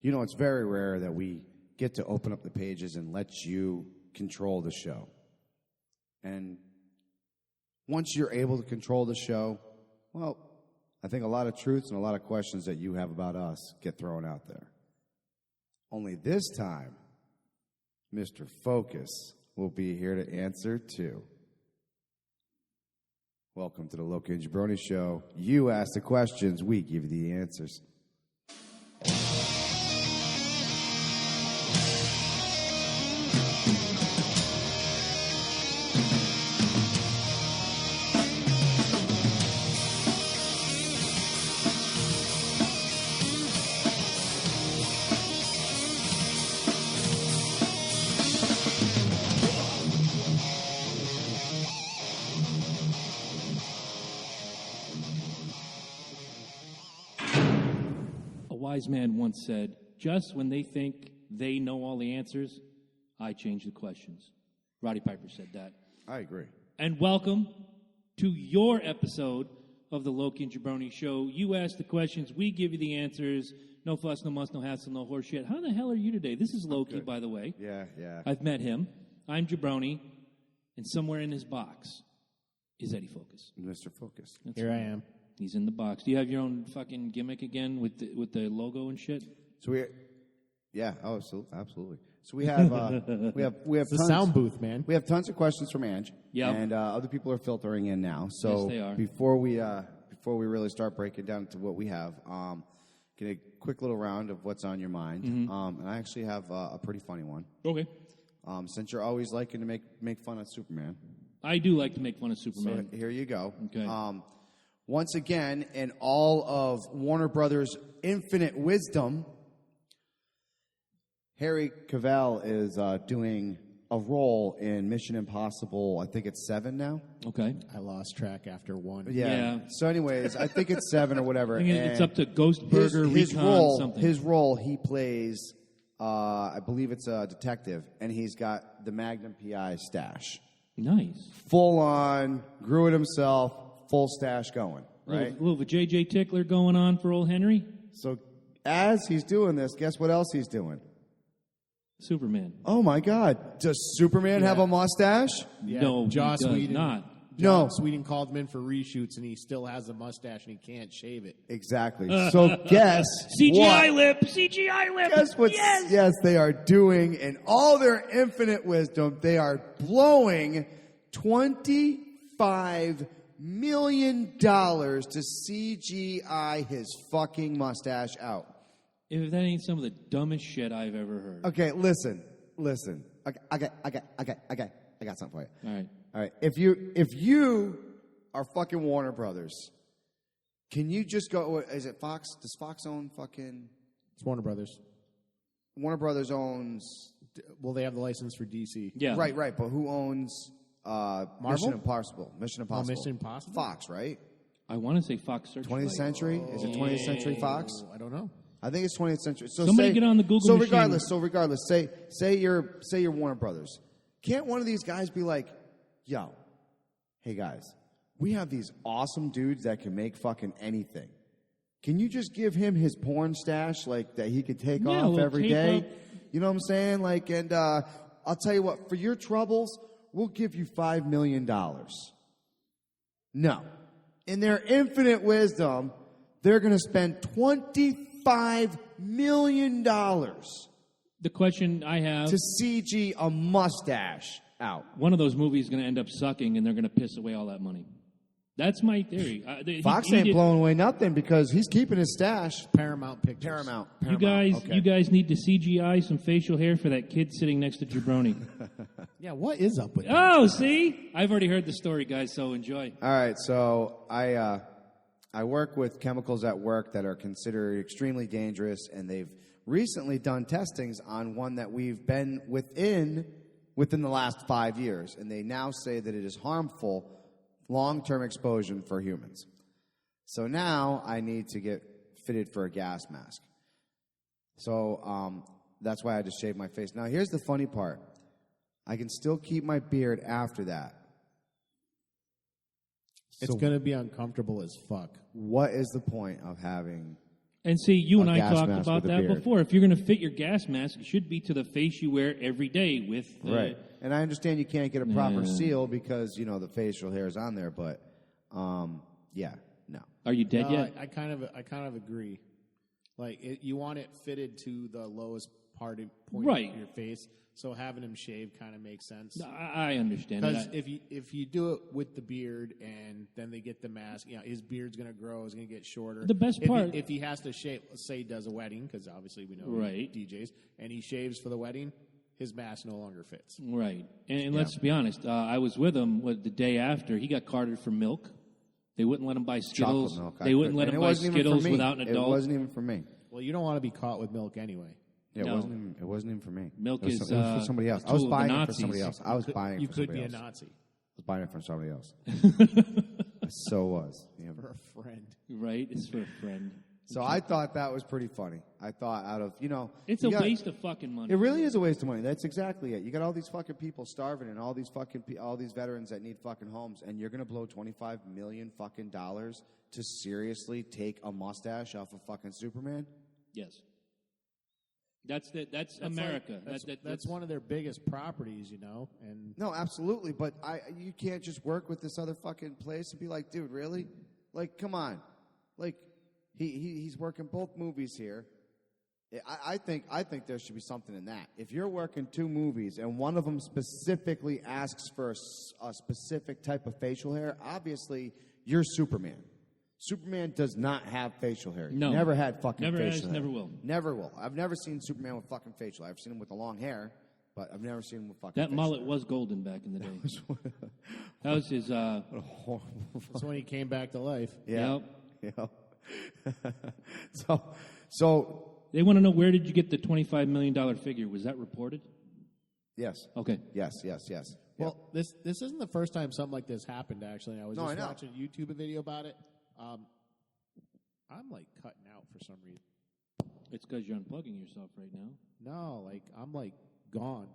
You know, it's very rare that we get to open up the pages and let you control the show. And once you're able to control the show, well, I think a lot of truths and a lot of questions that you have about us get thrown out there. Only this time, Mr. Focus will be here to answer too. Welcome to the Loki and Jabroni Show. You ask the questions, we give you the answers. Wise man once said, just when they think they know all the answers, I change the questions. Roddy Piper said that. I agree. And welcome to your episode of the Loki and Jabroni Show. You ask the questions, we give you the answers. No fuss, no muss, no hassle, no horse shit. How the hell are you today? This is Loki, by the way. Yeah. I've met him. I'm Jabroni. And somewhere in his box is Eddie Focus. Mr. Focus. Here I am. He's in the box. Do you have your own fucking gimmick again with the logo and shit? So absolutely. So we have It's tons, a sound booth, man. We have tons of questions from Ange. Yep. And other people are filtering in now. So yes, they are. before we really start breaking down to what we have, get a quick little round of what's on your mind. Mm-hmm. And I actually have a pretty funny one. Okay. Since you're always liking to make fun of Superman. I do like to make fun of Superman. So here you go. Okay. Once again, in all of Warner Brothers' infinite wisdom, Harry Cavill is doing a role in Mission Impossible. I think it's 7 now. Okay. I lost track after 1. Yeah. So anyways, I think it's 7 or whatever. I think it's up to Ghost Burger, Recon, something. His role, he plays, I believe it's a detective, and he's got the Magnum PI stash. Nice. Full on, grew it himself, full stash going, right? A little J.J. Tickler going on for old Henry. So as he's doing this, guess what else he's doing? Superman. Oh, my God. Does Superman have a mustache? Yeah. No, Joss he does Whedon. not. Joss Whedon called him in for reshoots, and he still has a mustache, and he can't shave it. Exactly. So guess CGI what? lip. CGI lip. Guess what? Yes, they are doing in all their infinite wisdom. They are blowing $25 million to CGI his fucking mustache out. If that ain't some of the dumbest shit I've ever heard. Okay, listen. I got something for you. All right. If you are fucking Warner Brothers, can you just go? Is it Fox? Does Fox own fucking? It's Warner Brothers. Warner Brothers owns. Well, they have the license for DC. Yeah. Right. But who owns Mission Impossible? Mission Impossible. Mission Impossible? Fox, right? I want to say Fox Searchlight. 20th Century? Is it 20th Century Fox? I don't know. I think it's 20th Century. So Somebody get on the Google machine. So regardless, say you're Warner Brothers. Can't one of these guys be like, yo, hey guys, we have these awesome dudes that can make fucking anything. Can you just give him his porn stash, like, that he could take off every day? Up. You know what I'm saying? Like, and I'll tell you what, for your troubles, we'll give you $5 million. No. In their infinite wisdom, they're going to spend $25 million The question I have... to CG a mustache out. One of those movies is going to end up sucking, and they're going to piss away all that money. That's my theory. Fox ain't blowing away nothing because he's keeping his stash. Paramount Pictures. Paramount. You guys need to CGI some facial hair for that kid sitting next to Jabroni. Yeah, what is up with that? Oh, see? I've already heard the story, guys, so enjoy. All right, so I work with chemicals at work that are considered extremely dangerous, and they've recently done testings on one that we've been within the last 5 years, and they now say that it is harmful long-term exposure for humans. So now I need to get fitted for a gas mask. So that's why I just shaved my face. Now here's the funny part. I can still keep my beard after that. It's going to be uncomfortable as fuck. What is the point of having And see, you and I gas talked mask about with a that beard. before. If you're going to fit your gas mask, it should be to the face you wear every day with the... Right. And I understand you can't get a proper seal because, the facial hair is on there, but, yeah, no. Are you dead yet? I kind of agree. Like, you want it fitted to the lowest point Right. of your face, so having him shave kind of makes sense. I understand Because that. if you do it with the beard and then they get the mask, his beard's going to grow, it's going to get shorter. The best part... If he has to shave, let's say he does a wedding, because obviously we know Right. DJs, and he shaves for the wedding, his mask no longer fits. Right. And let's be honest, I was with him the day after. He got carded for milk. They wouldn't let him buy Skittles. Chocolate milk. They wouldn't let him buy Skittles without an adult. It wasn't even for me. Well, you don't want to be caught with milk anyway. Yeah, No. it wasn't even for me. Milk it was, is, it was for somebody else. a I was tool of the buying it for Nazis. somebody else. I was buying it You for could somebody be else. a Nazi. I was buying it from somebody else. I so was. Yeah. For a friend. Right? It's for a friend. So I thought that was pretty funny. I thought out of, It's you a got- waste of fucking money. It really is a waste of money. That's exactly it. You got all these fucking people starving and all these all these veterans that need fucking homes, and you're going to blow $25 million fucking dollars to seriously take a mustache off of fucking Superman? Yes. That's That's America. That's one of their biggest properties, and No, absolutely. But you can't just work with this other fucking place and be like, dude, really? Like, come on. Like, he's working both movies here. I think there should be something in that. If you're working two movies and one of them specifically asks for a specific type of facial hair, obviously you're Superman. Superman does not have facial hair. No. Never had fucking Never facial has, hair. never will. Never will. I've never seen Superman with fucking facial hair. I've seen him with the long hair, but I've never seen him with fucking That facial mullet hair. was golden back in the day. That was his... that's when he came back to life. Yeah. Yep. Yeah. So They want to know, where did you get the $25 million figure? Was that reported? yes. Okay. Yes. Well, this isn't the first time something like this happened, actually. I was No, I just know. watching a YouTube video about it. I'm, cutting out for some reason. It's because you're unplugging yourself right now. No, I'm, gone.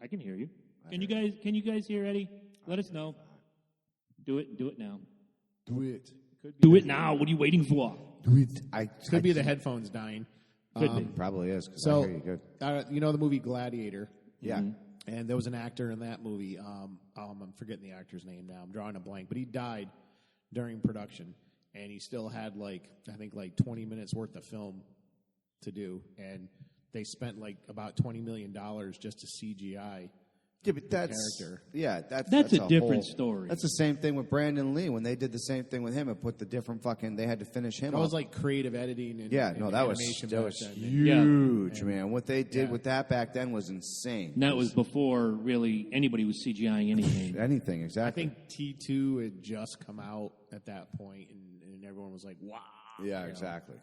I can hear you. Can you guys hear Eddie? Let us know. Do it now. Do it. Do it now. What are you waiting for? Do it. Could be the headphones dying. Could be. Probably is. 'Cause So, I hear you good. the movie Gladiator? Yeah. And there was an actor in that movie. I'm forgetting the actor's name now. I'm drawing a blank. But he died during production. And he still had, I think 20 minutes worth of film to do. And they spent, about $20 million just to CGI. Yeah, but that's character. Yeah, That's a different story. That's the same thing with Brandon Lee when they did the same thing with him and put the different fucking. They had to finish him. That off. was creative editing. And, Yeah, and no, that was animation that back was then. huge, man. What they did with that back then was insane. And that was before really anybody was CGIing anything. Anything I exactly. think T2 had just come out at that point, and everyone was like, "Wow!" Yeah, exactly.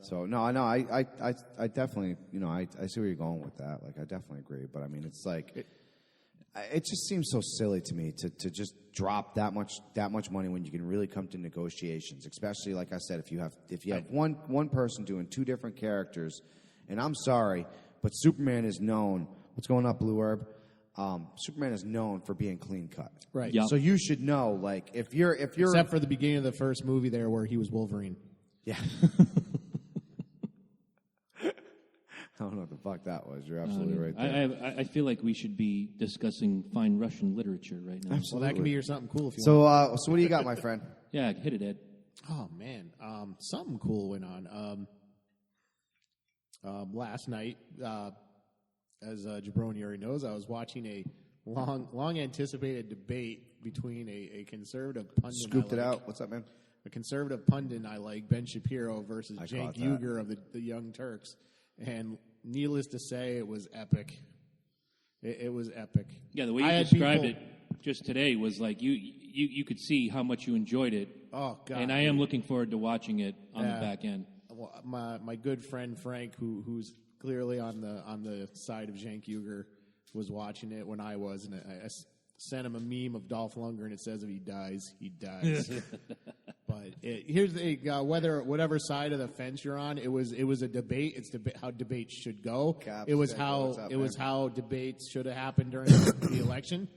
So no, I know. I definitely, I see where you're going with that. I definitely agree. But I mean, it's it just seems so silly to me to just drop that much money when you can really come to negotiations. Especially, like I said, if you have one person doing two different characters, and I'm sorry, but Superman is known. What's going up, Blue Herb? Superman is known for being clean cut. Right. Yep. So you should know, if you're Except for the beginning of the first movie there where he was Wolverine. yeah. I don't know what the fuck that was. You're absolutely right there. I feel like we should be discussing fine Russian literature right now. Well, that can be your something cool if you So, want. so what do you got, my friend? Yeah, hit it, Ed. Oh, man. Something cool went on. Last night, as Jabroni already knows, I was watching a long anticipated debate between a conservative pundit. Scooped it out. What's up, man? A conservative pundit I like, Ben Shapiro, versus I Cenk caught that. Uygur of the Young Turks. And needless to say, it was epic. It was epic. Yeah, the way I you had described people- it just today was you could see how much you enjoyed it. Oh, God. And I am looking forward to watching it on the back end. Well, my good friend Frank, who's clearly on the side of Cenk Uygur, was watching it when I was, and I sent him a meme of Dolph Lundgren. It says if he dies, he dies. But here's the whatever side of the fence you're on, it was a debate. It's how debates should go. Caps, it was Jake, how what's up, it was man? how debates should have happened during the election,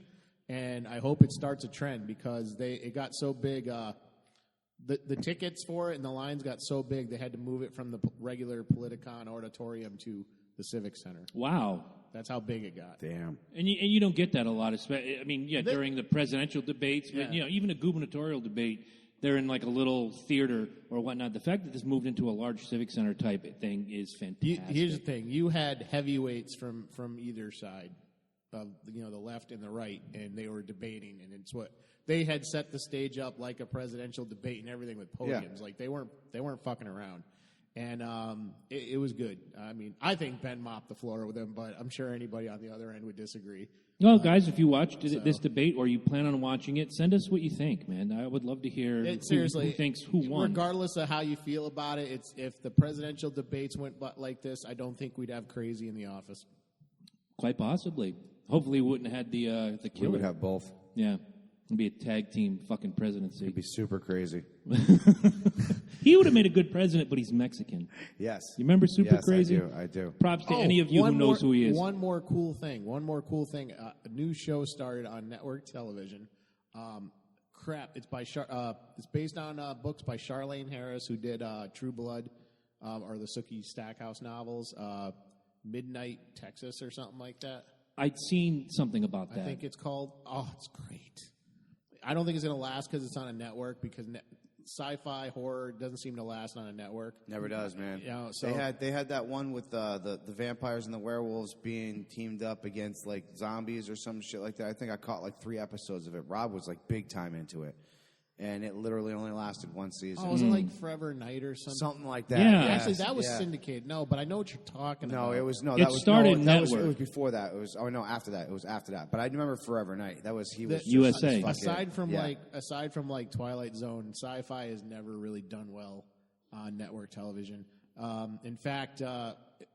and I hope it starts a trend because it got so big the tickets for it and the lines got so big they had to move it from the regular Politicon auditorium to the Civic Center. Wow. That's how big it got. Damn. And you don't get that a lot. I mean, during the presidential debates, but, even a gubernatorial debate, they're in like a little theater or whatnot. The fact that this moved into a large civic center type thing is fantastic. Here's the thing: you had heavyweights from either side, of the left and the right, and they were debating, and it's what they had set the stage up like a presidential debate and everything with podiums. Like they weren't fucking around, and it was good. I mean, I think Ben mopped the floor with him, but I'm sure anybody on the other end would disagree. Well, guys, if you watched this debate or you plan on watching it, send us what you think, man. I would love to hear who thinks who won. Regardless of how you feel about it, if the presidential debates went like this, I don't think we'd have crazy in the office. Quite possibly. Hopefully, we wouldn't have had the killer. We would have both. Yeah. It'd be a tag team fucking presidency. It'd be super crazy. He would have made a good president, but he's Mexican. Yes. You remember Super Yes, Crazy? I do. Props to any of you who knows who he is. One more cool thing. A new show started on network television. It's by it's based on books by Charlene Harris, who did True Blood, or the Sookie Stackhouse novels, Midnight Texas, or something like that. I'd seen something about that. I think it's called. Oh, it's great. I don't think it's going to last because it's on a network, because sci-fi horror doesn't seem to last on a network. Never does, man. So they had that one with the vampires and the werewolves being teamed up against like zombies or some shit like that. I think I caught like 3 episodes of it. Rob was like big time into it, and it literally only lasted 1 season. Oh, was it like Forever Night or something? Something like that. Yeah. Actually, that was syndicated. No, but I know what you're talking about. It was no. It That was started no, that was, network. It was before that. It was after that. It was after that. But I remember Forever Night. That was he was just USA. Aside from Twilight Zone, sci-fi has never really done well on network television. In fact,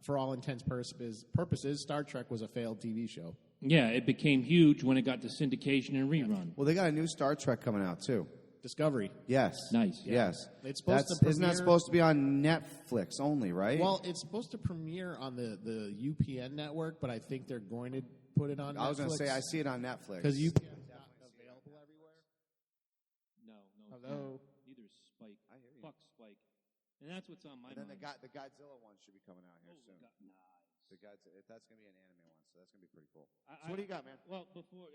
for all intents purposes, Star Trek was a failed TV show. Yeah, it became huge when it got to syndication and rerun. Well, they got a new Star Trek coming out too. Discovery. Yes. Nice. Yes. It's supposed to premiere. Isn't that supposed to be on Netflix only, right? Well, it's supposed to premiere on the UPN network, but I think they're going to put it on Netflix. I was going to say, I see it on Netflix. Because UPN is not available everywhere. No. Hello? Neither is Spike. I hear you. Fuck Spike. And that's what's on my And then mind. the Godzilla one should be coming out here soon. Nice. That's going to be an anime one, so that's going to be pretty cool. So what do you got, man? Well,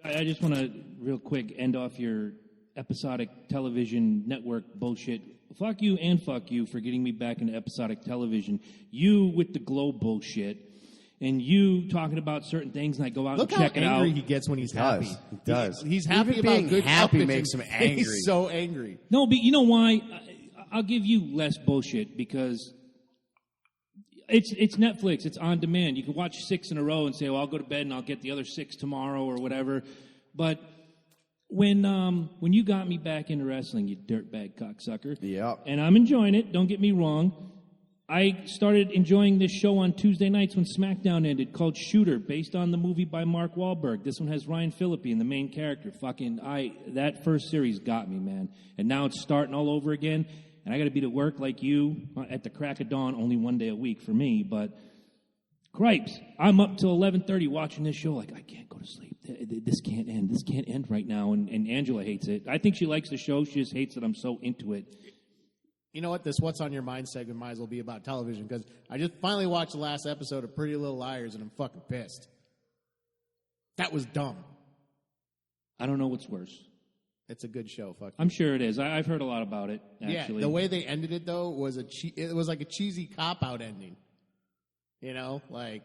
I just want to, real quick, end off your episodic television network bullshit. Fuck you and fuck you for getting me back into episodic television. You with the Globe bullshit, and you talking about certain things, and I go out and check it out. Look how angry he gets when he's happy. He does. He's happy Even about being good happy television. makes him angry. He's so angry. No, but you know why? I'll give you less bullshit because it's Netflix. It's on demand. You can watch 6 in a row and say, "Well, I'll go to bed and I'll get the other 6 tomorrow or whatever." But when you got me back into wrestling, you dirtbag cocksucker, Yep. and I'm enjoying it. Don't get me wrong. I started enjoying this show on Tuesday nights when SmackDown ended, called Shooter, based on the movie by Mark Wahlberg. This one has Ryan Phillippe in the main character. That first series got me, man. And now it's starting all over again. And I got to be to work like you at the crack of dawn, only 1 day a week for me. But cripes, I'm up till 11:30 watching this show. Like, I can't go to sleep. This can't end. This can't end right now. And Angela hates it. I think she likes the show. She just hates that I'm so into it. You know what? This What's on Your Mind segment might as well be about television, because I just finally watched the last episode of Pretty Little Liars, and I'm fucking pissed. That was dumb. I don't know what's worse. It's a good show. Fuck. I'm sure it is. I've heard a lot about it, actually. Yeah, the way they ended it, though, was it was like a cheesy cop-out ending. You know, like...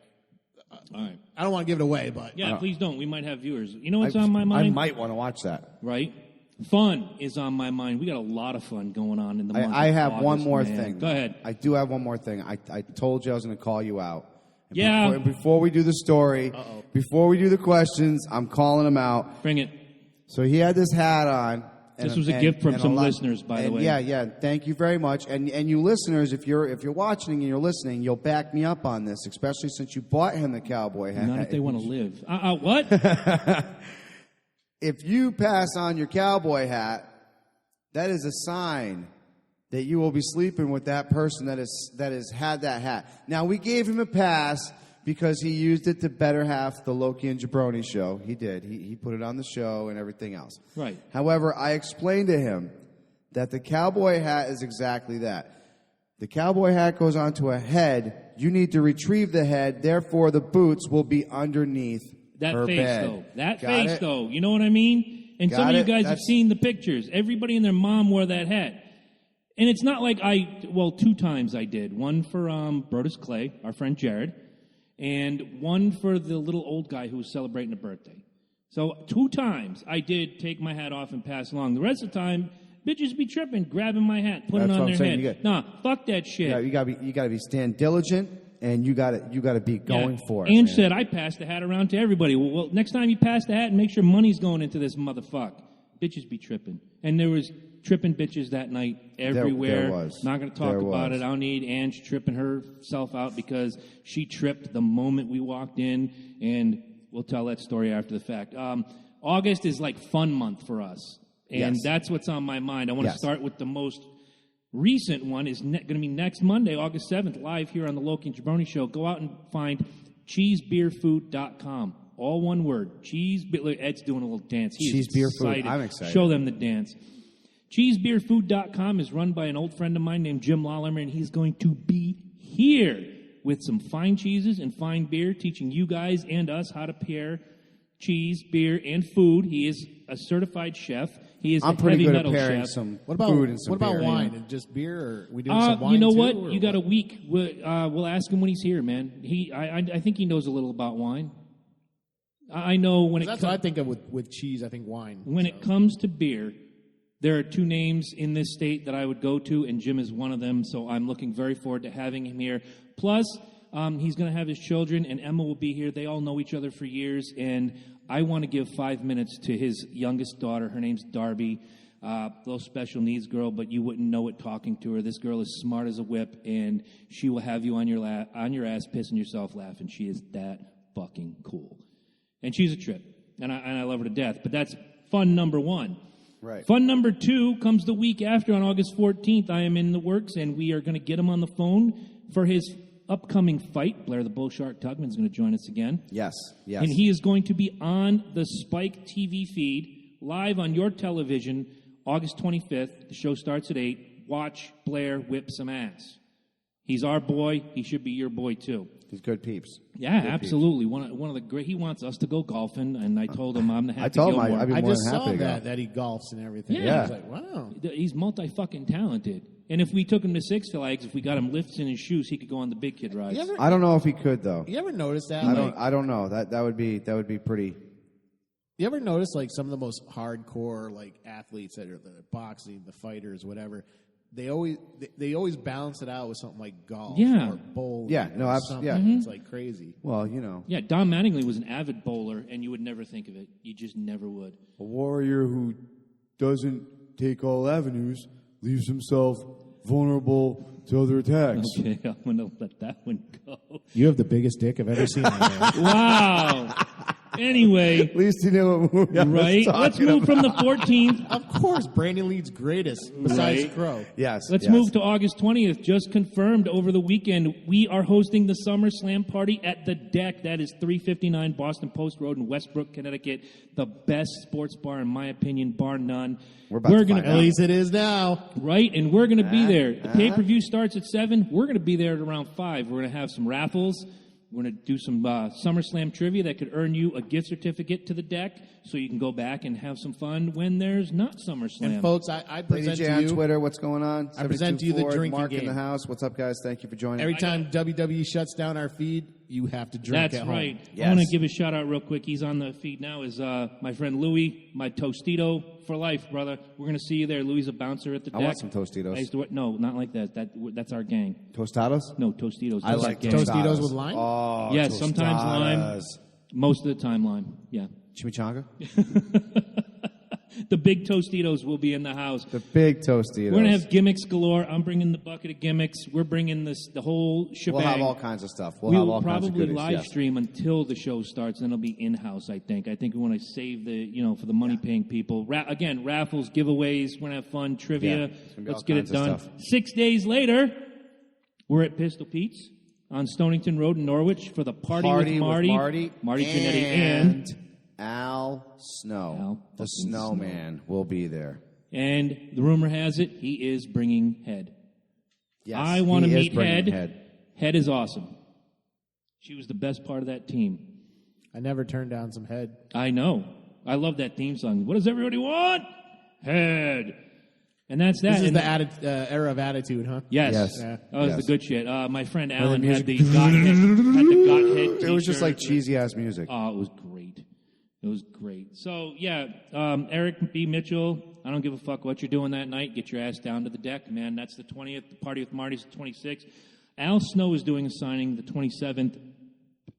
All right. I don't want to give it away, but... Yeah, please don't. We might have viewers. You know what's on my mind? I might want to watch that. Right? Fun is on my mind. We got a lot of fun going on in the month I of have August, one more man. thing. Go ahead. I do have one more thing. I told you I was going to call you out. And Yeah. Before we do the story, before we do the questions, I'm calling him out. Bring it. So he had this hat on. This was a gift from some listeners, by the way. Yeah. Thank you very much. And you listeners, if you're watching and you're listening, you'll back me up on this, especially since you bought him the cowboy hat. Not if they want to live. What? If you pass on your cowboy hat, that is a sign that you will be sleeping with that person that has had that hat. Now, we gave him a pass because he used it to better half the Loki and Jabroni show. He did. He put it on the show and everything else. Right. However, I explained to him that the cowboy hat is exactly that. The cowboy hat goes onto a head. You need to retrieve the head. Therefore, the boots will be underneath her bed. Though. That Got face, it? though. You know what I mean? And some of you guys have seen the pictures. Everybody and their mom wore that hat. And it's not like 2 times I did. One for Brodus Clay, our friend Jared, and one for the little old guy who was celebrating a birthday. So 2 times I did take my hat off and pass along. The rest of the time, bitches be tripping, grabbing my hat, putting it on their head. Nah, fuck that shit. Yeah, you gotta be stand diligent, and you gotta be going for it. Ange said I passed the hat around to everybody. Well, next time you pass the hat, make sure money's going into this motherfucker. Bitches be tripping, and there was tripping bitches that night everywhere. There was. Not going to talk about it. I don't need Ange tripping herself out because she tripped the moment we walked in, and we'll tell that story after the fact. August is like fun month for us, and that's what's on my mind. I want to start with the most recent one. Is going to be next Monday, August 7th, live here on the Loki and Jabroni Show. Go out and find cheesebeerfood.com. All one word. Look, Ed's doing a little dance. He is excited. I'm excited. Show them the dance. Cheesebeerfood.com is run by an old friend of mine named Jim Lollimer, and he's going to be here with some fine cheeses and fine beer, teaching you guys and us how to pair cheese, beer, and food. He is a certified chef. He is I'm a pretty heavy good at metal pairing chef. some What about food and some what about beer. wine and just beer? Or we doing some wine You know too, what? or You got a week. We'll ask him when he's here, man. I think he knows a little about wine. I know when That's what I think of with cheese. I think wine. When it comes to beer, there are 2 names in this state that I would go to, and Jim is one of them, so I'm looking very forward to having him here. Plus, he's going to have his children, and Emma will be here. They all know each other for years, and I want to give 5 minutes to his youngest daughter. Her name's Darby, little special needs girl, but you wouldn't know it talking to her. This girl is smart as a whip, and she will have you on your ass pissing yourself laughing. She is that fucking cool. And she's a trip, and I love her to death. But that's fun number 1. Right. Fun number 2 comes the week after on August 14th. I am in the works, and we are going to get him on the phone for his upcoming fight. Blair the Bull Shark Tugman is going to join us again. Yes. And he is going to be on the Spike TV feed, live on your television, August 25th. The show starts at 8. Watch Blair whip some ass. He's our boy. He should be your boy, too. He's good peeps. Yeah, good absolutely. One of the great. He wants us to go golfing, and I told him I'm the happy I told him Gilmore. I'd be I more just than saw happy to go. that he golfs and everything. Yeah. I was like, wow. He's multi-fucking talented. And if we took him to Six Flags, if we got him lifts in his shoes, he could go on the big kid rides. I don't know if he could though. You ever notice that? I don't know. That would be pretty. You ever notice like some of the most hardcore like athletes that are the boxing, the fighters, whatever? They always balance it out with something like golf or bowling. Yeah, no, absolutely. yeah. It's like crazy. Well, you know. Yeah, Don Mattingly was an avid bowler, and you would never think of it. You just never would. A warrior who doesn't take all avenues leaves himself vulnerable to other attacks. Okay, I'm going to let that one go. You have the biggest dick I've ever seen. Wow. Anyway. At least you know what movie I was Right? talking Let's move from the about. 14th. Of course, Brandon Lee's greatest besides Right. Crow. Yes. Let's yes. move to August 20th. Just confirmed over the weekend. We are hosting the Summer Slam Party at The Deck. That is 359 Boston Post Road in Westbrook, Connecticut. The best sports bar, in my opinion, bar none. We're about to gonna find At least it is now. Right, and we're going to be there. The pay-per-view starts at 7. We're going to be there at around 5. We're going to have some raffles. We're going to do some SummerSlam trivia that could earn you a gift certificate to The Deck so you can go back and have some fun when there's not SummerSlam. And folks, I Lady present J to on you Twitter, what's going on? I present to you the 72 Ford, drinking Mark game. in the house. What's up, guys? Thank you for joining. every time WWE shuts down our feed, you have to drink That's at right. home. Yes. I want to give a shout-out real quick. He's on the feed now. Is my friend Louie, my Tostito for life, brother. We're going to see you there. Louie's a bouncer at The I Deck. want some Tostitos. I used to, no, not like that. That's our gang. Tostados? No, Tostitos. I That's like our gang. Tostitos with lime? Oh, Yes, sometimes lime. tostadas. Most of the time lime. Yeah. Chimichanga? The big Tostitos will be in the house. The big Tostitos. We're going to have gimmicks galore. I'm bringing the bucket of gimmicks. We're bringing the whole shebang. We'll have all kinds of stuff. We have will all kinds of probably goodies, live yes. stream until the show starts, and it'll be in-house, I think. I think we want to save for the money-paying people. Again, raffles, giveaways. We're going to have fun, trivia. Yeah, it's gonna be Let's all get it kinds of done. stuff. 6 days later, we're at Pistol Pete's on Stonington Road in Norwich for the Party with Marty Jannetty, and Al Snow. Al The fucking snowman will be there. And the rumor has it he is bringing Head. Yes, I want to he is meet bringing Head. Head is awesome. She was the best part of that team. I never turned down some Head. I know. I love that theme song. What does everybody want? Head. And that's that. This is And the era of Attitude, huh? Yes. Yes. Yeah. That was Yes. the good shit. My friend the Alan had music- the Got Head It was just t-shirt. like cheesy ass music. Oh, it was great. It was great. So, yeah, Eric B. Mitchell, I don't give a fuck what you're doing that night. Get your ass down to the deck, man. That's the 20th. The Party with Marty's the 26th. Al Snow is doing a signing the 27th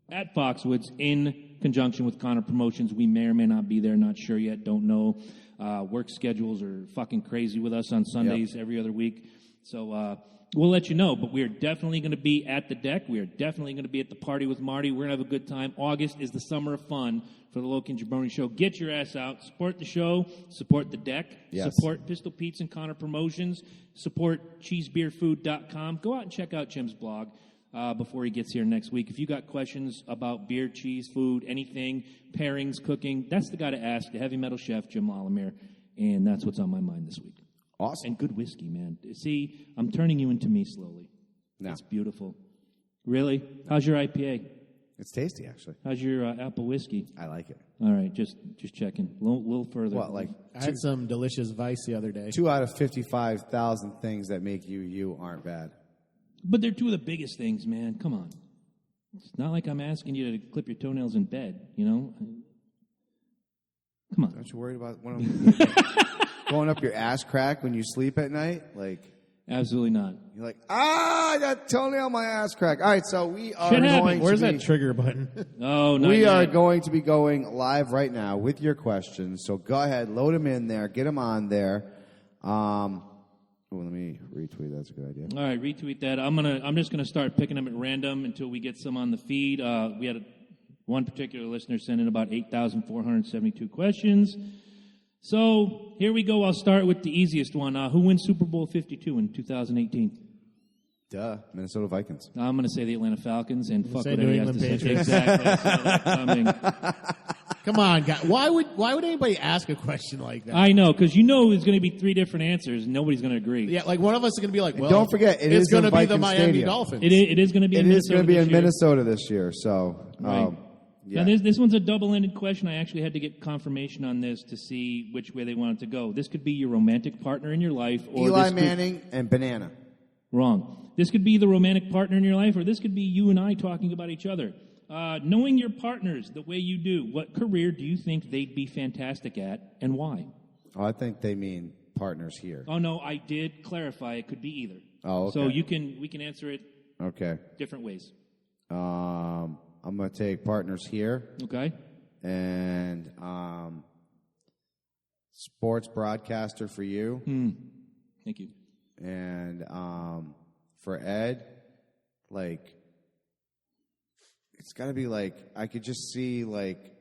at Foxwoods in conjunction with Connor Promotions. We may or may not be there. Not sure yet. Don't know. Work schedules are fucking crazy with us on Sundays every other week. So we'll let you know. But we are definitely going to be at the deck. We are definitely going to be at the Party with Marty. We're going to have a good time. August is the summer of fun for the Loki and Jabroni show. Get your ass out. Support the show. Support the deck. Yes. Support Pistol Pete's and Connor Promotions. Support cheesebeerfood.com. Go out and check out Jim's blog before he gets here next week. If you got questions about beer, cheese, food, anything, pairings, cooking, that's the guy to ask, the heavy metal chef, Jim Lollimer. And that's what's on my mind this week. Awesome. And good whiskey, man. See, I'm turning you into me slowly. No. It's beautiful. Really? How's your IPA? It's tasty, actually. How's your apple whiskey? I like it. All right, just checking. A little further. What, like I had some delicious Vice the other day. 2 out of 55,000 things that make you aren't bad. But they're two of the biggest things, man. Come on. It's not like I'm asking you to clip your toenails in bed, you know? Come on. Aren't you worried about one of them going up your ass crack when you sleep at night? Like, Absolutely not. you're like, I got toenail on my ass crack. All right, so we are Shit going happens. to Where's be, that trigger button? Oh, not we yet. are going to be going live right now with your questions. So go ahead, load them in there, get them on there. Let me retweet. That's a good idea. All right, retweet that. I'm just gonna start picking them at random until we get some on the feed. We had one particular listener send in about 8,472 questions. So here we go. I'll start with the easiest one. Who wins Super Bowl 52 in 2018? Duh, Minnesota Vikings. I'm going to say the Atlanta Falcons, and fuck say whatever New he has to England say. Patriots. Exactly. I saw that coming. Come on, guys. Why would anybody ask a question like that? I know, because you know there's going to be three different answers, and nobody's going to agree. Yeah, like one of us is going to be like, well, don't forget, it is it's going in to be the Viking Miami Stadium. Dolphins. It is going to be in It is Minnesota going to be this in year. Minnesota this year. So, Right. yeah. Now, this one's a double-ended question. I actually had to get confirmation on this to see which way they wanted to go. This could be your romantic partner in your life, or Eli this could- Manning and Banana. Wrong. This could be the romantic partner in your life, or this could be you and I talking about each other. Knowing your partners the way you do, what career do you think they'd be fantastic at, and why? Oh, I think they mean partners here. Oh no, I did clarify. It could be either. Oh, okay. So we can answer it Okay. different ways. I'm going to take partners here. Okay. And sports broadcaster for you. Thank you. And for Ed, like, it's got to be like, I could just see like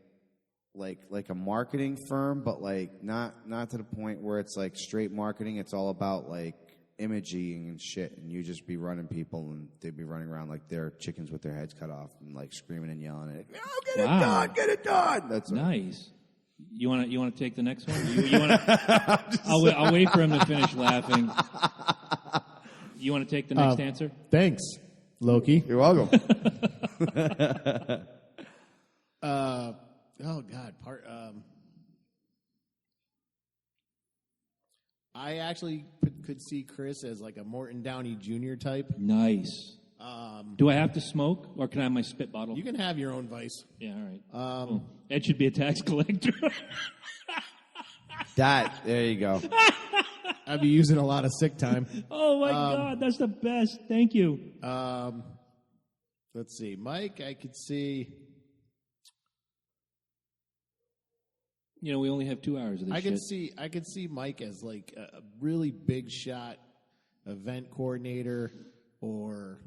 a marketing firm, but like not to the point where it's like straight marketing. It's all about like imaging and shit, and you just be running people, and they'd be running around like they're chickens with their heads cut off, and like screaming and yelling at it. Oh, get Wow. it done, get it done. That's Nice. You want to take the next one? You want to? I'll wait for him to finish laughing. You want to take the next answer? Thanks, Loki. You're welcome. Oh God, I actually could see Chris as like a Morton Downey Jr. type. Nice. Do I have to smoke, or can I have my spit bottle? You can have your own vice. Yeah, all right. Cool. Ed should be a tax collector. There you go. I'd be using a lot of sick time. Oh my God, that's the best. Thank you. Let's see, Mike. I could see. You know, we only have 2 hours of this shit. I could see Mike as like a really big shot event coordinator or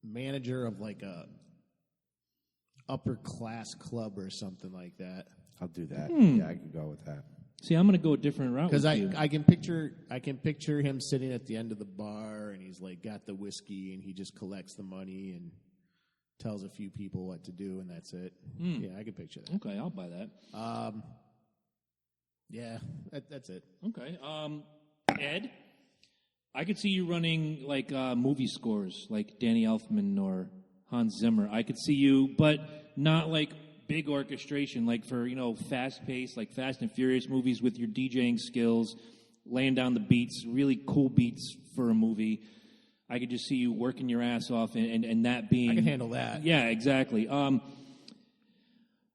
manager of like a upper class club or something like that. I'll do that. Yeah, I can go with that. See, I'm going to go a different route Because with you. I can picture him sitting at the end of the bar and he's like got the whiskey and he just collects the money and tells a few people what to do and that's it. Yeah, I can picture that. Okay, I'll buy that. Yeah, that's it. Okay. Ed, I could see you running like movie scores, like Danny Elfman or Hans Zimmer. I could see you, but not like big orchestration, like for fast-paced, like Fast and Furious movies with your DJing skills, laying down the beats, really cool beats for a movie. I could just see you working your ass off, and that being. I can handle that. Yeah, exactly.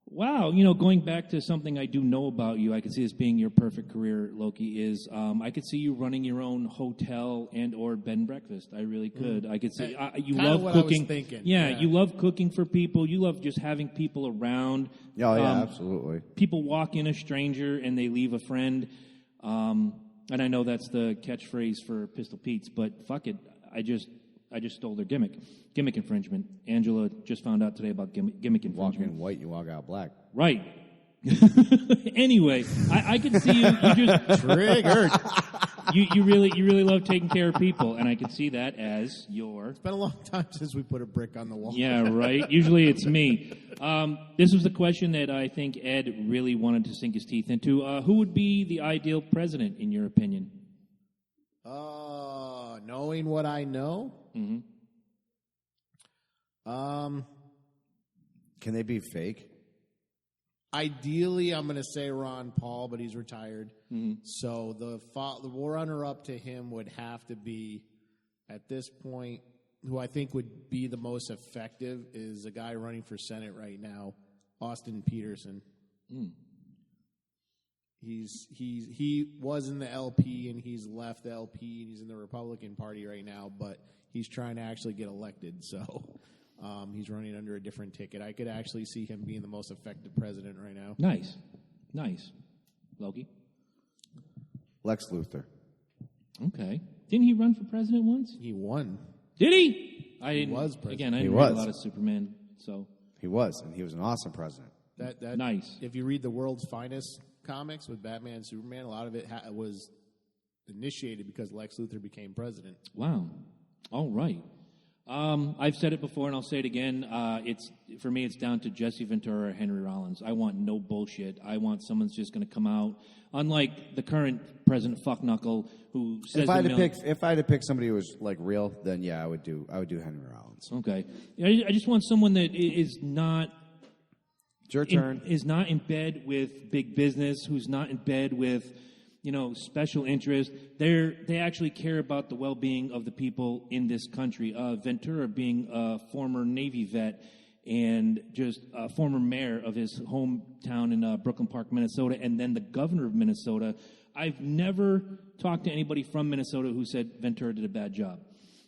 Wow, going back to something I do know about you, I could see this being your perfect career, Loki, is I could see you running your own hotel and or bed and breakfast. I really could. I could see you love what cooking. I was thinking. Yeah, Yeah. you love cooking for people. You love just having people around. Oh, yeah, absolutely. People walk in a stranger and they leave a friend. And I know that's the catchphrase for Pistol Pete's, but fuck it. I just stole their gimmick. Gimmick infringement. Angela just found out today about gimmick infringement. Walk in white, you walk out black. Right. Anyway, I could see you just Triggered. you really love taking care of people, and I could see that as your. It's been a long time since we put a brick on the wall. Yeah, right. Usually it's me. This was the question that I think Ed really wanted to sink his teeth into. Who would be the ideal president, in your opinion? Knowing what I know, Can they be fake? ideally I'm going to say Ron Paul, but he's retired. So the runner-up to him would have to be, at this point, who I think would be the most effective is a guy running for Senate right now, Austin Peterson. He was in the LP and he's left the LP and he's in the Republican Party right now, but he's trying to actually get elected. So he's running under a different ticket. I could actually see him being the most effective president right now. Nice. Loki? Lex Luthor. Okay. Didn't he run for president once? He won. Did he? I didn't. was president. Again, I He didn't read a was. lot of Superman, so. He was, and he was an awesome president. That Nice. If you read the World's Finest comics with Batman and Superman, a lot of it was initiated because Lex Luthor became president. Wow. All right. I've said it before, and I'll say it again. For me, it's down to Jesse Ventura or Henry Rollins. I want no bullshit. I want someone's just going to come out, unlike the current President Fuckknuckle, who says If I had to pick somebody who was like real, then yeah, I would do Henry Rollins. Okay. I just want someone that is not. It's your turn. Is not in bed with big business, who's not in bed with, special interest. They actually care about the well-being of the people in this country. Ventura being a former Navy vet and just a former mayor of his hometown in Brooklyn Park, Minnesota, and then the governor of Minnesota. I've never talked to anybody from Minnesota who said Ventura did a bad job.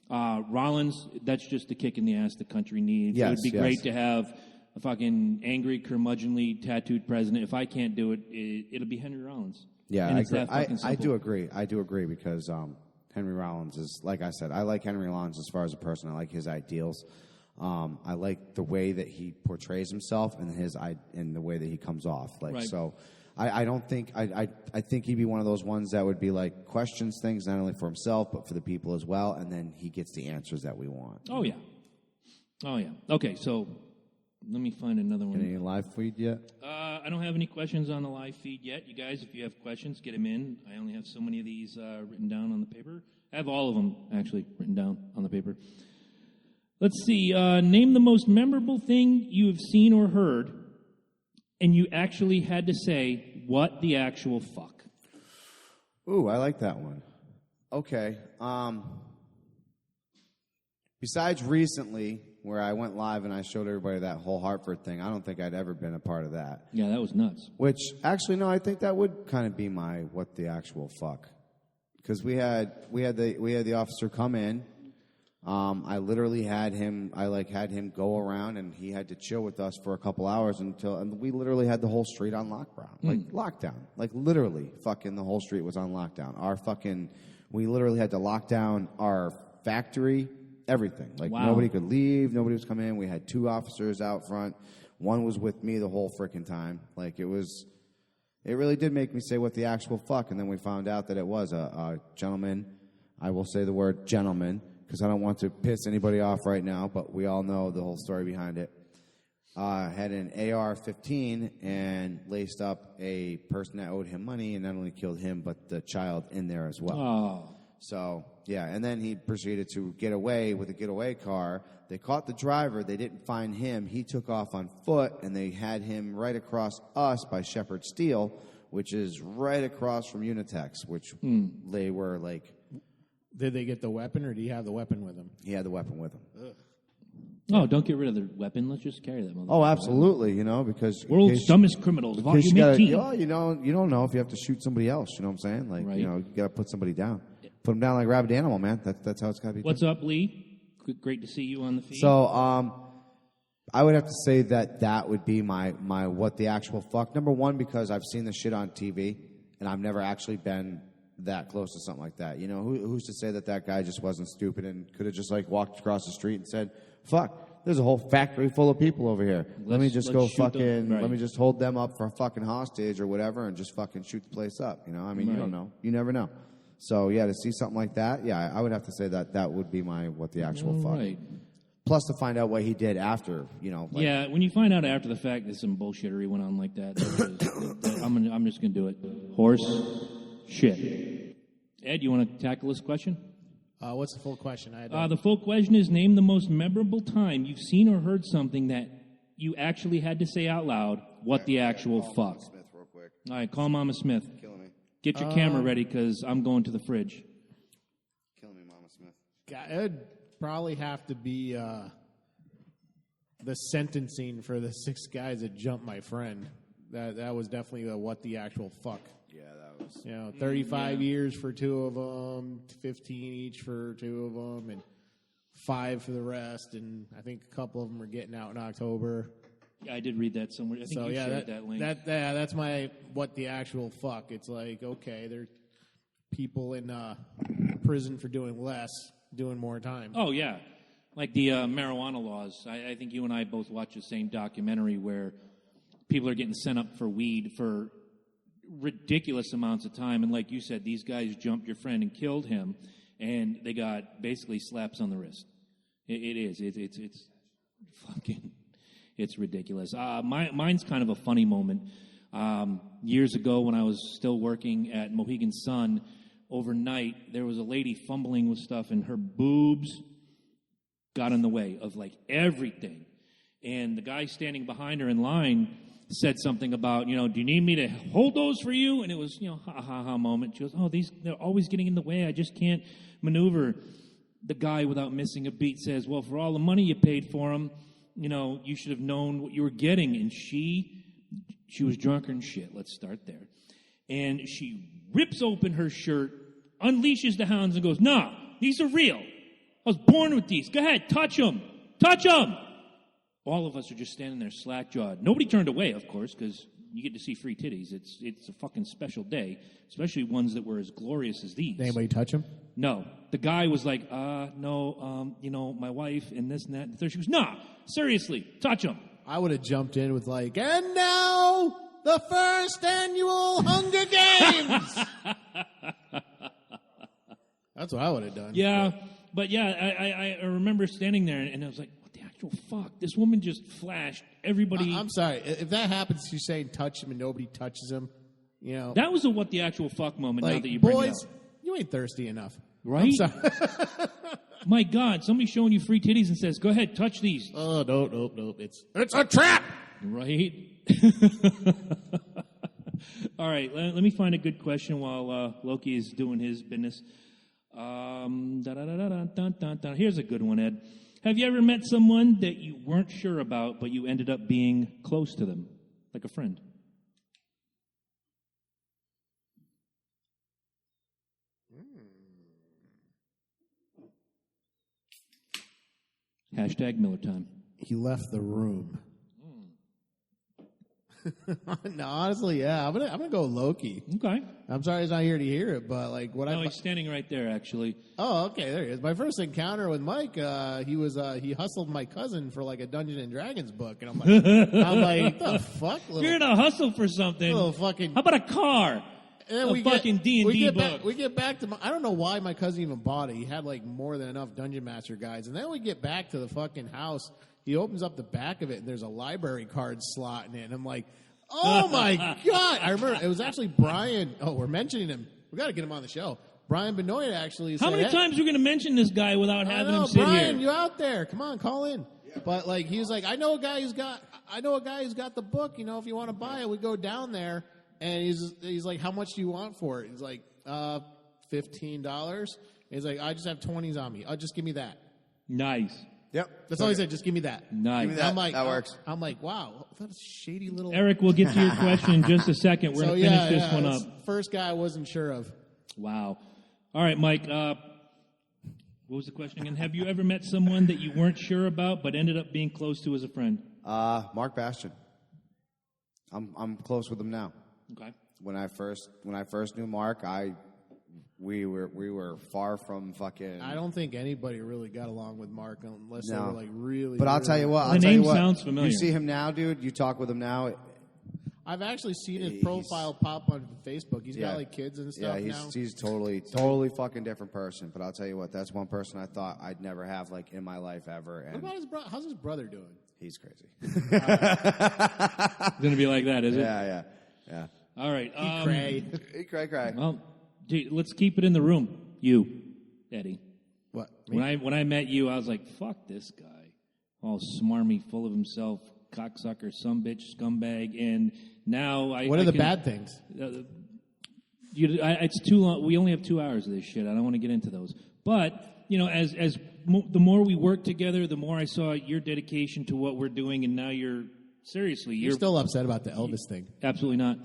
Rollins, that's just the kick in the ass the country needs. Yes, it would be great to have a fucking angry, curmudgeonly, tattooed president. If I can't do it, it'll be Henry Rollins. Yeah, and I it's agree. that fucking I simple. do agree. I do agree because Henry Rollins is, like I said, I like Henry Rollins as far as a person. I like his ideals. I like the way that he portrays himself and the way that he comes off. Right. So, I don't think I think he'd be one of those ones that would be like questions things not only for himself but for the people as well, and then he gets the answers that we want. Oh yeah. Okay, so let me find another one. Any live feed yet? I don't have any questions on the live feed yet. You guys, if you have questions, get them in. I only have so many of these written down on the paper. I have all of them, actually, written down on the paper. Let's see. Name the most memorable thing you have seen or heard, and you actually had to say, what the actual fuck? Ooh, I like that one. Okay. Besides recently, where I went live and I showed everybody that whole Hartford thing, I don't think I'd ever been a part of that. Yeah, that was nuts. Which, actually, no, I think that would kind of be my what the actual fuck. Because we had the officer come in. I literally had him go around and he had to chill with us for a couple hours and we literally had the whole street on lockdown. Like literally fucking the whole street was on lockdown. We literally had to lock down our factory, everything. Like wow. Nobody could leave, nobody was coming in. We had 2 officers out front. One was with me the whole freaking time. Like it really did make me say what the actual fuck. And then we found out that it was a gentleman. I will say the word gentleman, because I don't want to piss anybody off right now, but we all know the whole story behind it. had an AR-15 and laced up a person that owed him money, and not only killed him but the child in there as well. Oh. So, yeah, and then he proceeded to get away with a getaway car. They caught the driver. They didn't find him. He took off on foot, and they had him right across us by Shepherd Steel, which is right across from Unitex, which they were like... Did they get the weapon, or do you have the weapon with him? He had the weapon with him. Ugh. Oh, don't get rid of the weapon. Let's just carry that motherfucker. Oh, absolutely, because... World's Dumbest Criminals, Volume 18. You don't know if you have to shoot somebody else, you know what I'm saying? Like, right. You got to put somebody down. Put them down like a rabid animal, man. That's how it's got to be. What's up, Lee? Great to see you on the feed. So, I would have to say that would be my what the actual fuck. Number one, because I've seen the shit on TV, and I've never actually been that close to something like that. Who's to say that guy just wasn't stupid and could have just like walked across the street and said, "Fuck, there's a whole factory full of people over here. Let me just hold them up for a fucking hostage or whatever, and just fucking shoot the place up." You don't know. You never know. So yeah, to see something like that, yeah, I would have to say that would be what the actual fuck. Right. Plus to find out what he did after, yeah, when you find out after the fact that some bullshittery went on like that, I'm just gonna do it. Horse shit. Ed, you want to tackle this question? What's the full question? The full question is: name the most memorable time you've seen or heard something that you actually had to say out loud. What the actual fuck? Smith, real quick. All right, call Mama Smith. Killing me. Get your camera ready, because I'm going to the fridge. Killing me, Mama Smith. It would probably have to be the sentencing for the 6 guys that jumped my friend. That was definitely what the actual fuck. Yeah, that was... 35 years for 2 of them, 15 each for 2 of them, and 5 for the rest. And I think a couple of them are getting out in October. Yeah, I did read that somewhere. I think you shared that link. That's my what the actual fuck. It's like, okay, there's people in prison for doing less, doing more time. Oh, yeah. Like the marijuana laws. I think you and I both watched the same documentary where people are getting sent up for weed for ridiculous amounts of time. And like you said, these guys jumped your friend and killed him, and they got basically slaps on the wrist. It's fucking... It's ridiculous. Mine's kind of a funny moment. Years ago, when I was still working at Mohegan Sun, overnight, there was a lady fumbling with stuff, and her boobs got in the way of, like, everything. And the guy standing behind her in line said something about, do you need me to hold those for you? And it was, ha-ha-ha moment. She goes, they're always getting in the way. I just can't maneuver. The guy, without missing a beat, says, well, for all the money you paid for them, you should have known what you were getting. And she was drunker than shit. Let's start there. And she rips open her shirt, unleashes the hounds, and goes, "Nah, these are real. I was born with these. Go ahead, touch them. Touch them." All of us are just standing there slack-jawed. Nobody turned away, of course, because you get to see free titties. It's a fucking special day, especially ones that were as glorious as these. Did anybody touch them? No. The guy was like, no, my wife and this and that. And the third, she goes, "Nah, seriously, touch them." I would have jumped in with like, "And now, the first annual Hunger Games." That's what I would have done. Yeah, but yeah, I remember standing there, and I was like, what the actual fuck? This woman just flashed everybody. I'm sorry. If that happens, you're saying touch him and nobody touches him, That was a what the actual fuck moment, like, now that you bring boys, it up. You ain't thirsty enough. Right? I'm sorry. My God, somebody's showing you free titties and says, "Go ahead, touch these." Oh, nope. It's a trap! Right? All right, let me find a good question while Loki is doing his business. Here's a good one, Ed. Have you ever met someone that you weren't sure about, but you ended up being close to them, like a friend? Hashtag Miller time. He left the room. No, honestly, yeah. I'm gonna go Loki. Okay. I'm sorry he's not here to hear it, but like what he's standing right there, actually. Oh, okay, there he is. My first encounter with Mike, he hustled my cousin for like a Dungeons and Dragons book, and I'm like, the fuck? You're gonna hustle for something. Little fucking. How about a car? A fucking D&D book. We get back to I don't know why my cousin even bought it. He had like more than enough Dungeon Master guides, and then we get back to the fucking house. He opens up the back of it, and there's a library card slot in it. And I'm like, oh, my God. I remember it was actually Brian. Oh, we're mentioning him. We got to get him on the show. Brian Benoit actually said, how many times are we going to mention this guy without having him sit Brian, here? you out there? Come on, call in. Yeah. But like he was like, I know a guy who's got the book. You know, if you want to buy it, we go down there. And he's like, how much do you want for it? He's like, $15. He's like, I just have 20s on me. Just give me that. Nice. Yep. That's all he said. Just give me that. Nice. Give me that. I'm like, that works. I'm like, wow, that is shady little. Eric, we'll get to your question in just a second. We're going to finish this one up. First guy I wasn't sure of. Wow. All right, Mike. What was the question again? Have you ever met someone that you weren't sure about but ended up being close to as a friend? Mark Bastian. I'm close with him now. Okay. When I first knew Mark, we were far from fucking. I don't think anybody really got along with Mark unless they were like really. But I'll tell you what. The name sounds familiar. You see him now, dude. You talk with him now. I've actually seen his profile pop on Facebook. He's got like kids and stuff now. He's totally fucking different person. But I'll tell you what, that's one person I thought I'd never have like in my life ever. And what about his brother? How's his brother doing? He's crazy. It's going to be like that, is it? Yeah. All right. Cray. Well, gee, let's keep it in the room. You, Eddie. What? When I met you, I was like, fuck this guy. All smarmy, full of himself, cocksucker, sumbitch, scumbag. And now What are the bad things? It's too long. We only have 2 hours of this shit. I don't want to get into those. But, you know, the more we work together, the more I saw your dedication to what we're doing, and now you're still upset about the Elvis thing. Absolutely not.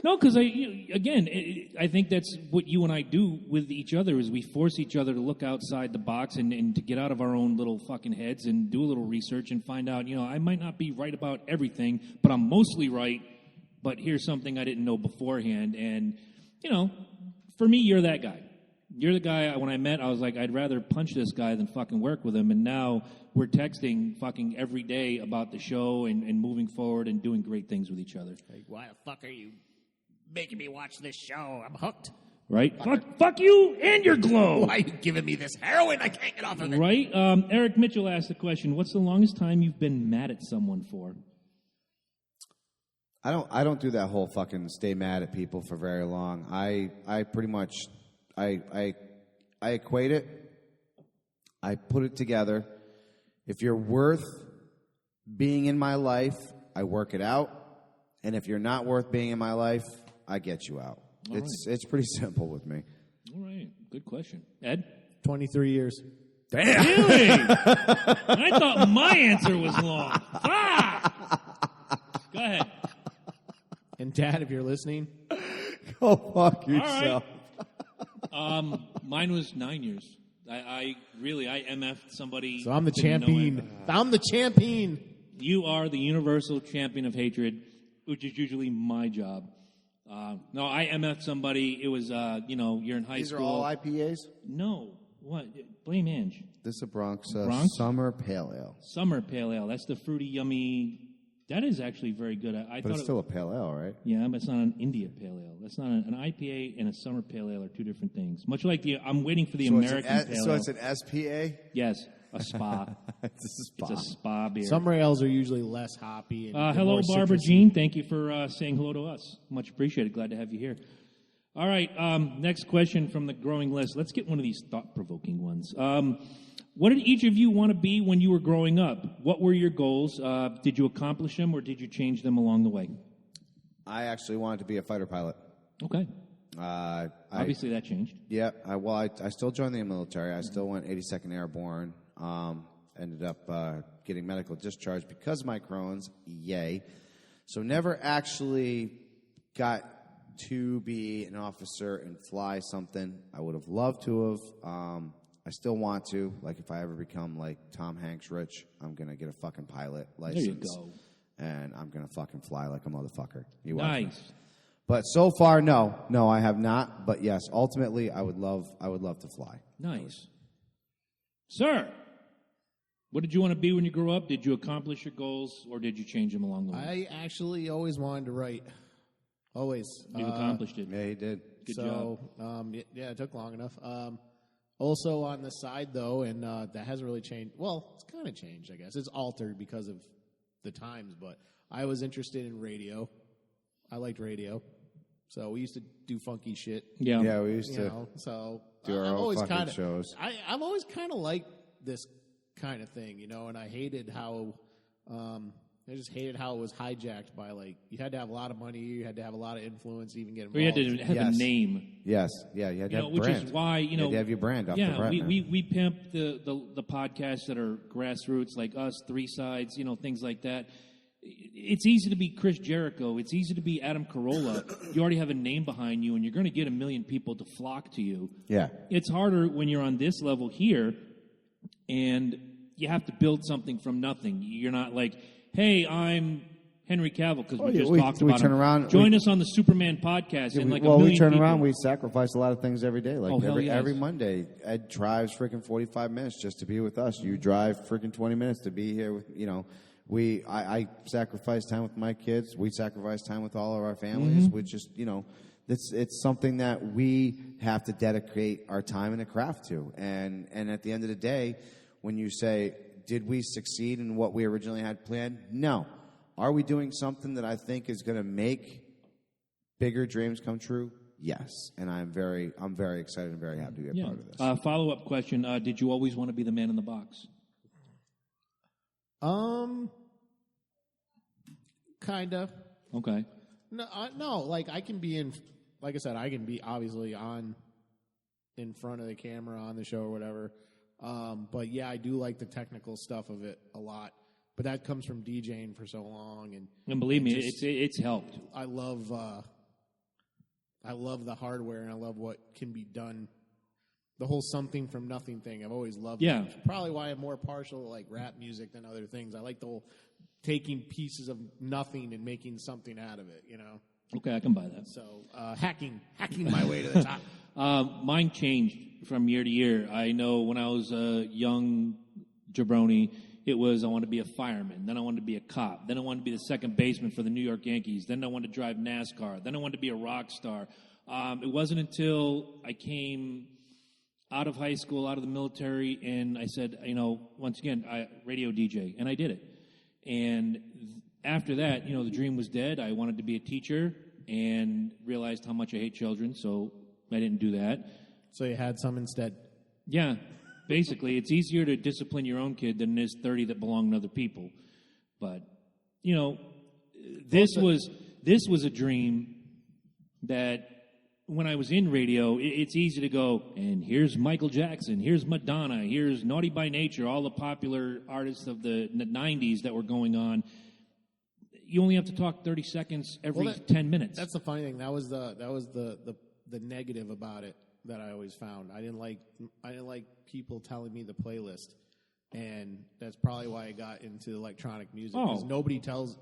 No, because I think that's what you and I do with each other is we force each other to look outside the box and to get out of our own little fucking heads and do a little research and find out, you know, I might not be right about everything, but I'm mostly right, but here's something I didn't know beforehand. And, you know, for me, you're that guy. You're the guy, when I met, I was like, I'd rather punch this guy than fucking work with him. And now we're texting fucking every day about the show and moving forward and doing great things with each other. Like, why the fuck are you making me watch this show? I'm hooked. Right? Fuck you and your glow. Why are you giving me this heroin? I can't get off of it. Right? Eric Mitchell asked the question, what's the longest time you've been mad at someone for? I don't do that whole fucking stay mad at people for very long. I pretty much I equate it. I put it together. If you're worth being in my life, I work it out. And if you're not worth being in my life, I get you out. It's pretty simple with me. All right. Good question. Ed? 23 years. Damn. Really? I thought my answer was long. Go ahead. And Dad, if you're listening, go fuck yourself. Mine was 9 years. I MF'd somebody. So I'm the champion. I'm the champion. You are the universal champion of hatred, which is usually my job. No, I MF'd somebody. It was, you're in high These school. These are all IPAs? No. What? Blame Ange. This is a Bronx Bronx? Summer Pale Ale. Summer Pale Ale. That's the fruity, yummy. That is actually very good. But it's still a Pale Ale, right? Yeah, but it's not an India Pale Ale. That's not an IPA and a Summer Pale Ale are two different things. Much like I'm waiting for the American Pale Ale. So it's an SPA? Yes, a spa. It's a spa. It's a spa beer. Summer ales are usually less hoppy. And hello, more Barbara citrusy. Jean. Thank you for saying hello to us. Much appreciated. Glad to have you here. All right, next question from the growing list. Let's get one of these thought-provoking ones. What did each of you want to be when you were growing up? What were your goals? Did you accomplish them, or did you change them along the way? I actually wanted to be a fighter pilot. Okay. Obviously, that changed. Yeah. I still joined the military. I still went 82nd Airborne. Ended up getting medical discharge because of my Crohn's. Yay. So never actually got to be an officer and fly something. I would have loved to have. I still want to. Like, if I ever become like Tom Hanks rich, I'm going to get a fucking pilot license. There you go. And I'm going to fucking fly like a motherfucker. Nice. But so far, no. No, I have not. But yes, ultimately, I would love to fly. Nice. Sir, what did you want to be when you grew up? Did you accomplish your goals, or did you change them along the way? I actually always wanted to write. Always. You've accomplished it. Yeah, you did. Good job. Yeah, it took long enough. Also on the side, though, and that hasn't really changed. Well, it's kind of changed, I guess. It's altered because of the times, but I was interested in radio. I liked radio. So we used to do funky shit. Yeah, we used to do our own fucking shows. I've always kind of liked this kind of thing, and I hated how... I just hated how it was hijacked by, you had to have a lot of money, you had to have a lot of influence to even get involved. Or you had to have a name. Yes, yeah, you had to have a brand. Which is why, you had to have your brand off the front. we pimp the podcasts that are grassroots, like us, Three Sides, things like that. It's easy to be Chris Jericho. It's easy to be Adam Carolla. You already have a name behind you, and you're going to get 1 million people to flock to you. Yeah. It's harder when you're on this level here, and you have to build something from nothing. You're not like... Hey, I'm Henry Cavill, because we just talked about him. Around, Join us on the Superman podcast. We turn around. We sacrifice a lot of things every day. Every yes. Monday, Ed drives freaking 45 minutes just to be with us. You drive freaking 20 minutes to be here with, I sacrifice time with my kids. We sacrifice time with all of our families. Mm-hmm. We just, it's something that we have to dedicate our time and a craft to. And at the end of the day, when you say, did we succeed in what we originally had planned? No. Are we doing something that I think is going to make bigger dreams come true? Yes. And I'm very excited and very happy to be a part of this. Follow-up question. Did you always want to be the man in the box? Kind of. Okay. No, I can be in, like I said, I can be obviously in front of the camera on the show or whatever. But yeah, I do like the technical stuff of it a lot. But that comes from DJing for so long, and believe me, it's helped. I love the hardware, and I love what can be done. The whole something from nothing thing, I've always loved. Yeah, it. Probably why I'm more partial to rap music than other things. I like the whole taking pieces of nothing and making something out of it. Okay, I can buy that. So hacking my way to the top. Mine changed from year to year. I know when I was a young jabroni, it was I wanted to be a fireman. Then I wanted to be a cop. Then I wanted to be the second baseman for the New York Yankees. Then I wanted to drive NASCAR. Then I wanted to be a rock star. It wasn't until I came out of high school, out of the military, and I said, once again, radio DJ, and I did it. And after that, the dream was dead. I wanted to be a teacher and realized how much I hate children, so I didn't do that. So you had some instead. Yeah, basically, it's easier to discipline your own kid than it is 30 that belong to other people. But this was a dream that when I was in radio, it's easy to go, and here's Michael Jackson, here's Madonna, here's Naughty by Nature, all the popular artists of the 90s that were going on. You only have to talk 30 seconds every 10 minutes. That's the funny thing. That was the negative about it that I always found. I didn't like people telling me the playlist, and that's probably why I got into electronic music. Because nobody tells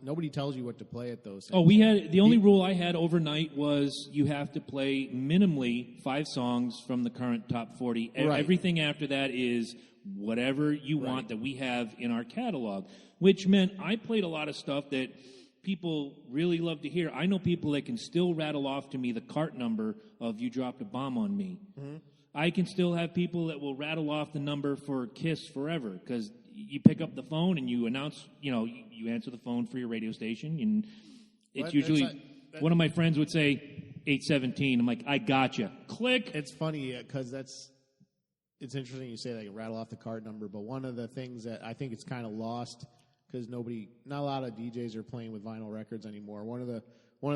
you what to play at those things. We had the only rule I had overnight was you have to play minimally 5 songs from the current top 40. Right. Everything after that is whatever you want that we have in our catalog, which meant I played a lot of stuff that people really love to hear. I know people that can still rattle off to me the cart number of You Dropped a Bomb on Me. Mm-hmm. I can still have people that will rattle off the number for Kiss Forever, because you pick up the phone and you announce, you answer the phone for your radio station, and it's usually one of my friends would say 817. I'm like, I gotcha. Click. It's funny because it's interesting you say that you rattle off the card number, but one of the things that I think it's kind of lost because not a lot of DJs are playing with vinyl records anymore. One of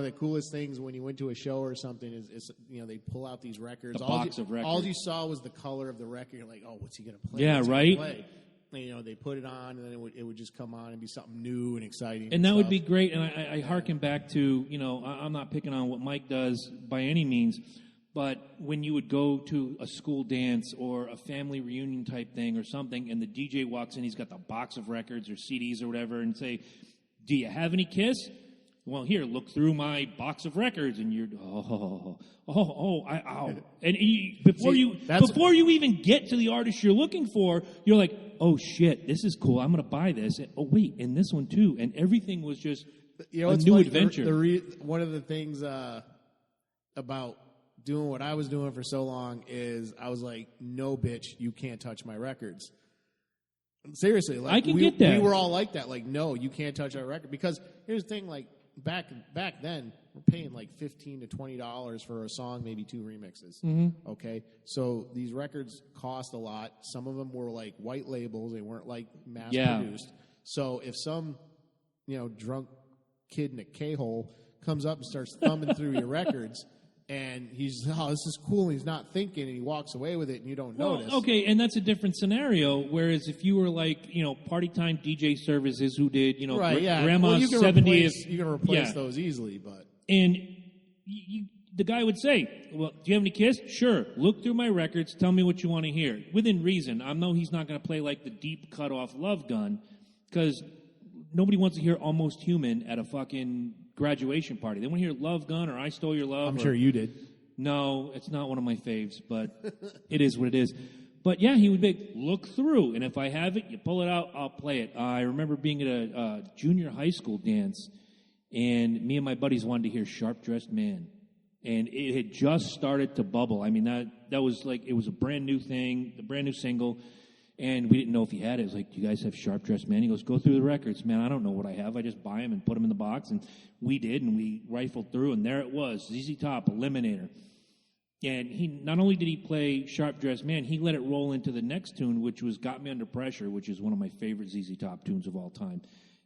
the coolest things when you went to a show or something is they pull out these records. The box of records. All you saw was the color of the record. You're like, oh, what's he going to play? Yeah, right. And, they put it on, and then it would just come on and be something new and exciting. And that would be great. And I hearken back to, I'm not picking on what Mike does by any means, but when you would go to a school dance or a family reunion type thing or something, and the DJ walks in, he's got the box of records or CDs or whatever, and say, do you have any Kiss? Well, here, look through my box of records, and you're and before you even get to the artist you're looking for, you're like, oh shit, this is cool. I'm going to buy this. And, oh wait, and this one too, and everything was just a new adventure. One of the things about doing what I was doing for so long is I was like, no, bitch, you can't touch my records. Seriously, like I can get that. We were all like that. Like, no, you can't touch our record. Because here's the thing, like back then, we're paying like $15 to $20 for a song, maybe 2 remixes. Mm-hmm. Okay, so these records cost a lot. Some of them were like white labels; they weren't like mass produced. So if some, drunk kid in a K-hole comes up and starts thumbing through your records, and he's, oh, this is cool, and he's not thinking, and he walks away with it, and you don't notice. Okay, and that's a different scenario, whereas if you were like, Party Time DJ Services who did, Grandma's 70th. You can replace those easily, but... And the guy would say, well, do you have any Kiss? Sure. Look through my records, tell me what you want to hear. Within reason. I know he's not going to play like the deep cut-off Love Gun, because nobody wants to hear Almost Human at a fucking graduation party. They want to hear Love Gun or I Stole Your Love. I'm sure you did. No, it's not one of my faves, but it is what it is. But yeah, he would be look through, and if I have it, you pull it out, I'll play it. I remember being at a junior high school dance, and me and my buddies wanted to hear Sharp Dressed Man. And it had just started to bubble. I mean, that was like, it was a brand new thing, a brand new single. And we didn't know if he had it. It was like, do you guys have Sharp Dressed Man? He goes, go through the records. Man, I don't know what I have. I just buy them and put them in the box. And we did, and we rifled through, and there it was, ZZ Top, Eliminator. And he not only did he play Sharp Dressed Man, he let it roll into the next tune, which was Got Me Under Pressure, which is one of my favorite ZZ Top tunes of all time.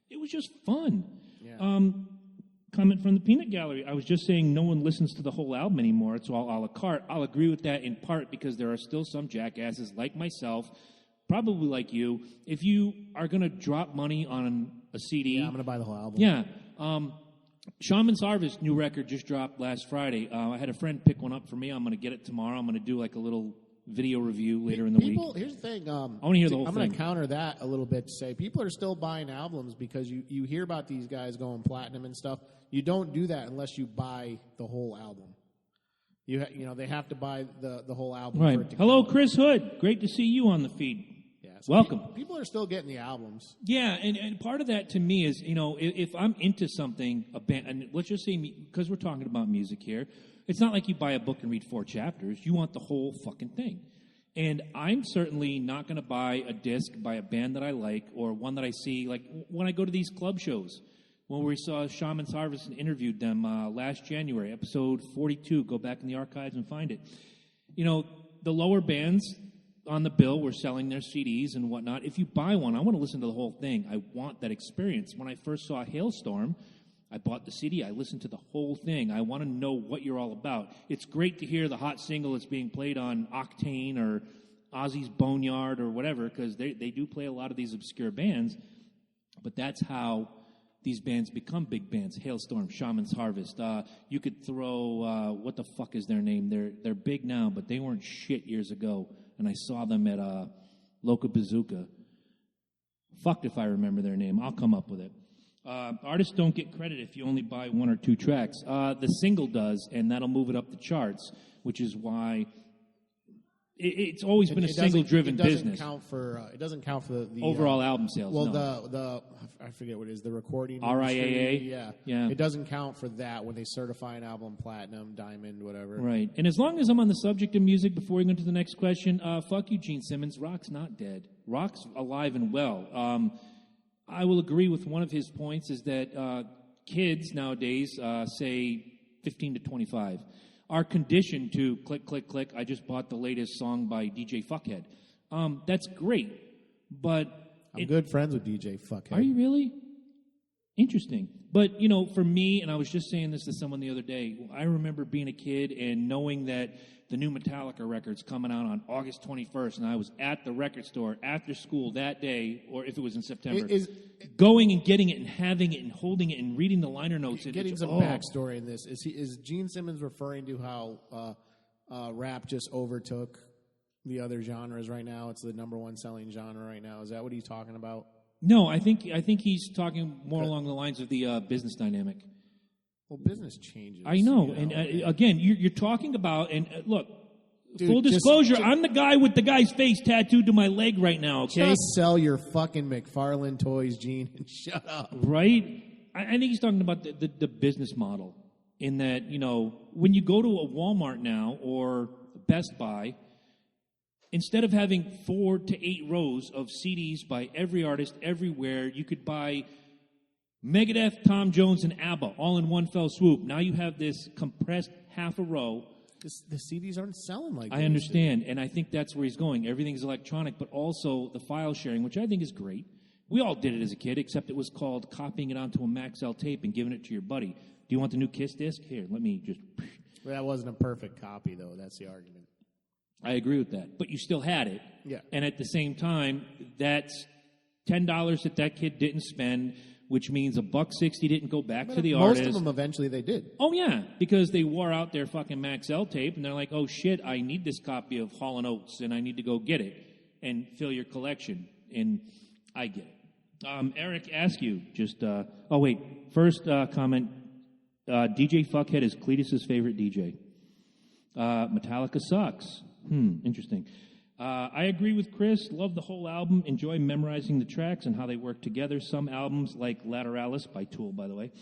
It was just fun. Yeah. Comment from the Peanut Gallery. I was just saying no one listens to the whole album anymore. It's all a la carte. I'll agree with that in part because there are still some jackasses like myself, probably like you. If you are going to drop money on a CD... Yeah, I'm going to buy the whole album. Yeah. Shaman's Harvest new record just dropped last Friday. I had a friend pick one up for me. I'm going to get it tomorrow. I'm going to do like a little video review later in the week. Here's the thing. I want to hear the whole thing. thing. I'm going to counter that a little bit to say people are still buying albums because you hear about these guys going platinum and stuff. You don't do that unless you buy the whole album. They have to buy the whole album. Right. For it to Hello, count. Chris Hood. Great to see you on the feed. Yeah, so welcome. People are still getting the albums. Yeah, and part of that to me is, if I'm into something, a band, and let's just say, because we're talking about music here, it's not like you buy a book and read 4 chapters. You want the whole fucking thing. And I'm certainly not going to buy a disc by a band that I like or one that I see, like when I go to these club shows. When we saw Shaman's Harvest and interviewed them last January, episode 42. Go back in the archives and find it. The lower bands on the bill were selling their CDs and whatnot. If you buy one, I want to listen to the whole thing. I want that experience. When I first saw Hailstorm, I bought the CD. I listened to the whole thing. I want to know what you're all about. It's great to hear the hot single that's being played on Octane or Ozzy's Boneyard or whatever, because they do play a lot of these obscure bands, but that's how these bands become big bands. Hailstorm, Shaman's Harvest. You could throw, what the fuck is their name? They're big now, but they weren't shit years ago, and I saw them at Loca Bazooka. Fucked if I remember their name. I'll come up with it. Artists don't get credit if you only buy 1 or 2 tracks. The single does, and that'll move it up the charts, which is why it's always been a single-driven business. It doesn't count for the overall album sales. Well, no. I forget what it is. The recording RIAA. Yeah. It doesn't count for that when they certify an album platinum, diamond, whatever. Right. And as long as I'm on the subject of music, before we go to the next question, fuck you, Gene Simmons. Rock's not dead. Rock's alive and well. I will agree with one of his points is that kids nowadays, say 15 to 25, are conditioned to click, click, click. I just bought the latest song by DJ Fuckhead. That's great, but... I'm good friends with DJ Fuckhead. Are you really? Interesting. But, for me, and I was just saying this to someone the other day, I remember being a kid and knowing that the new Metallica record's coming out on August 21st, and I was at the record store after school that day, or if it was in September, going and getting it and having it and holding it and reading the liner notes. Getting some backstory in this. Is Gene Simmons referring to how rap just overtook the other genres right now? It's the number 1 selling genre right now. Is that what he's talking about? No, I think he's talking more along the lines of the business dynamic. Well, business changes. I know. And again, you're talking about, and look, dude, full disclosure, I'm the guy with the guy's face tattooed to my leg right now, okay? Just sell your fucking McFarlane toys, Gene, and shut up. Right? I think he's talking about the business model. in that, when you go to a Walmart now or Best Buy, instead of having 4 to 8 rows of CDs by every artist everywhere, you could buy Megadeth, Tom Jones, and ABBA all in one fell swoop. Now you have this compressed half a row. The CDs aren't selling like that. I understand, and I think that's where he's going. Everything's electronic, but also the file sharing, which I think is great. We all did it as a kid, except it was called copying it onto a Maxell tape and giving it to your buddy. Do you want the new Kiss disc? Here, let me just... Well, that wasn't a perfect copy, though. That's the argument. I agree with that. But you still had it. Yeah. And at the same time, that's $10 that kid didn't spend, which means $1.60 didn't go back to the artist. Most of them eventually they did. Oh, yeah, because they wore out their fucking Maxell tape, and they're like, oh, shit, I need this copy of Hall & Oates, and I need to go get it and fill your collection. And I get it. Eric Askew just... first comment. DJ Fuckhead is Cletus's favorite DJ. Metallica sucks. Interesting. I agree with Chris. Love the whole album. Enjoy memorizing the tracks and how they work together. Some albums, like Lateralis by Tool, by the way,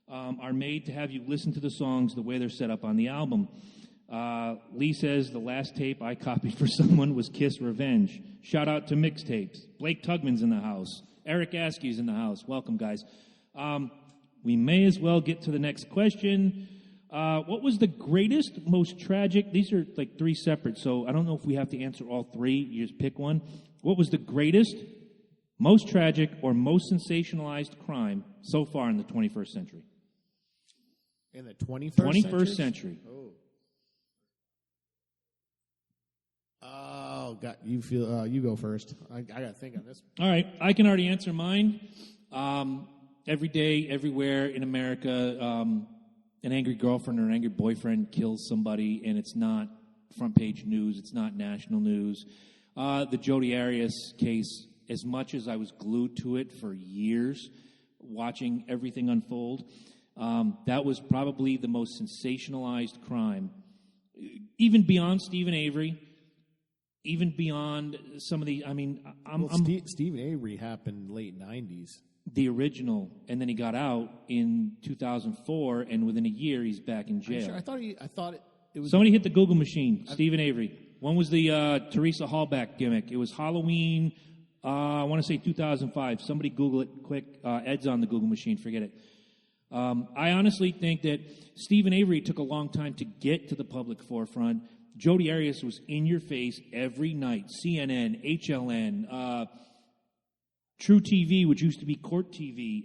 are made to have you listen to the songs the way they're set up on the album. Lee says the last tape I copied for someone was Kiss Revenge. Shout out to mixtapes. Blake Tugman's in the house. Eric Askew's in the house. Welcome, guys. We may as well get to the next question. What was the greatest, most tragic? These are like 3 separate, so I don't know if we have to answer all 3. You just pick one. What was the greatest, most tragic, or most sensationalized crime so far in the 21st century? In the 21st, 21st century. Oh, God. You go first. I got to think on this. All right. I can already answer mine. Every day, everywhere in America, an angry girlfriend or an angry boyfriend kills somebody, and it's not front page news. It's not national news. The Jodi Arias case, as much as I was glued to it for years, watching everything unfold, that was probably the most sensationalized crime. Even beyond Stephen Avery, even beyond some of the, Stephen Avery happened late 90s. The original, and then he got out in 2004, and within a year he's back in jail. Sure? I thought it was... Somebody hit the Google machine. Stephen Avery. One was the Teresa Hallback gimmick. It was Halloween, I want to say 2005. Somebody Google it quick. Ed's on the Google machine. Forget it. I honestly think that Stephen Avery took a long time to get to the public forefront. Jodi Arias was in your face every night. CNN, HLN, True TV, which used to be Court TV,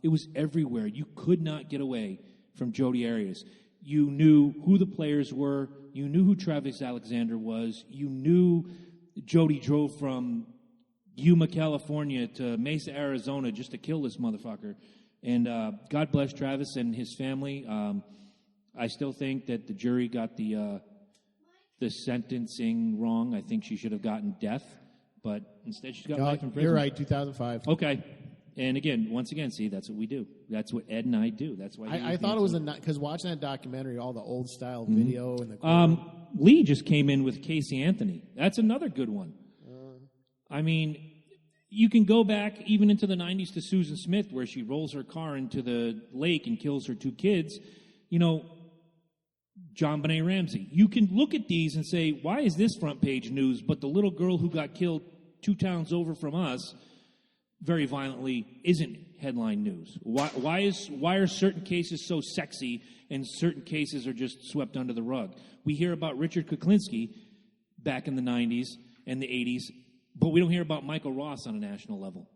it was everywhere. You could not get away from Jodi Arias. You knew who the players were. You knew who Travis Alexander was. You knew Jodi drove from Yuma, California to Mesa, Arizona just to kill this motherfucker. And God bless Travis and his family. I still think that the jury got the sentencing wrong. I think she should have gotten death. But instead, she's got life in prison. You're right, 2005. Okay. And again, once again, see, that's what we do. That's what Ed and I do. That's why I thought it was because watching that documentary, all the old style video and the Lee just came in with Casey Anthony. That's another good one. I mean, you can go back even into the 90s to Susan Smith, where she rolls her car into the lake and kills her 2 kids. John Benet Ramsey. You can look at these and say, why is this front page news, but the little girl who got killed 2 towns over from us very violently isn't headline news? Why are certain cases so sexy and certain cases are just swept under the rug? We hear about Richard Kuklinski back in the 90s and the 80s, but we don't hear about Michael Ross on a national level.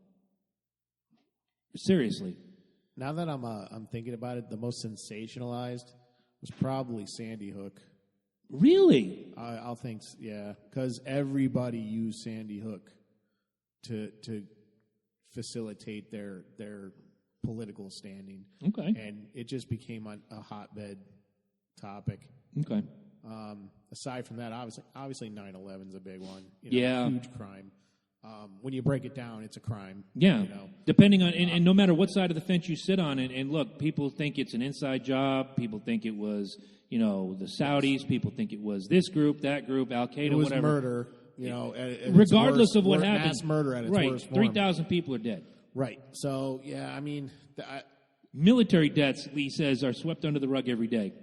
Seriously. Now that I'm thinking about it, the most sensationalized was probably Sandy Hook. Really? I'll think, yeah, because everybody used Sandy Hook to facilitate their political standing. Okay. And it just became a hotbed topic. Okay. Aside from that, obviously 9/11 is a big one. Yeah. Huge crime. When you break it down, it's a crime. Yeah. Depending on, and no matter what side of the fence you sit on, and look, people think it's an inside job. People think it was, the Saudis. People think it was this group, that group, Al Qaeda, it was whatever. Murder. Regardless of what happened. Mass murder at its right. worst form. 3,000 people are dead. Right. So, yeah, I mean, Military deaths, Lee says, are swept under the rug every day.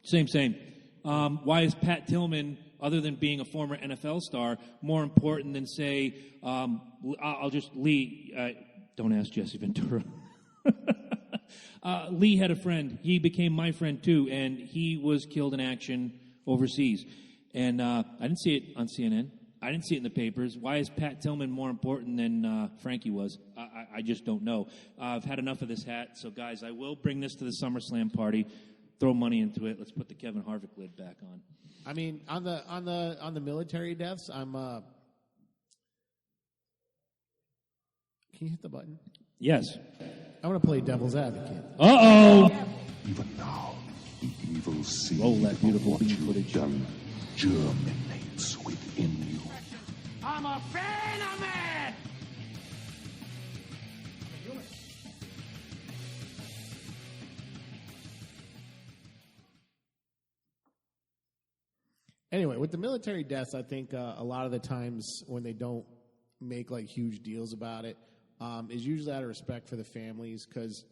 Same. Why is Pat Tillman, other than being a former NFL star, more important than, say, Lee, don't ask Jesse Ventura. Lee had a friend. He became my friend, too, and he was killed in action overseas. And I didn't see it on CNN. I didn't see it in the papers. Why is Pat Tillman more important than Frankie was? I just don't know. I've had enough of this hat. So, guys, I will bring this to the SummerSlam party. Throw money into it. Let's put the Kevin Harvick lid back on. I mean, on the military deaths, I'm. Can you hit the button? Yes. I want to play devil's advocate. Uh-oh. Even now, the evil seed Roll that beautiful of what bean you've footage. done germinates within you. I'm a fan of man! Anyway, with the military deaths, I think a lot of the times when they don't make like huge deals about it, is usually out of respect for the families, because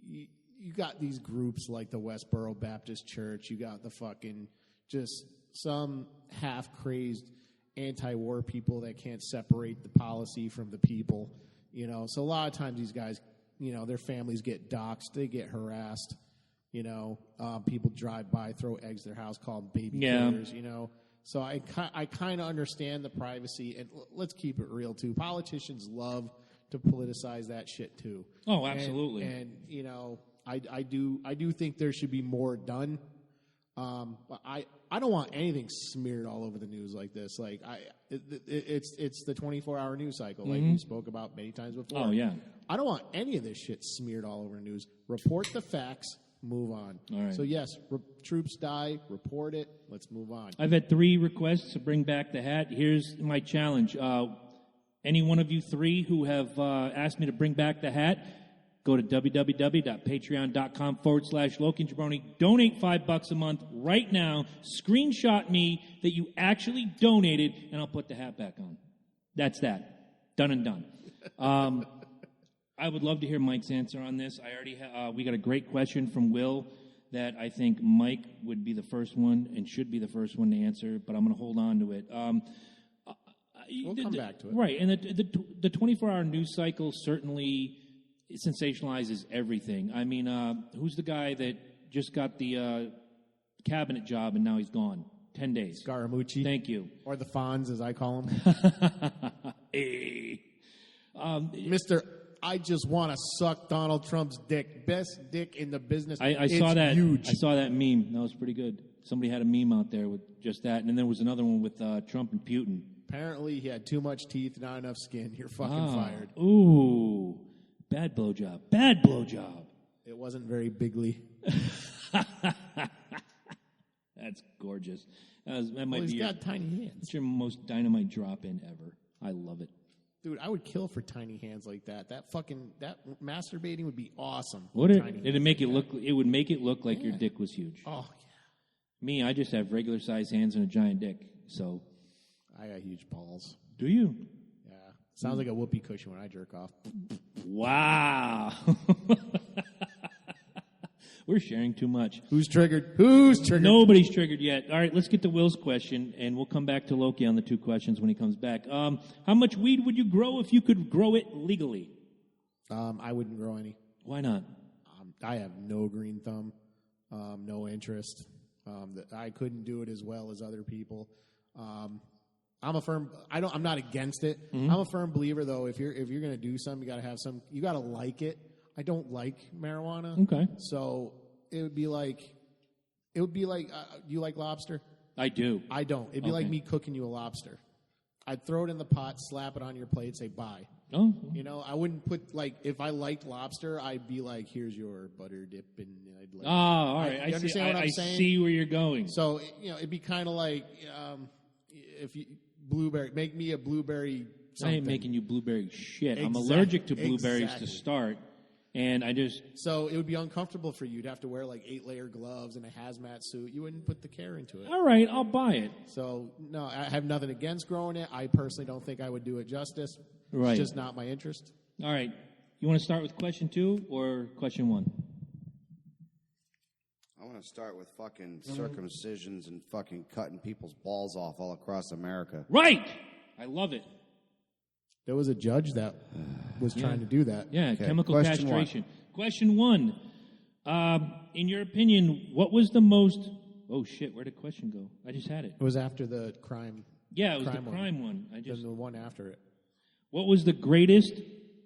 you got these groups like the Westboro Baptist Church, you got the fucking just some half-crazed anti-war people that can't separate the policy from the people, you know. So a lot of times these guys, you know, their families get doxxed, they get harassed, you know. People drive by, throw eggs at their house, call them baby killers, you know. So I kind of understand the privacy, and let's keep it real too. Politicians love to politicize that shit too. Oh, absolutely. And you know, I do think there should be more done. But I don't want anything smeared all over the news like this. Like it's the 24-hour news cycle, like we spoke about many times before. Oh, yeah. I don't want any of this shit smeared all over the news. Report the facts. Move on. All right. So yes, troops die. Report it. Let's move on. I've had 3 requests to bring back the hat. Here's my challenge. Any one of you 3 who have asked me to bring back the hat, go to www.patreon.com/Loki and Jabroni. Donate $5 a month right now. Screenshot me that you actually donated, and I'll put the hat back on. That's that. Done and done. I would love to hear Mike's answer on this. I already we got a great question from Will that I think Mike would be the first one and should be the first one to answer, but I'm going to hold on to it. We'll come back to it. Right, and the 24-hour news cycle certainly sensationalizes everything. I mean, who's the guy that just got the cabinet job and now he's gone? 10 days. Scaramucci. Thank you. Or the Fonz, as I call him. Hey. Mr. I just want to suck Donald Trump's dick. Best dick in the business. I saw that. Huge. I saw that meme. That was pretty good. Somebody had a meme out there with just that, and then there was another one with Trump and Putin. Apparently, he had too much teeth, not enough skin. You're fucking fired. Ooh, bad blowjob. Bad blowjob. It wasn't very bigly. That's gorgeous. That might He's be got tiny hands. That's your most dynamite drop in ever. I love it. Dude, I would kill for tiny hands like that. That masturbating would be awesome. Would it? Tiny It'd make it look. It would make it look like your dick was huge. Oh, Me, I just have regular sized hands and a giant dick. So, yeah. I got huge balls. do you? Yeah. Sounds like a whoopee cushion when I jerk off. Wow. We're sharing too much. Who's triggered? Who's triggered? Nobody's triggered yet. All right, let's get to Will's question, and we'll come back to Loki on the 2 questions when he comes back. How much weed would you grow if you could grow it legally? I wouldn't grow any. Why not? I have no green thumb, no interest. I couldn't do it as well as other people. I'm not against it. Mm-hmm. I'm a firm believer, though. If you're going to do something, you got to have some. You got to like it. I don't like marijuana. Okay. So it would be like, do you like lobster? I do. I don't. It'd be like me cooking you a lobster. I'd throw it in the pot, slap it on your plate, say bye. Oh. You know, I wouldn't put, if I liked lobster, I'd be like, here's your butter dip, and I'd like. All right. You understand what I'm saying? I see where you're going. So, it'd be kind of like, if you, blueberry, make me a blueberry something. I ain't making you blueberry shit. I'm Exactly. allergic to blueberries to start, and I just... So it would be uncomfortable for you to have to wear 8-layer gloves and a hazmat suit. You wouldn't put the care into it. All right, I'll buy it. So, no, I have nothing against growing it. I personally don't think I would do it justice. Right. It's just not my interest. All right. You want to start with question 2 or question 1? I want to start with fucking circumcisions and fucking cutting people's balls off all across America. Right! I love it. There was a judge that was trying to do that. Yeah, Okay, chemical question castration. Question 1. In your opinion, what was the most... Oh, shit, where'd the question go? I just had it. It was after the crime. Yeah, it was the crime one. Then the one after it. What was the greatest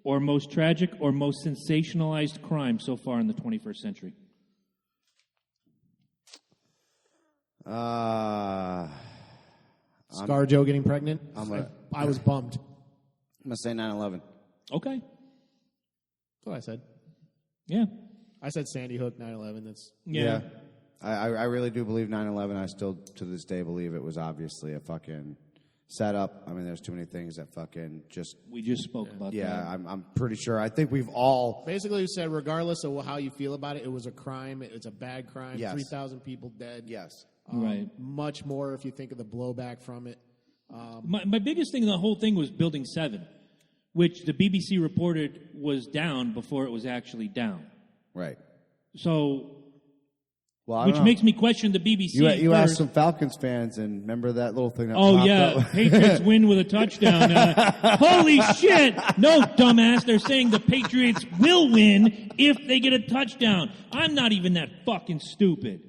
or most tragic or most sensationalized crime so far in the 21st century? ScarJo getting pregnant? I was bummed. I'm going to say 9/11. Okay. That's what I said. Yeah. I said Sandy Hook, 9/11. That's Yeah. I really do believe 9/11. I still, to this day, believe it was obviously a fucking setup. I mean, there's too many things that fucking just... We just spoke about that. Yeah, I'm pretty sure. I think we've all... basically you said regardless of how you feel about it, it was a crime. It's a bad crime. Yes. 3,000 people dead. Yes. Right. Much more if you think of the blowback from it. My biggest thing in the whole thing was Building 7, which the BBC reported was down before it was actually down. Right. So, Well, I which don't know. makes me question the BBC. You asked first. some Falcons fans, and remember that little thing that Oh, popped yeah. up? Patriots win with a touchdown. Holy shit! No, dumbass. They're saying the Patriots will win if they get a touchdown. I'm not even that fucking stupid.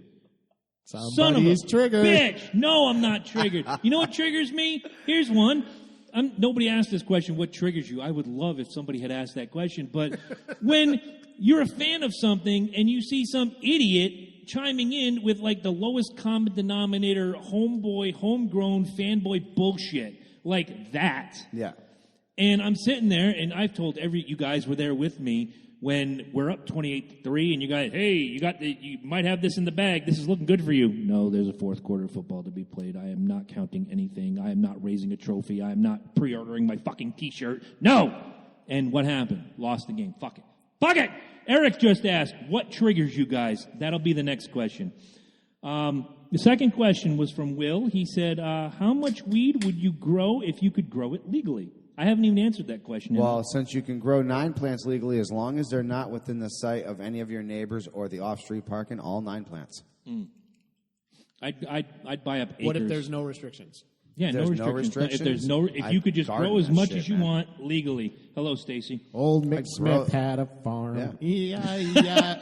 Somebody's Son of a triggered. bitch. No, I'm not triggered. You know what triggers me? Here's one. Nobody asked this question, what triggers you? I would love if somebody had asked that question. But when you're a fan of something and you see some idiot chiming in with like the lowest common denominator, homeboy, homegrown, fanboy bullshit like that. Yeah. And I'm sitting there, and I've told you guys were there with me when we're up 28-3, and you guys, hey, you might have this in the bag. This is looking good for you. No, there's a fourth quarter of football to be played. I am not counting anything. I am not raising a trophy. I am not pre-ordering my fucking T-shirt. No. And what happened? Lost the game. Fuck it. Fuck it. Eric just asked, what triggers you guys? That'll be the next question. The second question was from Will. He said, how much weed would you grow if you could grow it legally? I haven't even answered that question. Well, since you can grow 9 plants legally, as long as they're not within the sight of any of your neighbors or the off-street parking, all 9 plants. I'd buy up acres. What if there's no restrictions? Yeah, There's no no restrictions. If you could just grow as much as you want legally. Hello, Stacy. Old Mick Smith had a farm. Yeah.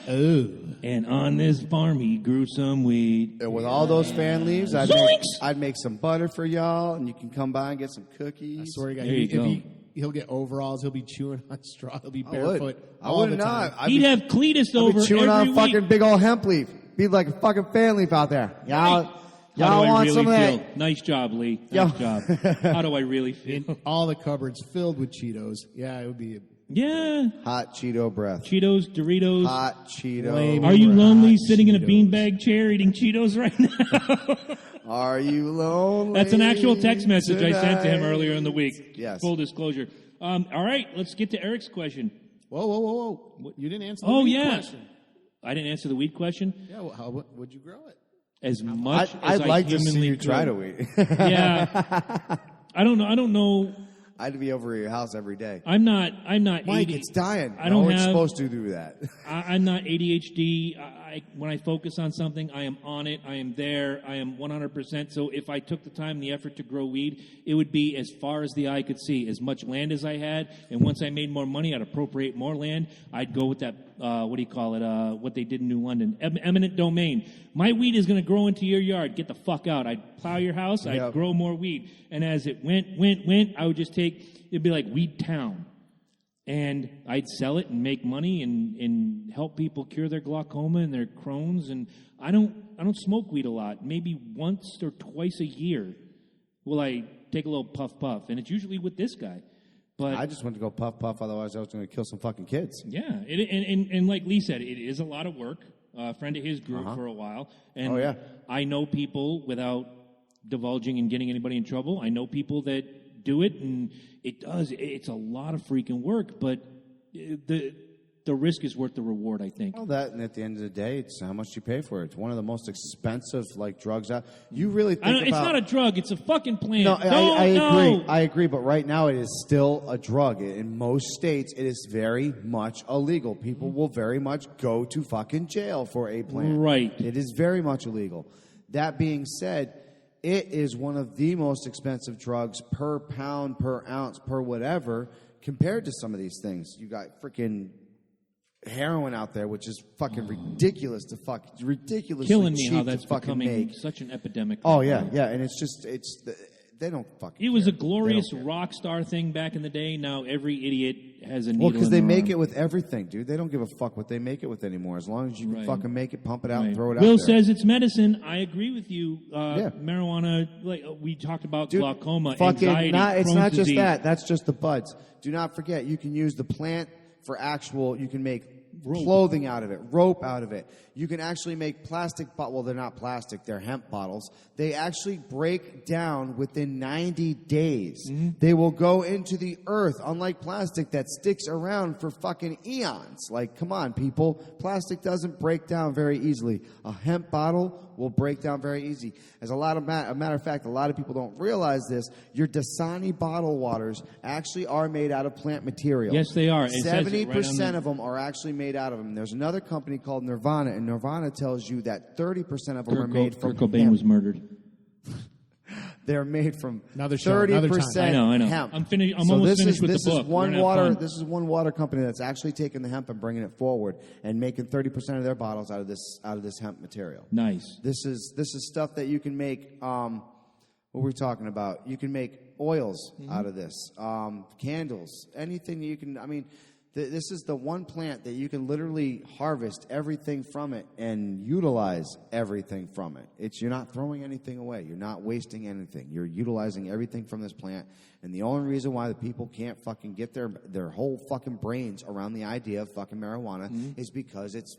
And on this farm, he grew some weed. And with all those fan leaves, I'd make some butter for y'all, and you can come by and get some cookies. I swear to God, There you go. he'll get overalls. He'll be chewing on straw. He'll be I barefoot would. I all would the time. not. I'd He'd be, have Cletus I'd over be chewing every on a week. fucking big old hemp leaf. Be like a fucking fan leaf out there. How Y'all do I want really some of feel? that? Nice job, Lee. Yo. Nice job. How do I really feel? In all the cupboards filled with Cheetos. Yeah, it would be. Yeah. Hot Cheeto breath. Cheetos, Doritos. Hot Cheeto. Lame. Are you lonely Hot sitting in a Cheetos. beanbag chair eating Cheetos right now? Are you lonely? That's an actual text message I sent to him tonight? earlier in the week. Yes. Full disclosure. All right, let's get to Eric's question. Whoa. You didn't answer the Oh, weed yeah. question. I didn't answer the weed question. Yeah, well, how would you grow it? As much as I'd like I to see humanly you try to could. weed. Yeah. I don't know. I'd be over at your house every day. I'm not Mike, AD it's dying. I don't no, it's have- supposed to do that. I'm not ADHD. When I focus on something, I am on it. I am there. I am 100%. So if I took the time and the effort to grow weed, it would be as far as the eye could see. As much land as I had, and once I made more money, I'd appropriate more land. I'd go with that, what they did in New London, eminent domain. My weed is going to grow into your yard. Get the fuck out. I'd plow your house. I'd Yep. grow more weed. And as it went, I would just it'd be like Weed Town. And I'd sell it and make money and help people cure their glaucoma and their Crohn's. And I don't smoke weed a lot. Maybe once or twice a year will I take a little puff, and it's usually with this guy. But I just went to go puff, otherwise I was going to kill some fucking kids. yeah, and like Lee said, it is a lot of work. A friend of his grew it for a while, and Oh, yeah. I know people without divulging and getting anybody in trouble. I know people that do it, and it's a lot of freaking work. But the risk is worth the reward, I think. Well, that, and at the end of the day, it's how much you pay for it. It's one of the most expensive drugs out. You really think about? It's not a drug. It's a fucking plant. No, I agree. No. I agree. But right now, it is still a drug. In most states, it is very much illegal. People will very much go to fucking jail for a plant. Right. It is very much illegal. That being said, it is one of the most expensive drugs per pound, per ounce, per whatever, compared to some of these things. You got freaking heroin out there, which is fucking ridiculously Killing me cheap how that's to fucking becoming make. such an epidemic. Oh right yeah, now. yeah, and they don't fucking. It was care. a glorious They don't care. rock star thing back in the day. Now every idiot has a needle. Well, because in they their make arm. it with everything, dude. They don't give a fuck what they make it with anymore. As long as you can Right. fucking make it, pump it out, and Right. throw it Will out there. says it's medicine. I agree with you. Yeah. Marijuana, like we talked about Dude, glaucoma, fucking anxiety, it's Crohn's not just disease. that. That's just the buds. Do not forget, you can use the plant for actual. You can make clothing out of it, rope out of it. You can actually make plastic. Well, they're not plastic; they're hemp bottles. They actually break down within 90 days. They will go into the earth, unlike plastic that sticks around for fucking eons. Like, come on, people! Plastic doesn't break down very easily. A hemp bottle will break down very easy. As a matter of fact, a lot of people don't realize this. Your Dasani bottle waters actually are made out of plant material. Yes, they are. It says it right on 70% the- of them are actually made out of them. There's another company called Nirvana, and Nirvana tells you that 30% of them are made from Kurt Cobain hemp. was murdered. They're made from Another show, 30% another I know. hemp. I'm So almost this finished is, with this the book. Is one We're gonna have water. fun. This is one water company that's actually taking the hemp and bringing it forward and making 30% of their bottles out of this hemp material. Nice. This is stuff that you can make. What were we talking about? You can make oils out of this, candles, anything that you can. I mean, this is the one plant that you can literally harvest everything from it and utilize everything from it. You're not throwing anything away. You're not wasting anything. You're utilizing everything from this plant. And the only reason why the people can't fucking get their whole fucking brains around the idea of fucking marijuana is because it's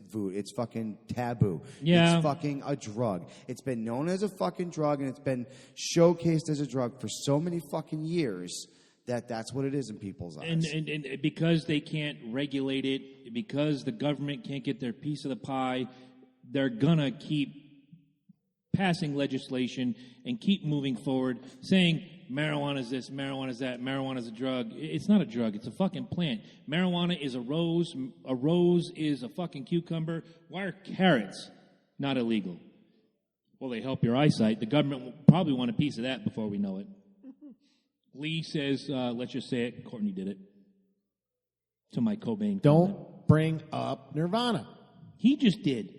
fucking taboo. Yeah. It's fucking a drug. It's been known as a fucking drug, and it's been showcased as a drug for so many fucking years that's what it is in people's eyes. And because they can't regulate it, because the government can't get their piece of the pie, they're gonna keep passing legislation and keep moving forward, saying marijuana is this, marijuana is that, marijuana is a drug. It's not a drug. It's a fucking plant. Marijuana is a rose. A rose is a fucking cucumber. Why are carrots not illegal? Well, they help your eyesight. The government will probably want a piece of that before we know it. Lee says, let's just say it, Courtney did it. To my Cobain comment. Don't bring up Nirvana. He just did.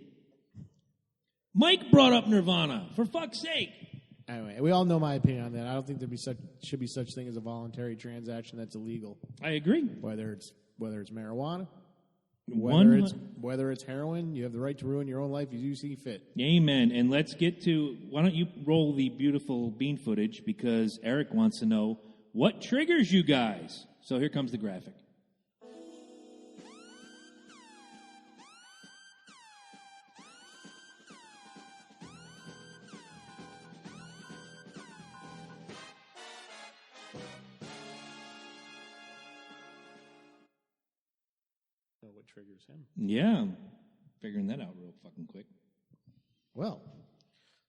Mike brought up Nirvana, for fuck's sake. Anyway, we all know my opinion on that. I don't think should be such thing as a voluntary transaction that's illegal. I agree. Whether it's marijuana, One- whether it's heroin, you have the right to ruin your own life as you see fit. Amen. And let's get to, why don't you roll the beautiful bean footage, because Eric wants to know what triggers you guys. So here comes the graphic. What triggers him? Yeah, I'm figuring that out real fucking quick. Well,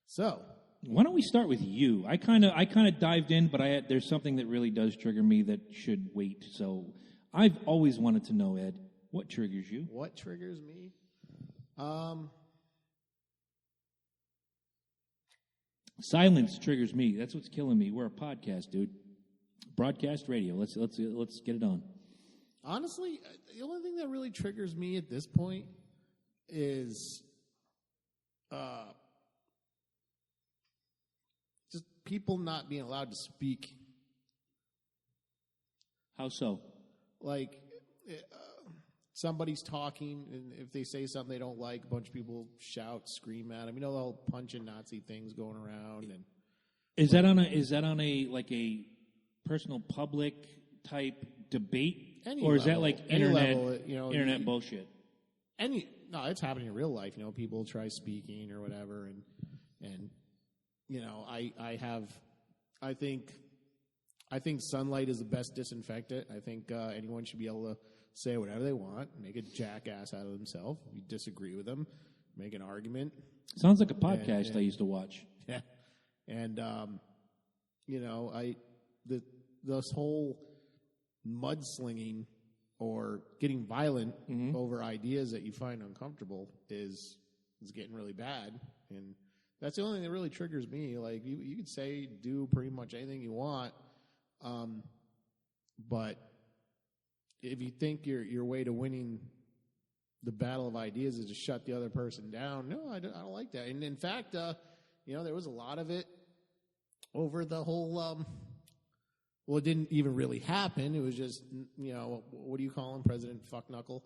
so Why don't we start with you? I kind of dived in, but there's something that really does trigger me that should wait. So I've always wanted to know, Ed, what triggers you? what triggers me? Silence triggers me. That's what's killing me. We're a podcast, dude. Broadcast radio. Let's get it on. Honestly, the only thing that really triggers me at this point is just people not being allowed to speak. How so? Like, somebody's talking, and if they say something they don't like, a bunch of people shout, scream at them. You know, the whole punching Nazi things going around. And Is that on a like a personal public type debate? Any Or is that level, like any internet level, you know, internet bullshit? No, it's happening in real life. You know, people try speaking or whatever, and you know, I think sunlight is the best disinfectant. I think anyone should be able to say whatever they want, make a jackass out of themselves. If you disagree with them, make an argument. Sounds like a podcast I used to watch. Yeah. And, this whole mudslinging or getting violent over ideas that you find uncomfortable is getting really bad. And that's the only thing that really triggers me. Like, you could say, do pretty much anything you want, but if you think your way to winning the battle of ideas is to shut the other person down, no, I don't like that. And in fact, there was a lot of it over the whole. Well, it didn't even really happen. It was just, what do you call him, President Fuckknuckle?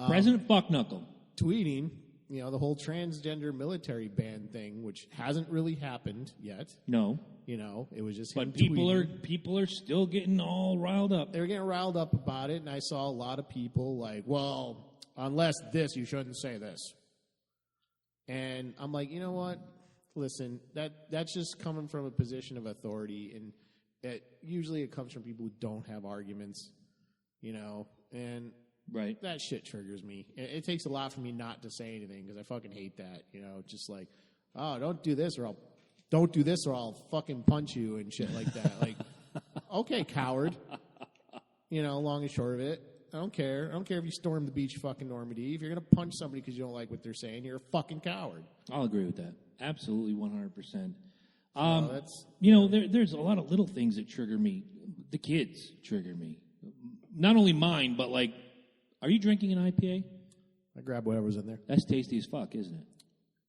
President Fuckknuckle tweeting, the whole transgender military ban thing, which hasn't really happened yet. No. It was just but him people tweeting. people are still getting all riled up. They were getting riled up about it, and I saw a lot of people like, well, unless this, you shouldn't say this. And I'm like, you know what? Listen, that's just coming from a position of authority, and usually it comes from people who don't have arguments, and right. That shit triggers me. It takes a lot for me not to say anything because I fucking hate that, just like, oh, don't do this or I'll fucking punch you and shit like that. Like, okay, coward. Long and short of it, I don't care. I don't care if you storm the beach fucking Normandy. If you're going to punch somebody because you don't like what they're saying, you're a fucking coward. I'll agree with that. Absolutely 100%. There's a lot of little things that trigger me. The kids trigger me. Not only mine, but like, are you drinking an IPA? I grab whatever's in there. That's tasty as fuck, isn't it?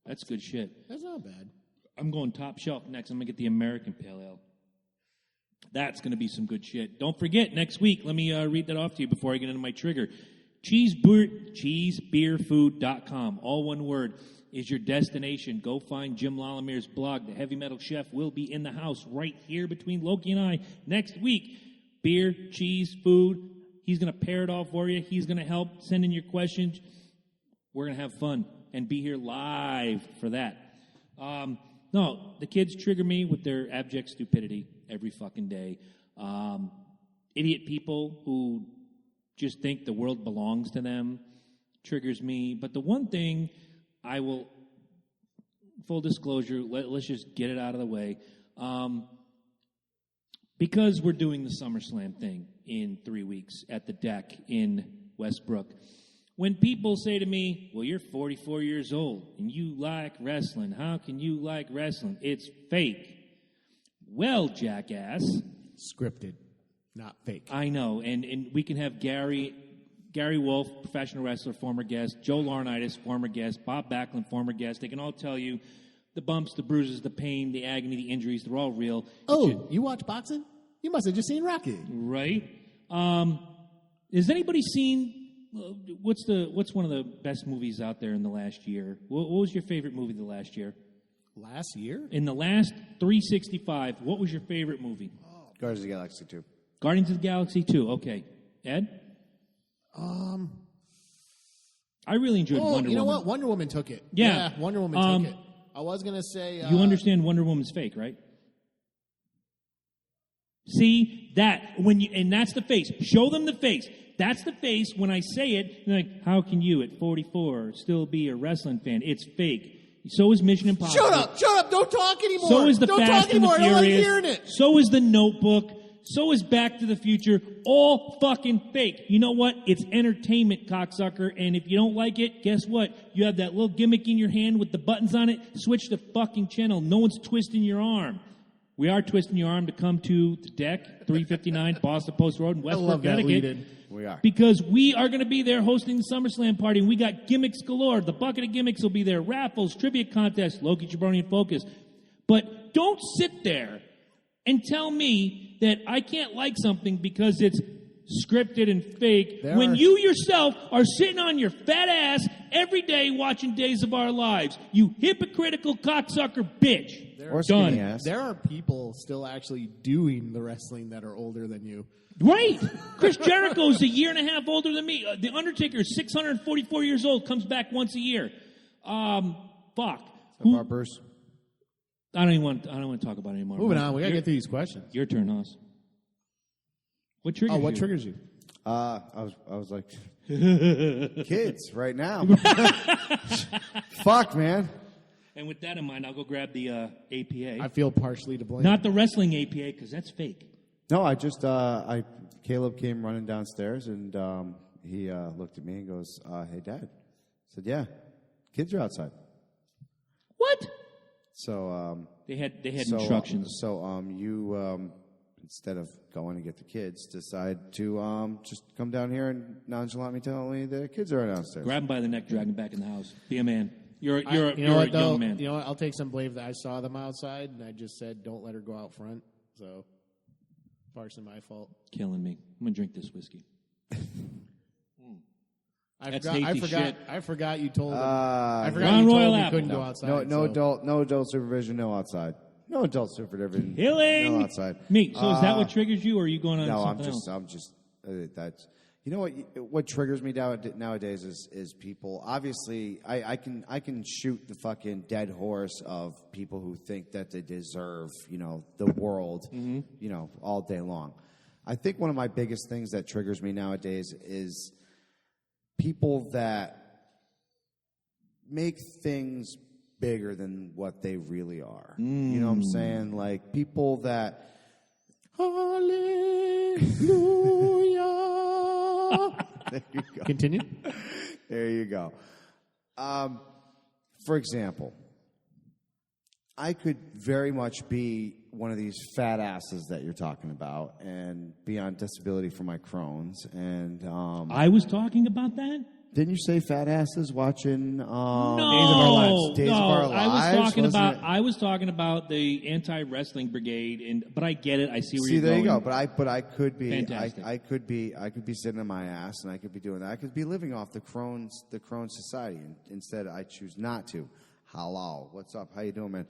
That's good shit. That's not bad. I'm going top shelf next. I'm going to get the American Pale Ale. That's going to be some good shit. Don't forget, next week, let me read that off to you before I get into my trigger. Cheesebeerfood.com, all one word, is your destination. Go find Jim Lalamere's blog. The Heavy Metal Chef will be in the house right here between Loki and I next week. Beer, cheese, food. He's going to pair it all for you. He's going to help send in your questions. We're going to have fun and be here live for that. No, the kids trigger me with their abject stupidity every fucking day. Idiot people who just think the world belongs to them triggers me. But the one thing I will, full disclosure, let's just get it out of the way. Because we're doing the SummerSlam thing in 3 weeks at the Deck in Westbrook, when people say to me, well, you're 44 years old and you like wrestling. How can you like wrestling? It's fake. Well, jackass. Scripted, not fake. I know. And we can have Gary Wolf, professional wrestler, former guest, Joe Laurinaitis, former guest, Bob Backlund, former guest. They can all tell you the bumps, the bruises, the pain, the agony, the injuries, they're all real. Oh, you watch boxing? You must have just seen Rocky. Right. Has anybody seen... What's one of the best movies out there in the last year? What was your favorite movie the last year? Last year? In the last 365, what was your favorite movie? Guardians of the Galaxy 2. Guardians of the Galaxy 2. Okay. Ed? I really enjoyed Wonder Woman. You know what? Wonder Woman took it. Yeah. Wonder Woman took it. I was going to say... you understand Wonder Woman's fake, right? See? And that's the face. Show them the face. That's the face when I say it. They're like, how can you at 44 still be a wrestling fan? It's fake. So is Mission Impossible. Shut up. Don't talk anymore. So is the Fast and the Furious. I don't like hearing it. So is The Notebook. So is Back to the Future. All fucking fake. You know what? It's entertainment, cocksucker. And if you don't like it, guess what? You have that little gimmick in your hand with the buttons on it. Switch the fucking channel. No one's twisting your arm. We are twisting your arm to come to the Deck, 359 Boston Post Road in Westbrook, Connecticut. We are. Because we are going to be there hosting the SummerSlam party, and we got gimmicks galore. The bucket of gimmicks will be there. Raffles, trivia contest, Loki, Jabroni, and Focus. But don't sit there and tell me that I can't like something because it's scripted and fake when you yourself are sitting on your fat ass every day watching Days of Our Lives. You hypocritical cocksucker bitch. Or skinny ass. There are people still actually doing the wrestling that are older than you. Right. Chris Jericho is a year and a half older than me. The Undertaker is 644 years old, comes back once a year. Fuck. Bruce? I don't want to talk about it anymore. Moving on. We got to get through these questions. Your turn, Hoss. What triggers you? What triggers you? I was like, kids, right now. Fuck, man. And with that in mind, I'll go grab the APA. I feel partially to blame. Not the wrestling APA, because that's fake. No, I just, Caleb came running downstairs, and he looked at me and goes, hey, Dad. I said, yeah, kids are outside. What? So they had instructions. So you instead of going to get the kids, decide to just come down here and nonchalantly tell me the kids are downstairs. Grab him by the neck, drag him back in the house. Be a man. You're a young man. You know what? I'll take some blame that I saw them outside, and I just said, don't let her go out front. So, partially my fault. Killing me. I'm going to drink this whiskey. I forgot you told them. I forgot Ron you Royal told me you Apple. couldn't go outside. No adult supervision, no outside. No adult supervision, Killing no outside. Me. So is that what triggers you, or are you going on something else? I'm just that's. You know what triggers me nowadays is people. Obviously, I can shoot the fucking dead horse of people who think that they deserve, the world, all day long. I think one of my biggest things that triggers me nowadays is people that make things bigger than what they really are. You know what I'm saying? Like people that hallelujah. There you go. Continue. There you go. For example, I could very much be one of these fat asses that you're talking about and be on disability for my Crohn's. And I was talking about that? Didn't you say fat asses watching Days of Our Lives? I was talking about the anti-wrestling brigade, but I get it. I see where you're there going. You go. But I could be. Fantastic. I could be sitting on my ass, and I could be doing that. I could be living off the Crohn's Society. And instead, I choose not to. Hello, what's up? How you doing, man?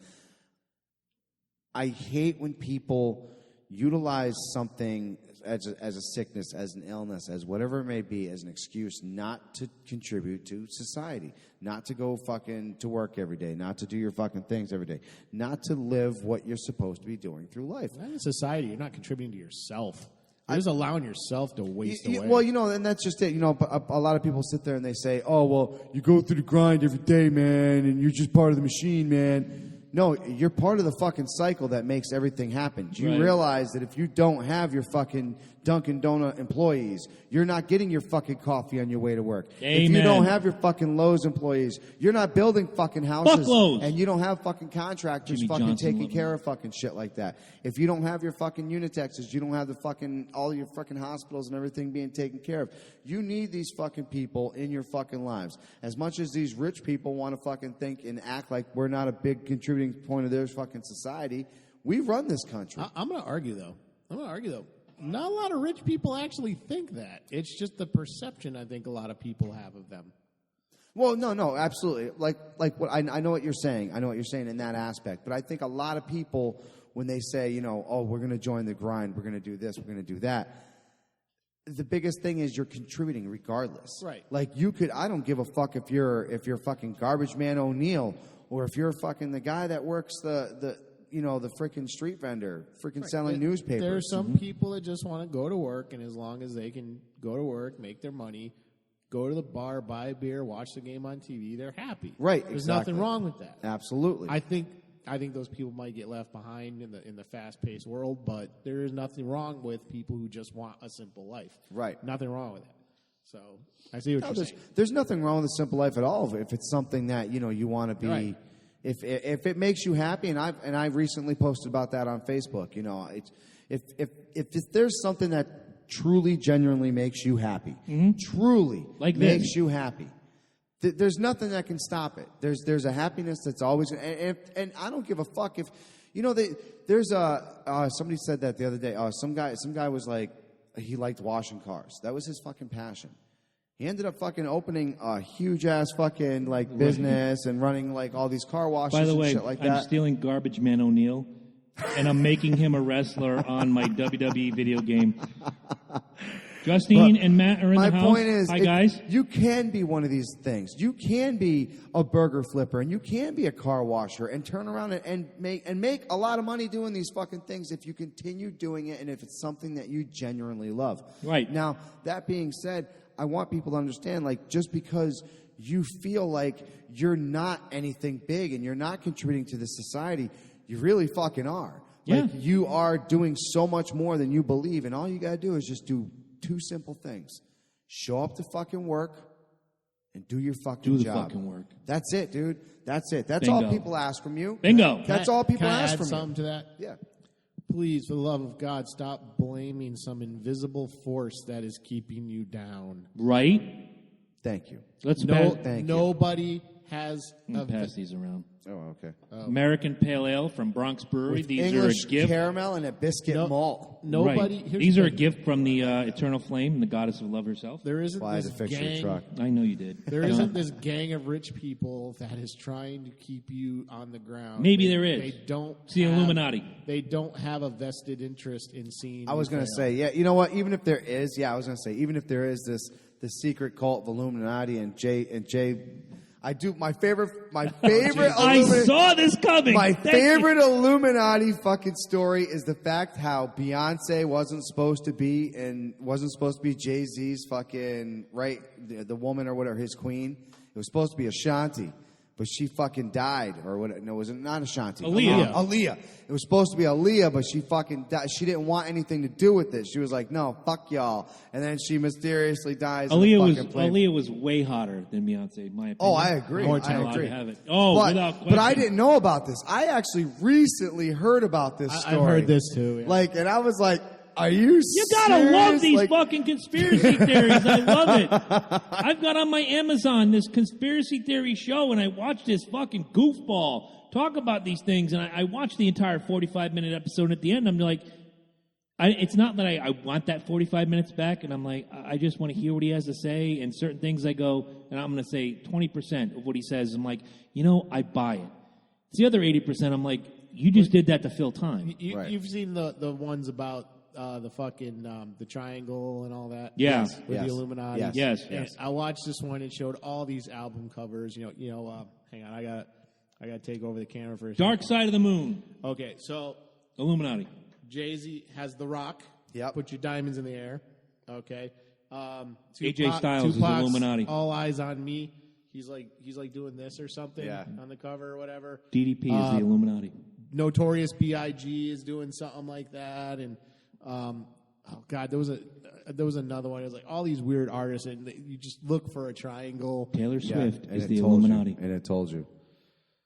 I hate when people utilize something as a sickness, as an illness, as whatever it may be, as an excuse not to contribute to society, not to go fucking to work every day, not to do your fucking things every day, not to live what you're supposed to be doing through life. Not in society. You're not contributing to yourself. You're just allowing yourself to waste away. Well, and that's just it. A lot of people sit there and they say, oh, well, you go through the grind every day, man, and you're just part of the machine, man. No, you're part of the fucking cycle that makes everything happen. Do you realize that if you don't have your fucking Dunkin' Donut employees, you're not getting your fucking coffee on your way to work? Amen. If you don't have your fucking Lowe's employees, you're not building fucking houses. And you don't have fucking contractors taking care of fucking shit like that. If you don't have your fucking Unitexes, you don't have all your fucking hospitals and everything being taken care of. You need these fucking people in your fucking lives. As much as these rich people want to fucking think and act like we're not a big contributing point of their fucking society, we run this country. I'm going to argue, though. Not a lot of rich people actually think that. It's just the perception I think a lot of people have of them. Well, no, absolutely. Like what I know what you're saying. I know what you're saying in that aspect. But I think a lot of people, when they say, oh, we're going to join the grind, we're going to do this, we're going to do that, the biggest thing is you're contributing regardless. Right. Like I don't give a fuck if you're fucking Garbage Man O'Neill, or if you're fucking the guy that works the freaking street vendor, selling newspapers. There are some people that just want to go to work, and as long as they can go to work, make their money, go to the bar, buy a beer, watch the game on TV, they're happy. Right. There's nothing wrong with that. Absolutely. I think those people might get left behind in the fast-paced world, but there is nothing wrong with people who just want a simple life. Right. Nothing wrong with that. So I see what you're saying. There's nothing wrong with a simple life at all if it's something that you want to be. Right. If it makes you happy, and I recently posted about that on Facebook. If there's something that truly, genuinely makes you happy, truly makes you happy, there's nothing that can stop it. There's a happiness that's always, and I don't give a fuck if there's somebody said that the other day. Some guy was like, he liked washing cars. That was his fucking passion. He ended up fucking opening a huge ass fucking business and running all these car washes. By the way, and shit like I'm that. stealing Garbage Man O'Neill, and I'm making him a wrestler on my WWE video game. Justine and Matt are in the house. My point is, hi, guys. You can be one of these things. You can be a burger flipper, and you can be a car washer, and turn around and make a lot of money doing these fucking things if you continue doing it, and if it's something that you genuinely love. Right. Now, that being said, I want people to understand, like, just because you feel like you're not anything big and you're not contributing to the society, you really fucking are. Yeah. Like, you are doing so much more than you believe, and all you gotta do is just do 2 simple things. Show up to fucking work and do your fucking Do the job. fucking work. That's it, dude. That's it. That's Bingo. all people ask from you. Bingo. That's all people Can I ask add from something you. to that? Yeah. Please, for the love of God, stop blaming some invisible force that is keeping you down. Right? Thank you. Let's Thank you. Nobody has pass these around. Oh, okay. American Pale Ale from Bronx Brewery. With These English are a gift. caramel and a biscuit malt. nobody. Right. Here's These the are a thing. gift from the Eternal Flame, the goddess of love herself. There isn't Why this to fix your gang. truck? I know you did. There isn't this gang of rich people that is trying to keep you on the ground. Maybe there is. They don't. It's the have- Illuminati. They don't have a vested interest in seeing. I was going to say, yeah, you know what? Even if there is, even if there is the secret cult of Illuminati and Jay, I do my favorite I Illuminati. saw this coming. My Thank you. favorite Illuminati fucking story is the fact how Beyonce wasn't supposed to be Jay-Z's fucking the woman or whatever, his queen. It was supposed to be Ashanti, but she fucking died or what? No, was it not Ashanti? Aaliyah. Aaliyah. It was supposed to be Aaliyah, but she fucking died. She didn't want anything to do with it. She was like, no, fuck y'all. And then she mysteriously dies. in the fucking plane. Aaliyah was way hotter than Beyonce, in my opinion. Oh, I agree. More I talented. agree. Have it. Oh, but, without question. but I didn't know about this. I actually recently heard about this story. I've heard this too. Yeah. Like, and I was like, are you You gotta love serious? these Like, fucking conspiracy theories. I love it. I've got on my Amazon this conspiracy theory show, and I watch this fucking goofball talk about these things, and I watched the entire 45-minute episode, and at the end, I'm like, it's not that I want that 45 minutes back, and I'm like, I just want to hear what he has to say, and certain things I go, and I'm going to say 20% of what he says, I'm like, I buy it. It's the other 80%, I'm like, you just did that to fill time. Right. You've seen the ones about the fucking the triangle and all that. Yeah. With the Illuminati. Yes. Yes. And I watched this one. It showed all these album covers. Hang on, I got to take over the camera for a second. Dark Side of the Moon, Okay, so Illuminati. Jay-Z has The Rock. Yep. Put your diamonds in the air. Okay. AJ Styles is Tupac's Illuminati. All Eyes on Me. He's like doing this or something Yeah. on the cover or whatever. DDP is the Illuminati. Notorious B.I.G. is doing something like that, and there was another one. It was like all these weird artists, and you just look for a triangle. Taylor Swift and is it the told you. Illuminati. And it told you.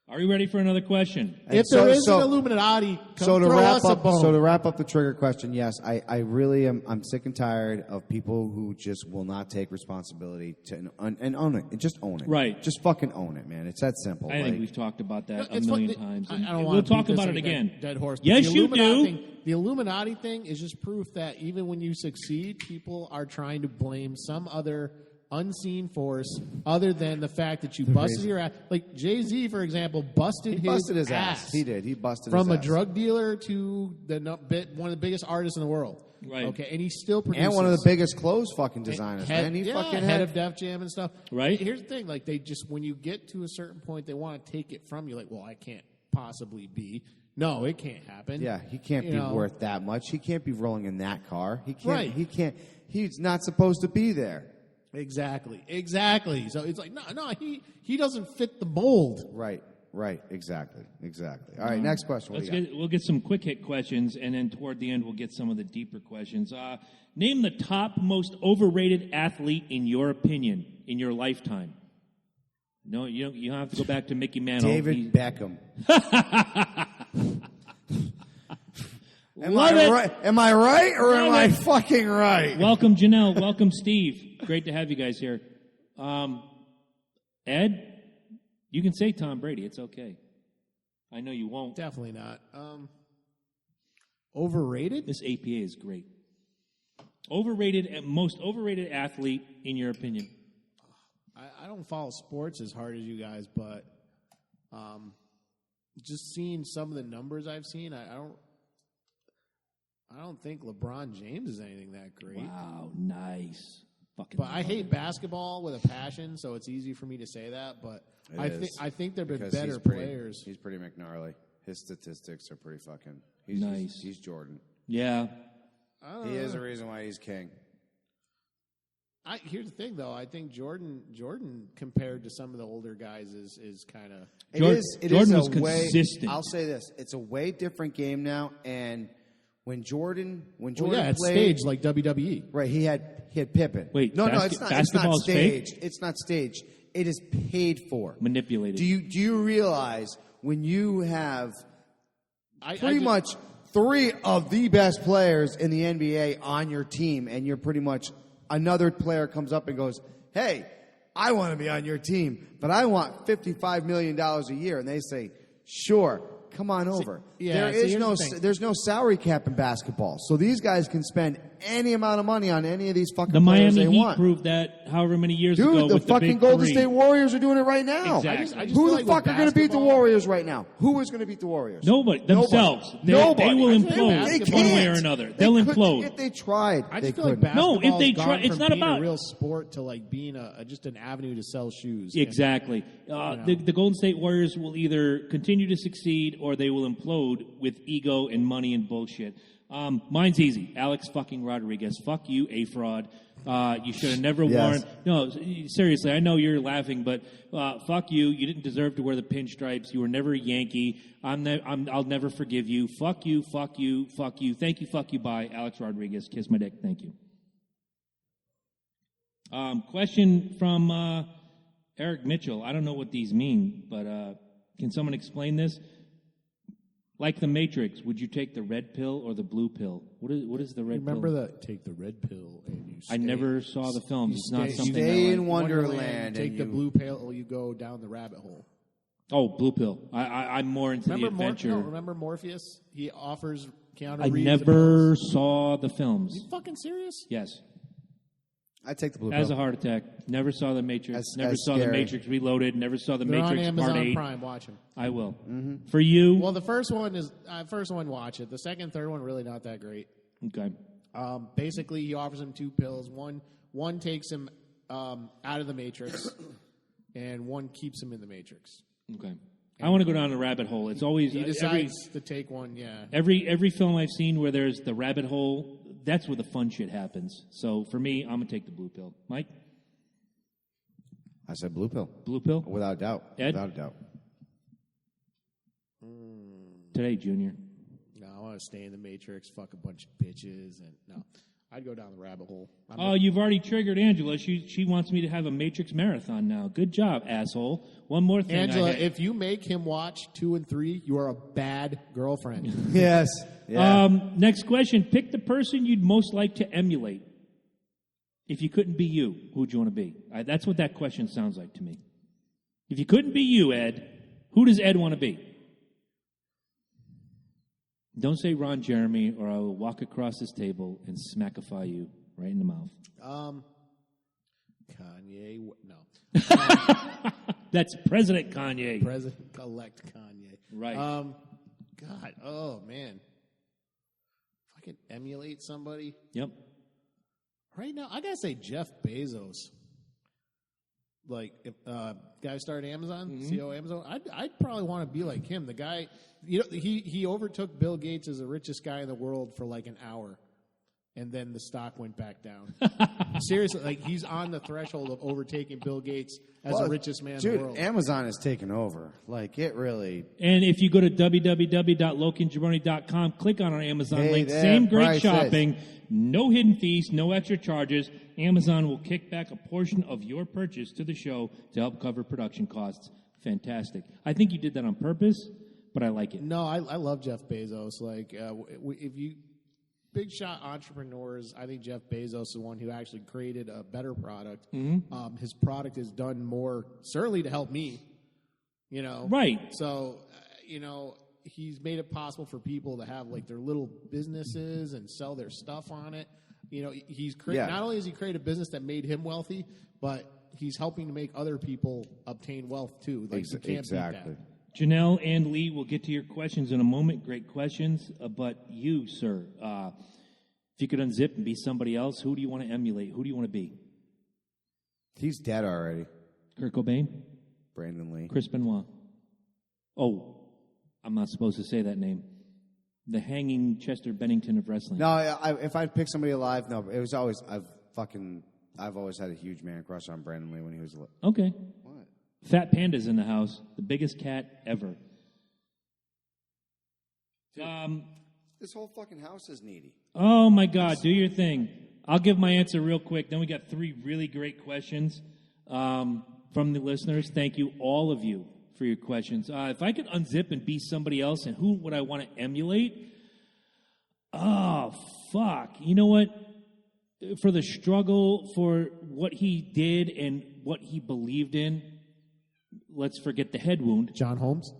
Are you ready for another question? If there is an Illuminati, come to throw wrap us a up, bone. so to wrap up the trigger question, yes, I really am. I'm sick and tired of people who just will not take responsibility and own it. And just own it. Right. Just fucking own it, man. It's that simple. I think we've talked about that a It's million fun- times. I and don't we'll want to talk beat this about it like a again. Dead horse. But Yes, the you Illuminati do. thing- the Illuminati thing is just proof that even when you succeed, people are trying to blame some other unseen force other than the fact that you busted your ass. Like Jay-Z, for example, busted his ass. He did. He busted from his a ass. drug dealer to one of the biggest artists in the world. Right. Okay, and he still produces. And one of the biggest clothes fucking designers, Head, man. He fucking head had of Def Jam and stuff. Right. Here's the thing: like they just when you get to a certain point, they want to take it from you. Like, well, I can't possibly be. No, it can't happen. Yeah, he can't You be know? worth that much. He can't be rolling in that car. He can't. Right. He can't. He's not supposed to be there. Exactly. So it's like no, he doesn't fit the mold. Right. Exactly. All right. Next question. What do you got? We'll get some quick hit questions, and then toward the end we'll get some of the deeper questions. Name the top most overrated athlete in your opinion in your lifetime. No, you don't have to go back to Mickey Mantle. David Beckham. Am Love I it. right? Am I right or am Love I it. fucking right? Welcome, Janelle. Welcome, Steve. Great to have you guys here. Ed, you can say Tom Brady. It's okay. I know you won't. Definitely not. Overrated? This APA is great. Most overrated athlete in your opinion. I don't follow sports as hard as you guys, but just seeing some of the numbers I've seen, I don't think LeBron James is anything that great. Wow, nice. Fucking. But I hate basketball with a passion, so it's easy for me to say that. But I think there have been better players. He's pretty McNarly. His statistics are pretty fucking. Nice. He's Jordan. Yeah. He is the reason why he's king. Here's the thing, though. I think Jordan compared to some of the older guys is kind of. Jordan was consistent. I'll say this: it's a way different game now, and when Jordan it's played, staged like WWE. right? He had Pippen. Wait, no, it's not. It's not basketball is fake? staged. It's not staged. It is paid for. Manipulated. Do you realize when you have pretty just- much 3 of the best players in the NBA on your team, and you're pretty much another player comes up and goes, "Hey, I want to be on your team, but I want $55 million a year," and they say, "Sure, come on over." There's no salary cap in basketball, so these guys can spend any amount of money on any of these fucking the players Miami they Heat want. proved that however many years ago. Dude, the with fucking big Golden three. State Warriors are doing it right now. Exactly. I just Who feel the like fuck with are going to beat the basketball- Warriors right now? Who is going to beat the Warriors? Nobody. Themselves. Nobody. They will I think implode basketball- one way or another. They'll They couldn't- implode. If they tried, I they just feel like couldn't. basketball No, if they gone try- it's from not being about- a real sport to like being just an avenue to sell shoes. Exactly. The Golden State Warriors will either continue to succeed or they will implode with ego and money and bullshit. Mine's easy. Alex fucking Rodriguez. Fuck you, a fraud. You should have never worn. No, seriously. I know you're laughing, but fuck you. You didn't deserve to wear the pinstripes. You were never a Yankee. I'll never forgive you. Fuck you. Fuck you. Fuck you. Thank you. Fuck you. Bye, Alex Rodriguez. Kiss my dick. Thank you. Question from Eric Mitchell. I don't know what these mean, but can someone explain this? Like the Matrix, would you take the red pill or the blue pill? What is the red Remember pill? take the red pill and you stay. I never saw the films. It's not something stay I in like. Wonderland. Take and the you- blue pill or you go down the rabbit hole. Oh, blue pill. I'm more into the adventure. Remember Morpheus? He offers Keanu I Reeves never saw the films. You fucking serious? Yes. I take the blue As pill. a heart attack. Never saw the Matrix. That's Never saw the scary. Matrix Reloaded. Never saw the They're on Matrix Part Amazon 8. Prime. Watch them. I will. For you? Well, the first one watch it. The second, third one really not that great. Okay. Basically, he offers him 2 pills. One takes him out of the Matrix, and one keeps him in the Matrix. Okay. I want to go down the rabbit hole. It's always He decides to take one. Yeah. every film I've seen where there's the rabbit hole, that's where the fun shit happens. So for me, I'm gonna take the blue pill. Mike, I said blue pill. blue pill Without a doubt. Ed? Without a doubt. today, Junior. No, I want to stay in the Matrix, fuck a bunch of bitches, and no, I'd go down the rabbit hole. Oh, you've already triggered Angela. She wants me to have a Matrix marathon now. Good job, asshole. One more thing, Angela, if you make him watch 2 and 3, you are a bad girlfriend. Yes. Yeah. Next question: pick the person you'd most like to emulate. If you couldn't be you, who would you want to be? That's what that question sounds like to me. If you couldn't be you, Ed, who does Ed want to be? Don't say Ron Jeremy, or I will walk across this table and smackify you right in the mouth. Kanye, no. That's President Kanye. President-elect Kanye. Right. God, oh, man. If I could emulate somebody. Yep. Right now, I got to say Jeff Bezos. Like, if guy started Amazon, CEO of Amazon, I'd probably want to be like him. The guy, he overtook Bill Gates as the richest guy in the world for like an hour, and then the stock went back down. Seriously, like he's on the threshold of overtaking Bill Gates as the richest man in the world. Dude, Amazon has taken over. Like, it really... And if you go to www.lokiandjabroni.com, click on our Amazon link. there, Same great prices. shopping, no hidden fees, no extra charges. Amazon will kick back a portion of your purchase to the show to help cover production costs. Fantastic. I think you did that on purpose, but I like it. No, I love Jeff Bezos. Like, if you big shot entrepreneurs, I think Jeff Bezos is the one who actually created a better product. His product has done more, certainly to help me. Right. So, he's made it possible for people to have like their little businesses and sell their stuff on it. He's not only has he created a business that made him wealthy, but he's helping to make other people obtain wealth too. Like, you can't beat that. Janelle and Lee will get to your questions in a moment. Great questions. But you, sir, if you could unzip and be somebody else, who do you want to emulate? Who do you want to be? He's dead already. Kurt Cobain? Brandon Lee. Chris Benoit. Oh, I'm not supposed to say that name. The hanging Chester Bennington of wrestling. No, if I'd pick somebody alive, no. It was always I've always had a huge man crush on Brandon Lee when he was. Okay. What? Fat Panda's in the house. The biggest cat ever. Dude, this whole fucking house is needy. Oh my God! Do your thing. I'll give my answer real quick. Then we got 3 really great questions from the listeners. Thank you, all of you, for your questions. If I could unzip and be somebody else, and who would I want to emulate? Oh, fuck. You know what? For the struggle, for what he did and what he believed in, let's forget the head wound. John Holmes?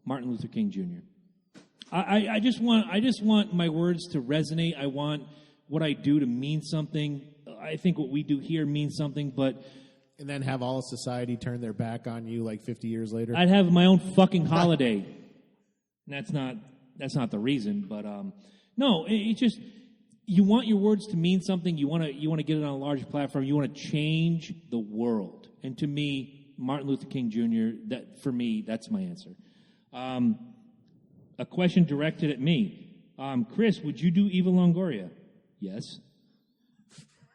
Martin Luther King Jr. I just want my words to resonate. I want what I do to mean something. I think what we do here means something, but... And then have all of society turn their back on you like 50 years later? I'd have my own fucking holiday. That's not the reason, but no, it's just you want your words to mean something. You want to get it on a larger platform. You want to change the world. And to me, Martin Luther King Jr. For me, that's my answer. A question directed at me, Chris. Would you do Eva Longoria? Yes.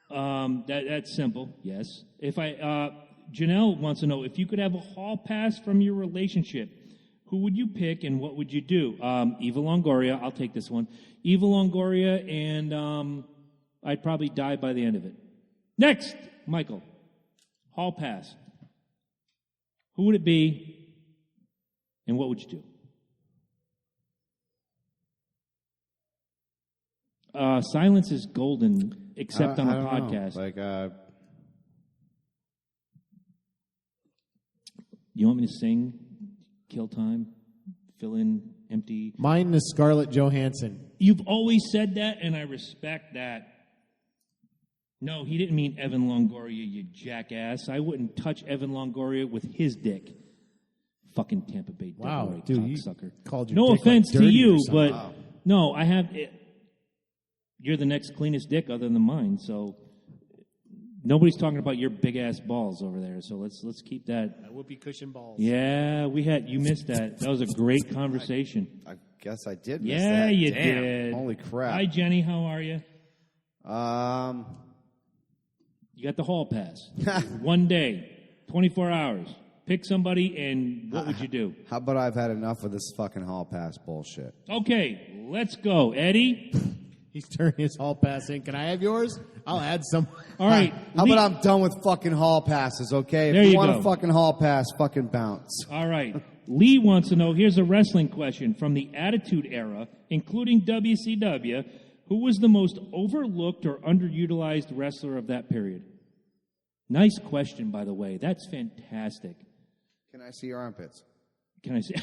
That's simple. Yes. If Janelle wants to know, if you could have a hall pass from your relationship, who would you pick and what would you do? Eva Longoria. I'll take this one. Eva Longoria, and I'd probably die by the end of it. Next, Michael. Hall pass. Who would it be, and what would you do? Silence is golden, except on a podcast. You want me to sing, kill time, fill in empty? Mine is Scarlett Johansson. You've always said that, and I respect that. No, he didn't mean Evan Longoria, you jackass. I wouldn't touch Evan Longoria with his dick. Fucking Tampa Bay Wow, dude, cocksucker. Called your no dick offense like to you, dirty or but no, I have... You're the next cleanest dick other than mine, so nobody's talking about your big ass balls over there. So let's keep that. Whoopee cushion balls. Yeah, you missed that. That was a great conversation. I guess I did miss Yeah, that. you Damn. did. Holy crap. Hi, Jenny. How are you? You got the hall pass. 1 day, 24 hours. Pick somebody, and what would you do? How about I've had enough of this fucking hall pass bullshit? Okay, let's go, Eddie. He's turning his hall pass in. Can I have yours? I'll add some. All right. How about I'm done with fucking hall passes, okay? There If you you want go. a fucking hall pass, fucking bounce. All right. Lee wants to know, here's a wrestling question. From the Attitude Era, including WCW, who was the most overlooked or underutilized wrestler of that period? Nice question, by the way. That's fantastic. Can I see your armpits? Can I say?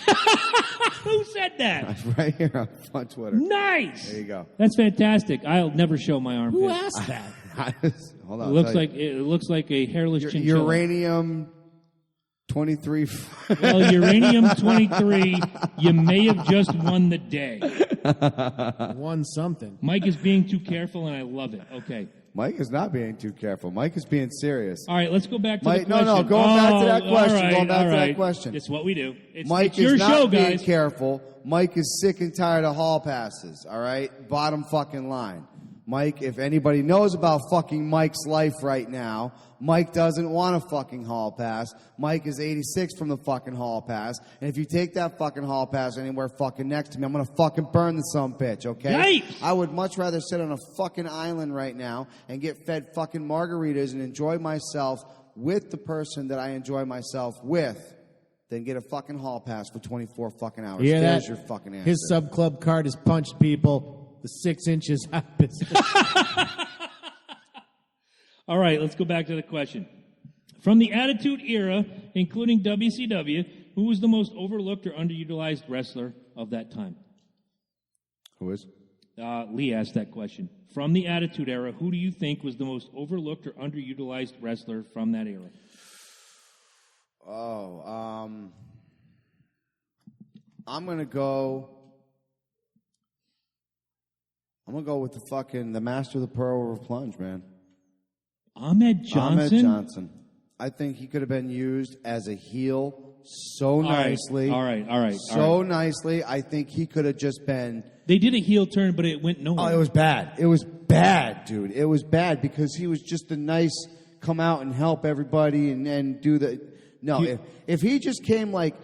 Who said that? Right here on Twitter. Nice. There you go. That's fantastic. I'll never show my armpits. Who asked that? Hold on. It looks like a hairless chinchilla. Uranium 23. Well, Uranium 23, you may have just won the day. Won something. Mike is being too careful, and I love it. Okay. Mike is not being too careful. Mike is being serious. All right, let's go back to Mike, the question. no, going back to that question. All right, Going back all to right. that question. It's what we do. Mike it's your is not show, being guys. careful. Mike is sick and tired of hall passes, all right? Bottom fucking line. Mike, if anybody knows about fucking Mike's life right now, Mike doesn't want a fucking hall pass. Mike is 86 from the fucking hall pass. And if you take that fucking hall pass anywhere fucking next to me, I'm going to fucking burn the sumbitch, okay? Yikes! I would much rather sit on a fucking island right now and get fed fucking margaritas and enjoy myself with the person that I enjoy myself with than get a fucking hall pass for 24 fucking hours. Yeah, There's your fucking answer. His sub club card is punched people. The 6 inches happens. All right, let's go back to the question. From the Attitude Era, including WCW, who was the most overlooked or underutilized wrestler of that time? Who is? Lee asked that question. From the Attitude Era, who do you think was the most overlooked or underutilized wrestler from that era? I'm gonna go with the master of the Pearl River Plunge, man. Ahmed Johnson. I think he could have been used as a heel so nicely. All right. Nicely. I think he could have just been. They did a heel turn, but it went nowhere. Oh, it was bad. It was bad, dude. It was bad because he was just a nice come out and help everybody and do the. No, if he just came like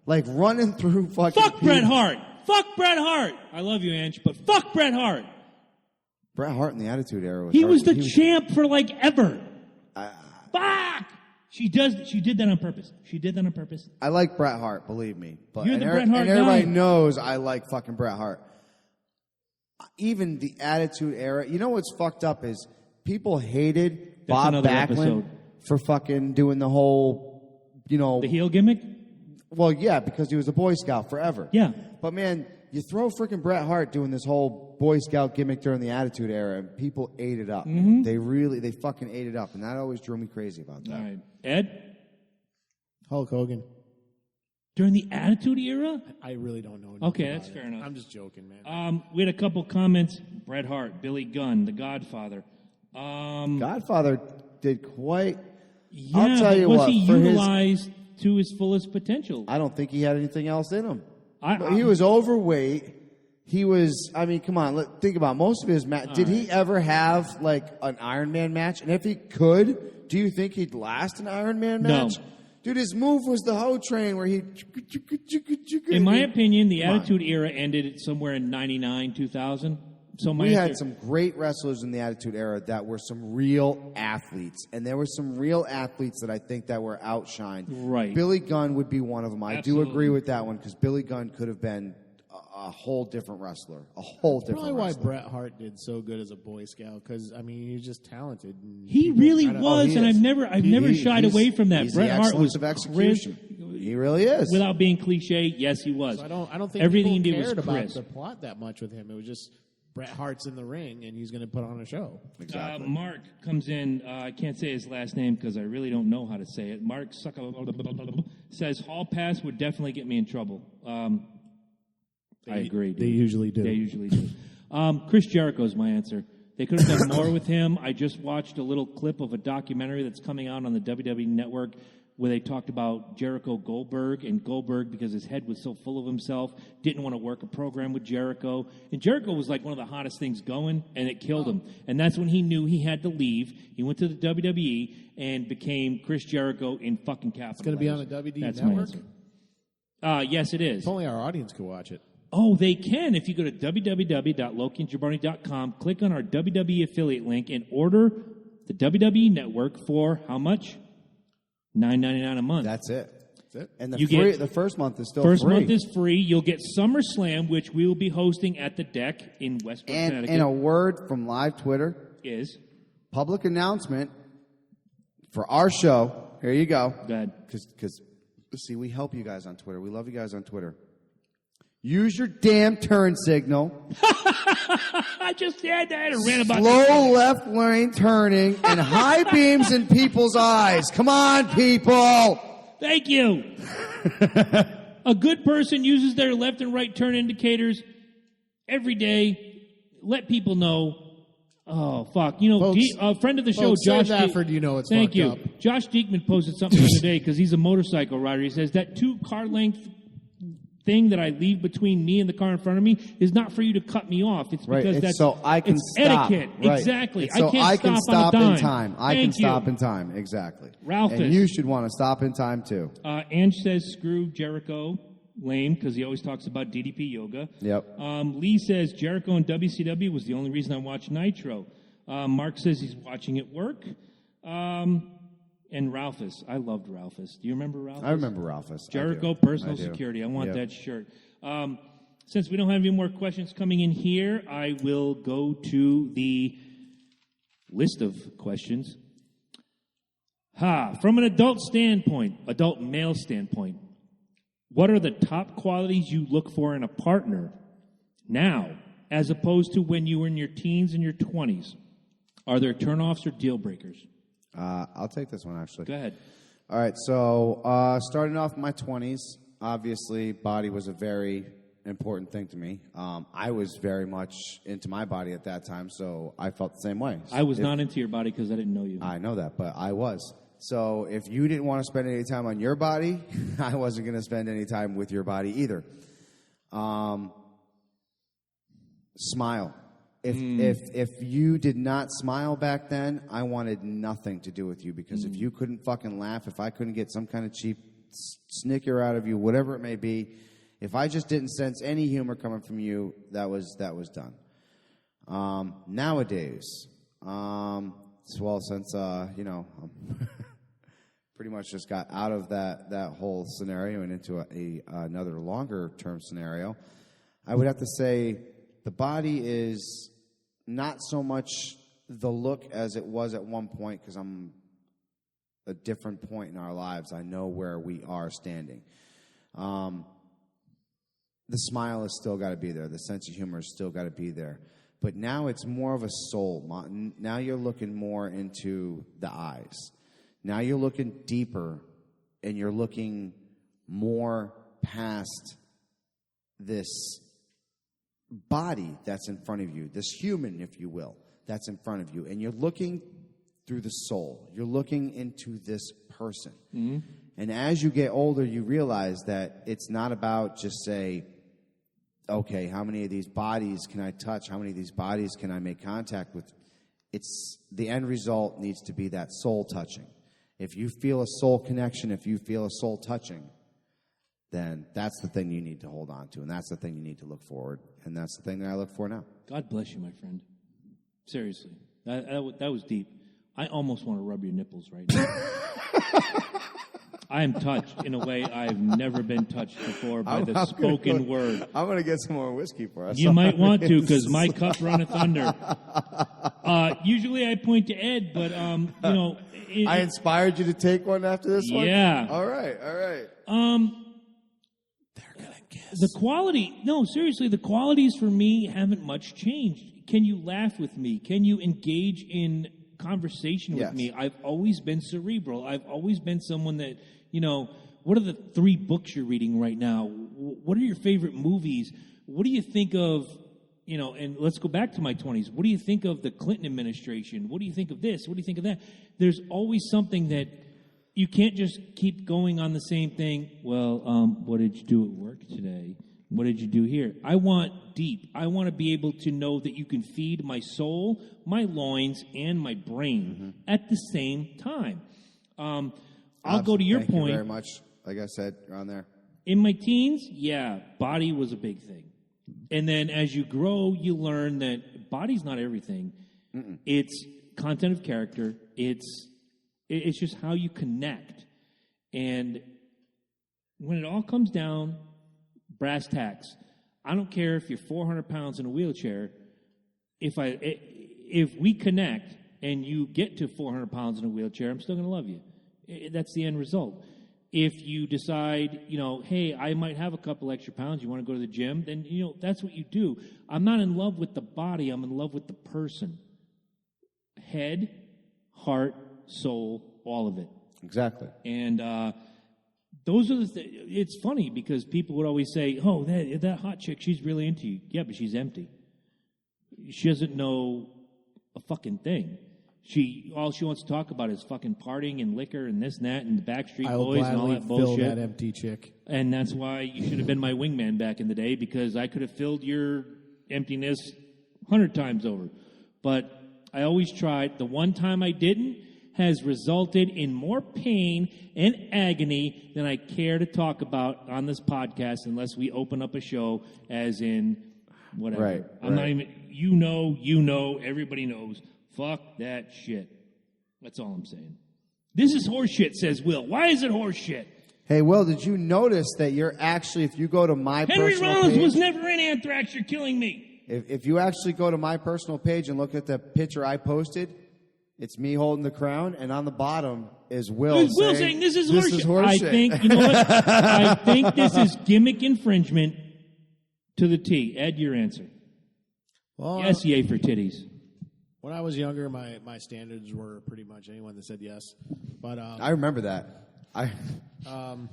running through fucking. Fuck Bret Hart. Fuck Bret Hart. I love you, Ange, but fuck Bret Hart. Bret Hart in the Attitude Era was. He was the champ for like ever. Fuck. She did that on purpose. I like Bret Hart, believe me. But You're the Bret Hart and everybody guy. knows I like fucking Bret Hart. Even the Attitude Era. You know what's fucked up is people hated Bob Backlund for fucking doing the whole, the heel gimmick. Well, yeah, because he was a Boy Scout forever. Yeah. But man, you throw freaking Bret Hart doing this whole Boy Scout gimmick during the Attitude Era, and people ate it up. Mm-hmm. They fucking ate it up, and that always drove me crazy about that. All right, Ed. Hulk Hogan. During the Attitude Era? I really don't know. Okay, that's fair enough. I'm just joking, man. We had a couple comments. Bret Hart, Billy Gunn, The Godfather. Godfather did quite. Yeah, I'll tell you was what. he utilized to his fullest potential? I don't think he had anything else in him. He He was overweight. He was. I mean, come on. Think about it. Most of his match. Did he ever have like an Iron Man match? And if he could, do you think he'd last an Iron Man match? No. Dude, his move was the hoe train where he. In my opinion, the Attitude Era ended somewhere in 99, 2000. So we had some great wrestlers in the Attitude Era that were some real athletes, and there were some real athletes that I think that were outshined. Right. Billy Gunn would be one of them. I Absolutely. do agree with that one because Billy Gunn could have been a whole different wrestler. A whole different Probably wrestler. why Bret Hart did so good as a Boy Scout, because I mean he's just talented. And He people really kinda- was, he and is. I've never shied away from that. He's Bret the Hart excellence was of execution. He really is. Without being cliche, yes, he was. So I don't think everything he people did was cared about crisp. the plot that much with him. It was just Bret Hart's in the ring and he's going to put on a show. Exactly. Mark comes in. I can't say his last name because I really don't know how to say it. Mark says Hall Pass would definitely get me in trouble. I agree. Dude. They usually do. They usually do. Chris Jericho's my answer. They could have done more with him. I just watched a little clip of a documentary that's coming out on the WWE Network where they talked about Jericho Goldberg, and Goldberg, because his head was so full of himself, didn't want to work a program with Jericho. And Jericho was like one of the hottest things going, and it killed him. And that's when he knew he had to leave. He went to the WWE and became Chris Jericho in fucking capital. It's going to be on letters. the WWE That's Network? my answer. Yes, it is. If only our audience could watch it. Oh, they can. If you go to www.lokiandjabroni.com, click on our WWE affiliate link, and order the WWE Network for how much? $9.99 a month. That's it. That's it. And the first month is still First free. month is free. You'll get SummerSlam, which we will be hosting at the Deck in Westbrook, Connecticut. And a word from live Twitter. Is Public announcement for our show. Here you go. go ahead. Because, see, we help you guys on Twitter. We love you guys on Twitter. Use your damn turn signal. I just said that and ran about. Slow left lane turning and high beams in people's eyes. Come on, people. Thank you. A good person uses their left and right turn indicators every day. Let people know. Oh, fuck. You know, Folks, a friend of the show, folks, Josh. save that for you know it's Thank fucked you. up. Josh Diekman posted something the other day because he's a motorcycle rider. He says that 2-car length thing that I leave between me and the car in front of me is not for you to cut me off. It's Right. because It's that's so I can it's stop. etiquette. Right. Exactly. It's so I can't stop on a dime. in time. I can Thank you. stop in time. Exactly. Ralphus. And you should want to stop in time too. Ange says screw Jericho. Lame, because he always talks about DDP yoga. Yep. Lee says Jericho and WCW was the only reason I watched Nitro. Mark says he's watching at work. And Ralphus. I loved Ralphus. Do you remember Ralphus? I remember Ralphus. Jericho, I do. personal I do. security. I want Yep. that shirt. Since we don't have any more questions coming in here, I will go to the list of questions. From an adult standpoint, adult male standpoint, what are the top qualities you look for in a partner now, as opposed to when you were in your teens and your 20s? Are there turnoffs or deal breakers? I'll take this one, actually. Go ahead. All right, so starting off in my 20s, obviously, body was a very important thing to me. I was very much into my body at that time, so I felt the same way. I was not into your body because I didn't know you. I know that, but I was. So if you didn't want to spend any time on your body, I wasn't going to spend any time with your body either. Smile. If you did not smile back then, I wanted nothing to do with you, because if you couldn't fucking laugh, if I couldn't get some kind of cheap snicker out of you, whatever it may be, if I just didn't sense any humor coming from you, that was done. Nowadays, since pretty much just got out of that whole scenario and into another longer term scenario, I would have to say the body is not so much the look as it was at one point, because I'm a different point in our lives. I know where we are standing. The smile has still got to be there. The sense of humor has still got to be there. But now it's more of a soul. Now you're looking more into the eyes. Now you're looking deeper, and you're looking more past this body that's in front of you, this human, if you will, that's in front of you. And you're looking through the soul. You're looking into this person. Mm-hmm. And as you get older, you realize that it's not about just say, okay, how many of these bodies can I touch? How many of these bodies can I make contact with? It's the end result needs to be that soul touching. If you feel a soul connection, if you feel a soul touching, then that's the thing you need to hold on to, and that's the thing you need to look forward, and that's the thing that I look for now. God bless you, my friend. Seriously. That was deep. I almost want to rub your nipples right now. I am touched in a way I've never been touched before by the spoken word. I'm going to get some more whiskey for us. You might want to, because my cup runneth under. Usually I point to Ed, but, I inspired you to take one after this one? Yeah. All right. They're going to guess. The qualities for me haven't much changed. Can you laugh with me? Can you engage in conversation with me? I've always been cerebral. I've always been someone that, what are the 3 books you're reading right now? What are your favorite movies? What do you think of, and let's go back to my 20s. What do you think of the Clinton administration? What do you think of this? What do you think of that? There's always something that you can't just keep going on the same thing. Well, what did you do at work today? What did you do here? I want deep. I want to be able to know that you can feed my soul, my loins, and my brain at the same time. I'll go to your point. Thank you very much. Like I said, you're on there. In my teens, body was a big thing. And then as you grow, you learn that body's not everything. Mm-mm. It's content of character. It's just how you connect. And when it all comes down, brass tacks, I don't care if you're 400 pounds in a wheelchair. If we connect and you get to 400 pounds in a wheelchair, I'm still going to love you. That's the end result. If you decide, hey, I might have a couple extra pounds, you want to go to the gym, then, that's what you do. I'm not in love with the body. I'm in love with the person. Head, heart, soul, all of it. Exactly. And those are it's funny because people would always say, oh, that hot chick, she's really into you. Yeah, but she's empty. She doesn't know a fucking thing. All she wants to talk about is fucking partying and liquor and this and that and the Backstreet Boys and all that bullshit. I'll gladly fill that empty chick. And that's why you should have been my wingman back in the day, because I could have filled your emptiness 100 times over. But I always tried. The one time I didn't has resulted in more pain and agony than I care to talk about on this podcast unless we open up a show as in whatever. Right. I'm not even, everybody knows. Fuck that shit. That's all I'm saying. This is horse shit, says Will. Why is it horse shit? Hey, Will, did you notice that you're actually, if you go to my Henry personal Rollins page, was never in Anthrax. You're killing me. If you actually go to my personal page and look at the picture I posted, it's me holding the crown, and on the bottom is Will saying this is horse shit. I think, you know what? I think this is gimmick infringement to the T. Ed, your answer. Well, yes, yay for titties. When I was younger, my standards were pretty much anyone that said yes. But I remember that. I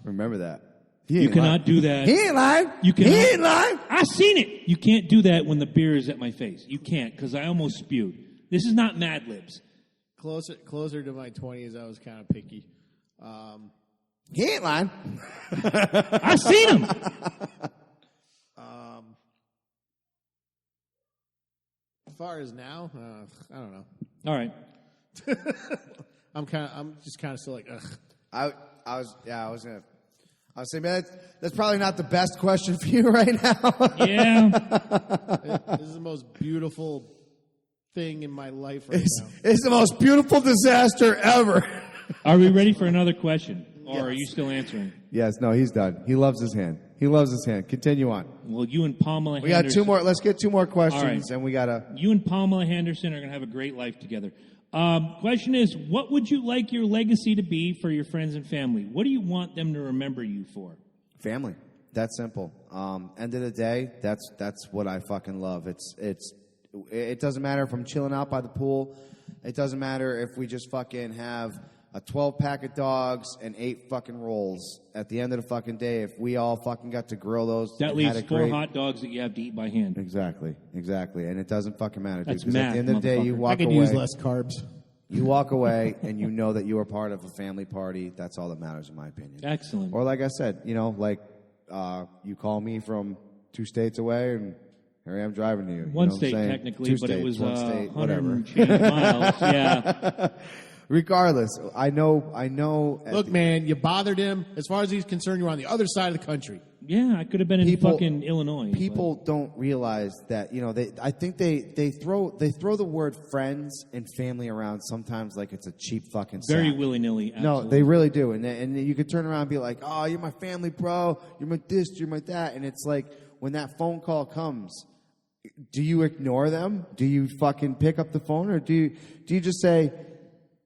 remember that. You cannot do that. He ain't lying. You cannot. He ain't lying. I seen it. You can't do that when the beer is at my face. You can't, because I almost spewed. This is not Mad Libs. Closer to my 20s, I was kind of picky. He ain't lying. I seen him. As far as now, I don't know. All right. I'm just kind of still like, ugh. I was saying, man, that's probably not the best question for you right now. Yeah. This is the most beautiful thing in my life right now. It's the most beautiful disaster ever. Are we ready for another question? Or are you still answering? Yes, no, he's done. He loves his hand. He loves his hand. Continue on. Well, you and Pamela We got Henderson. two more. Let's get two more questions, All right. and we got to... You and Pamela Henderson are going to have a great life together. Question is, what would you like your legacy to be for your friends and family? What do you want them to remember you for? Family. That's simple. End of the day, that's what I fucking love. It doesn't matter if I'm chilling out by the pool. It doesn't matter if we just fucking have a 12-pack of dogs and 8 fucking rolls. At the end of the fucking day, if we all fucking got to grill those... That leaves 4 hot dogs that you have to eat by hand. Exactly. And it doesn't fucking matter, dude. That's Because math, at the end of the day, you motherfucker. walk I could away... use less carbs. You walk away, and you know that you were part of a family party. That's all that matters, in my opinion. Excellent. Or like I said, you call me from 2 states away, and here I am driving to you. One know state, what I'm saying? technically, 2 but it states, was 1 state, 100 whatever. and change miles. Yeah. Regardless, I know. Look, man, you bothered him. As far as he's concerned, you're on the other side of the country. Yeah, I could have been in fucking Illinois. People don't realize that, I think they throw the word friends and family around sometimes like it's a cheap fucking sack. Very willy-nilly. No, they really do. And you could turn around and be like, oh, you're my family, bro. You're my this, you're my that. And it's like, when that phone call comes, do you ignore them? Do you fucking pick up the phone? Or do you just say,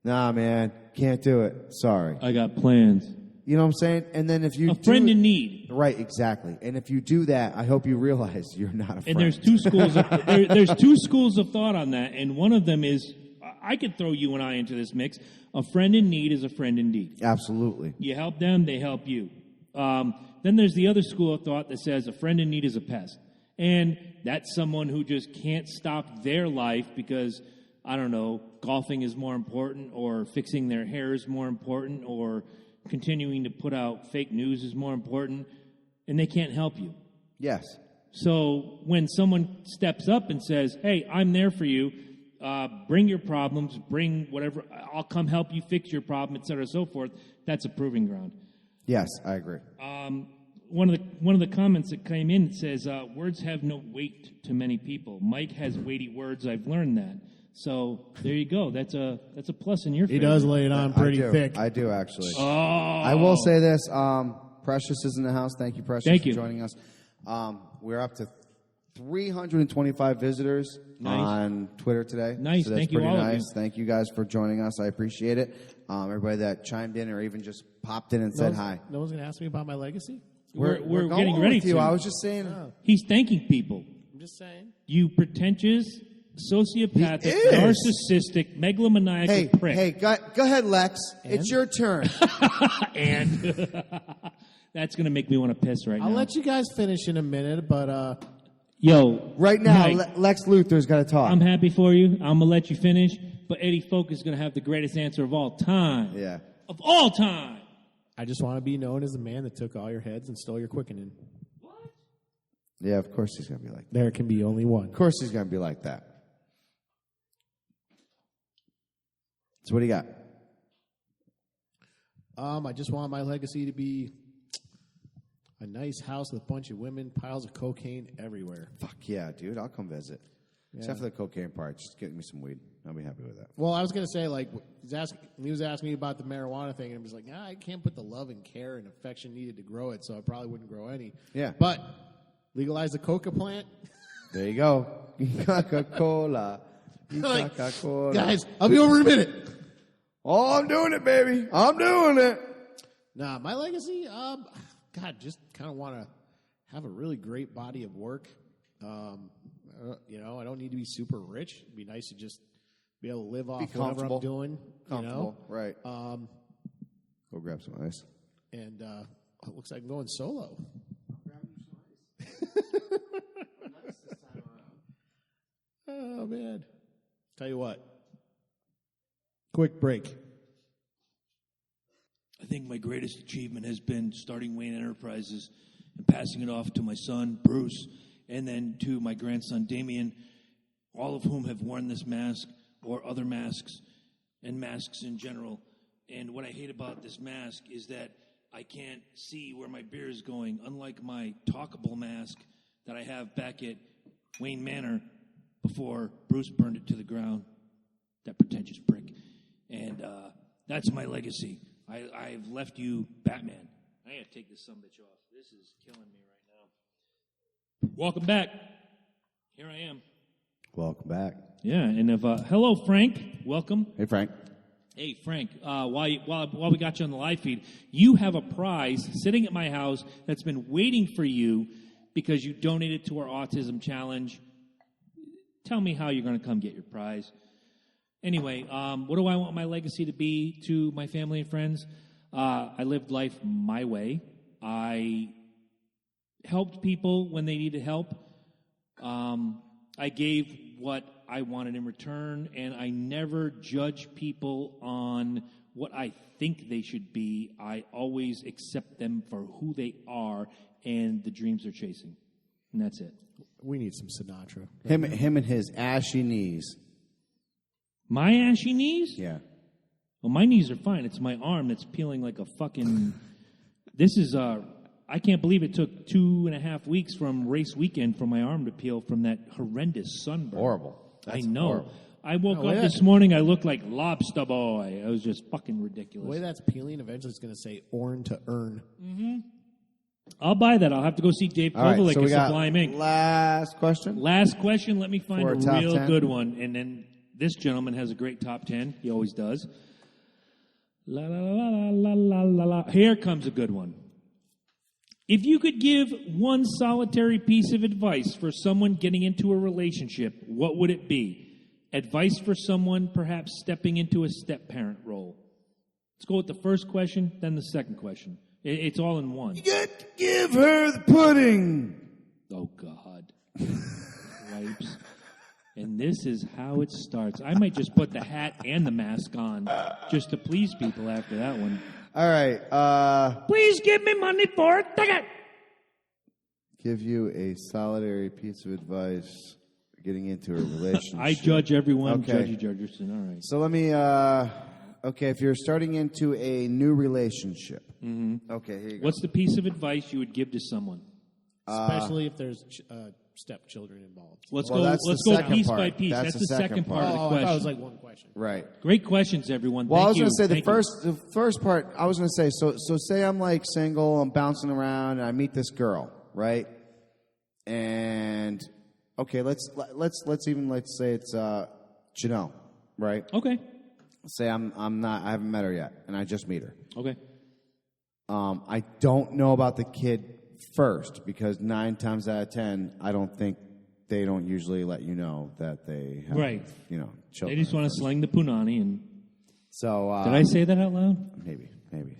nah, man, can't do it. Sorry. I got plans. You know what I'm saying? And then if you A friend in need. Right, exactly. And if you do that, I hope you realize you're not a friend. And there's 2 schools of there's 2 schools of thought on that, and one of them is I could throw you and I into this mix. A friend in need is a friend indeed. Absolutely. You help them, they help you. Then there's the other school of thought that says a friend in need is a pest. And that's someone who just can't stop their life because, I don't know, golfing is more important, or fixing their hair is more important, or continuing to put out fake news is more important, and they can't help you. Yes. So when someone steps up and says, hey, I'm there for you, bring your problems, bring whatever, I'll come help you fix your problem, et cetera, so forth, that's a proving ground. Yes, I agree. One of the comments that came in says, words have no weight to many people. Mike has weighty words, I've learned that. So there you go. That's a plus in your favor. He does lay it on pretty thick. I do, actually. Oh. I will say this. Precious is in the house. Thank you, Precious, Thank you. for joining us. We're up to 325 visitors on Twitter today. Nice. So that's Thank you, pretty all of nice. you. Thank you guys for joining us. I appreciate it. Everybody that chimed in or even just popped in and said hi. No one's going to ask me about my legacy? We're going getting ready with you. to. I was just saying. He's thanking people. I'm just saying. You pretentious, sociopathic, He is. narcissistic, megalomaniacal prick. Hey, go ahead, Lex. It's your turn. And that's going to make me want to piss right now. I'll let you guys finish in a minute, but Yo. Right now, Mike, Lex Luthor's got to talk. I'm happy for you. I'm going to let you finish. But Eddie Folk is going to have the greatest answer of all time. Yeah. Of all time. I just want to be known as the man that took all your heads and stole your quickening. Yeah, of course he's going to be like that. There can be only one. Of course he's going to be like that. So what do you got? I just want my legacy to be a nice house with a bunch of women, piles of cocaine everywhere. Fuck yeah, dude. I'll come visit. Except for the cocaine part. Just get me some weed. I'll be happy with that. Well, I was going to say, like, he was asking me about the marijuana thing, and I was like, I can't put the love and care and affection needed to grow it, so I probably wouldn't grow any. Yeah. But legalize the coca plant. There you go. Coca-Cola. Like, Coca-Cola. guys, I'll be over in a minute. Oh, I'm doing it, baby. I'm doing it. Nah, my legacy, God, just kind of want to have a really great body of work. I don't need to be super rich. It'd be nice to just be able to live off whatever I'm doing. Comfortable, right. Go grab some ice. And it looks like I'm going solo. Oh, man. Tell you what. Quick break. I think my greatest achievement has been starting Wayne Enterprises and passing it off to my son, Bruce, and then to my grandson, Damien, all of whom have worn this mask or other masks and masks in general. And what I hate about this mask is that I can't see where my beer is going, unlike my talkable mask that I have back at Wayne Manor before Bruce burned it to the ground. That pretentious prick. And that's my legacy. I've left you Batman. I gotta take this sumbitch off. This is killing me right now. Welcome back. Here I am. Welcome back. Yeah, and hello, Frank. Welcome. Hey, Frank. Hey, Frank. While we got you on the live feed, you have a prize sitting at my house that's been waiting for you because you donated to our autism challenge. Tell me how you're going to come get your prize. Anyway, what do I want my legacy to be to my family and friends? I lived life my way. I helped people when they needed help. I gave what I wanted in return, and I never judge people on what I think they should be. I always accept them for who they are and the dreams they're chasing. And that's it. We need some Sinatra. Him and his ashy knees. My ashy knees? Yeah. Well, my knees are fine. It's my arm that's peeling like a fucking... This is... I can't believe it took 2.5 weeks from race weekend for my arm to peel from that horrendous sunburn. Horrible. I know. Horrible. I woke up this morning, I looked like Lobster Boy. It was just fucking ridiculous. The way that's peeling, eventually it's going to say "orn to earn." Mm-hmm. I'll buy that. I'll have to go see Dave All right, Kovalik so we at got Sublime Ink. last question. Last question. Let me find For a a top real 10. good one. And then this gentleman has a great top 10. He always does. La la la la la la la. Here comes a good one. If you could give one solitary piece of advice for someone getting into a relationship, what would it be? Advice for someone perhaps stepping into a step-parent role. Let's go with the first question, then the second question. It's all in one. You got to give her the pudding. Oh, God. Wipes. And this is how it starts. I might just put the hat and the mask on just to please people after that one. All right. Please give me money for a ticket. Give you a solitary piece of advice getting into a relationship. I judge everyone. Okay. Judgy Judgerson. All right. So let me, okay, if you're starting into a new relationship. Mm-hmm. Okay, here you go. What's the piece of advice you would give to someone? Especially if there's stepchildren involved. Let's Well, go. that's Let's the go second piece part. by piece. That's That's the second part of the I question. thought it was like one question. Right. Great questions, everyone. Well, Thank I was you. going to say Thank you. the first part. I was going to say so. Say I'm like single, I'm bouncing around, and I meet this girl, right? And okay, let's say it's Janelle, right? Okay. Say I haven't met her yet, and I just meet her. Okay. I don't know about the kid first because 9 times out of 10, I don't think they don't usually let you know that they have, Right. children. They just want to sling the punani. And So did I say that out loud? Maybe.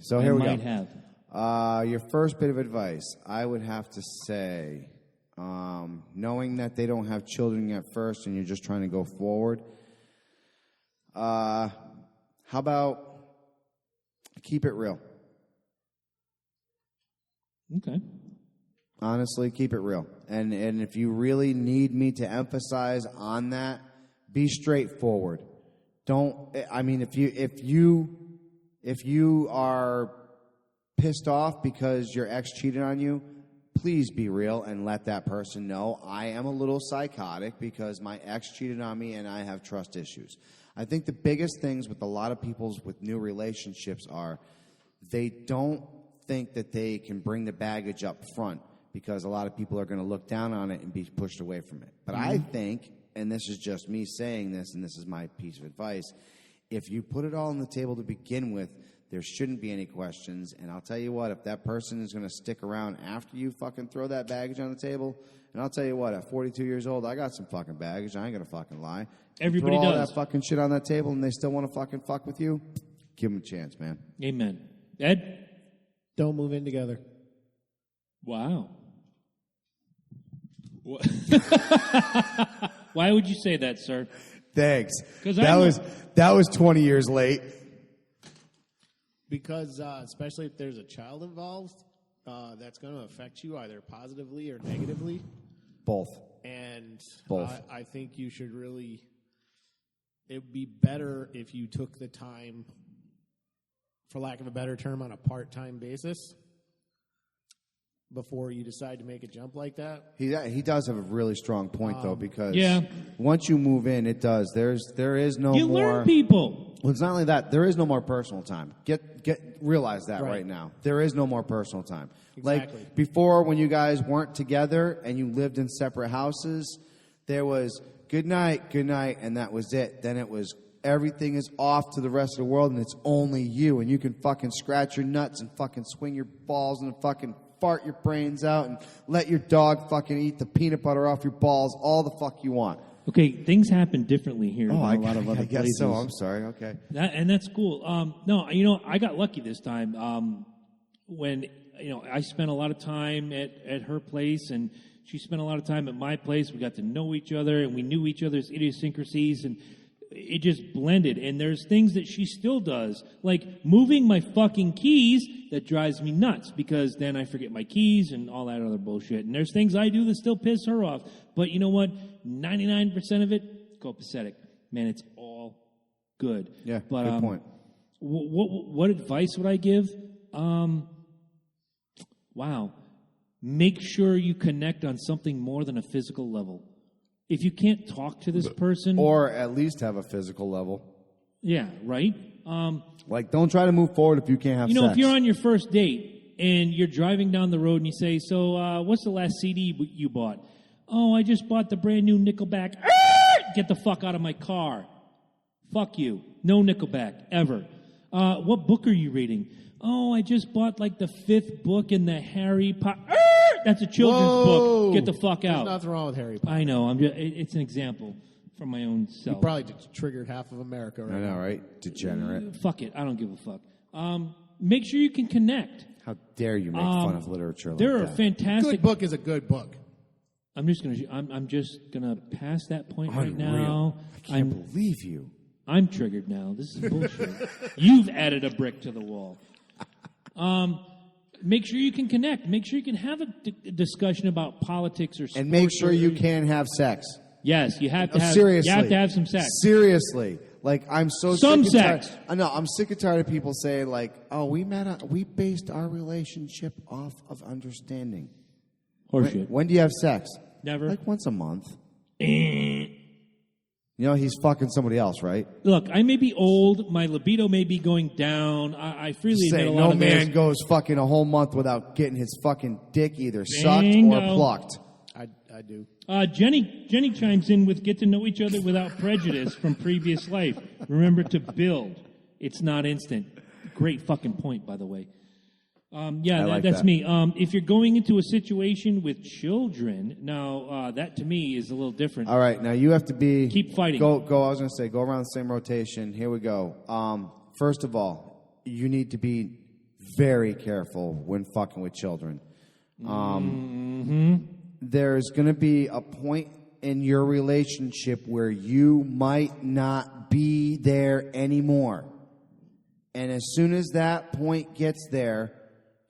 So here we might go. have. Your first bit of advice, I would have to say, knowing that they don't have children yet first and you're just trying to go forward, how about keep it real? Okay. Honestly, keep it real. And if you really need me to emphasize on that, be straightforward. If you are pissed off because your ex cheated on you, please be real and let that person know I am a little psychotic because my ex cheated on me and I have trust issues. I think the biggest things with a lot of people with new relationships are they don't think that they can bring the baggage up front because a lot of people are going to look down on it and be pushed away from it. But I think, and this is just me saying this, and this is my piece of advice, if you put it all on the table to begin with, there shouldn't be any questions. And I'll tell you what, if that person is going to stick around after you fucking throw that baggage on the table, and I'll tell you what, at 42 years old, I got some fucking baggage. I ain't going to fucking lie. Everybody throw all does. that fucking shit on that table and they still want to fucking fuck with you, give them a chance, man. Amen. Ed? Don't move in together. Wow. Why would you say that, sir? Thanks. 'Cause That was 20 years late. Because especially if there's a child involved, that's going to affect you either positively or negatively. Both. And Both. I think you should really, it would be better if you took the time, for lack of a better term, on a part-time basis before you decide to make a jump like that. He does have a really strong point, though, because once you move in, it does. There is no you more. You learn people. Well, it's not only that. There is no more personal time. Realize that right now. There is no more personal time. Exactly. Like before, when you guys weren't together and you lived in separate houses, there was good night, and that was it. Then it was everything is off to the rest of the world, and it's only you, and you can fucking scratch your nuts and fucking swing your balls and fucking fart your brains out and let your dog fucking eat the peanut butter off your balls all the fuck you want. Okay, things happen differently here than a lot of other I guess places. so. I'm sorry. Okay. And that's cool. No, I got lucky this time. When I spent a lot of time at her place, and she spent a lot of time at my place. We got to know each other, and we knew each other's idiosyncrasies, and it just blended. And there's things that she still does, like moving my fucking keys, that drives me nuts, because then I forget my keys and all that other bullshit. And there's things I do that still piss her off. But you know what? 99% of it, copacetic. Man, it's all good. Yeah, but, good point. What advice would I give? Wow. Make sure you connect on something more than a physical level. If you can't talk to this person... Or at least have a physical level. Yeah, right? Like, don't try to move forward if you can't have sex. If you're on your first date and you're driving down the road and you say, so what's the last CD you bought? Oh, I just bought the brand new Nickelback. Get the fuck out of my car. Fuck you. No Nickelback, ever. What book are you reading? Oh, I just bought like the 5th book in the Harry Potter. That's a children's book. Get the fuck out. There's nothing wrong with Harry Potter. I know. it's an example from my own self. You probably just triggered half of America right I know, now. right? Degenerate. Fuck it. I don't give a fuck. Make sure you can connect. How dare you make fun of literature like There that? are fantastic... Good book is a good book. I'm just gonna pass that point right now. I can't believe you. I'm triggered now. This is bullshit. You've added a brick to the wall. Make sure you can connect. Make sure you can have a discussion about politics or sports. And make sure you can have sex. Yes, you have to have. Seriously. You have to have some sex. Seriously. Like, I'm so Some sick and sex. tired. I know, I'm sick and tired of people saying, like, oh, we based our relationship off of understanding. Horseshit. When do you have sex? Never. Like once a month. He's fucking somebody else, right? Look, I may be old. My libido may be going down. I freely admit a lot no of man those. goes fucking a whole month without getting his fucking dick either sucked Bingo. or plucked. I do. Jenny chimes in with get to know each other without prejudice from previous life. Remember to build. It's not instant. Great fucking point, by the way. That's me. If you're going into a situation with children, now that to me is a little different. All right, now you have to be... Keep fighting. Go. I was going to say, go around the same rotation. Here we go. First of all, you need to be very careful when fucking with children. There's going to be a point in your relationship where you might not be there anymore. And as soon as that point gets there,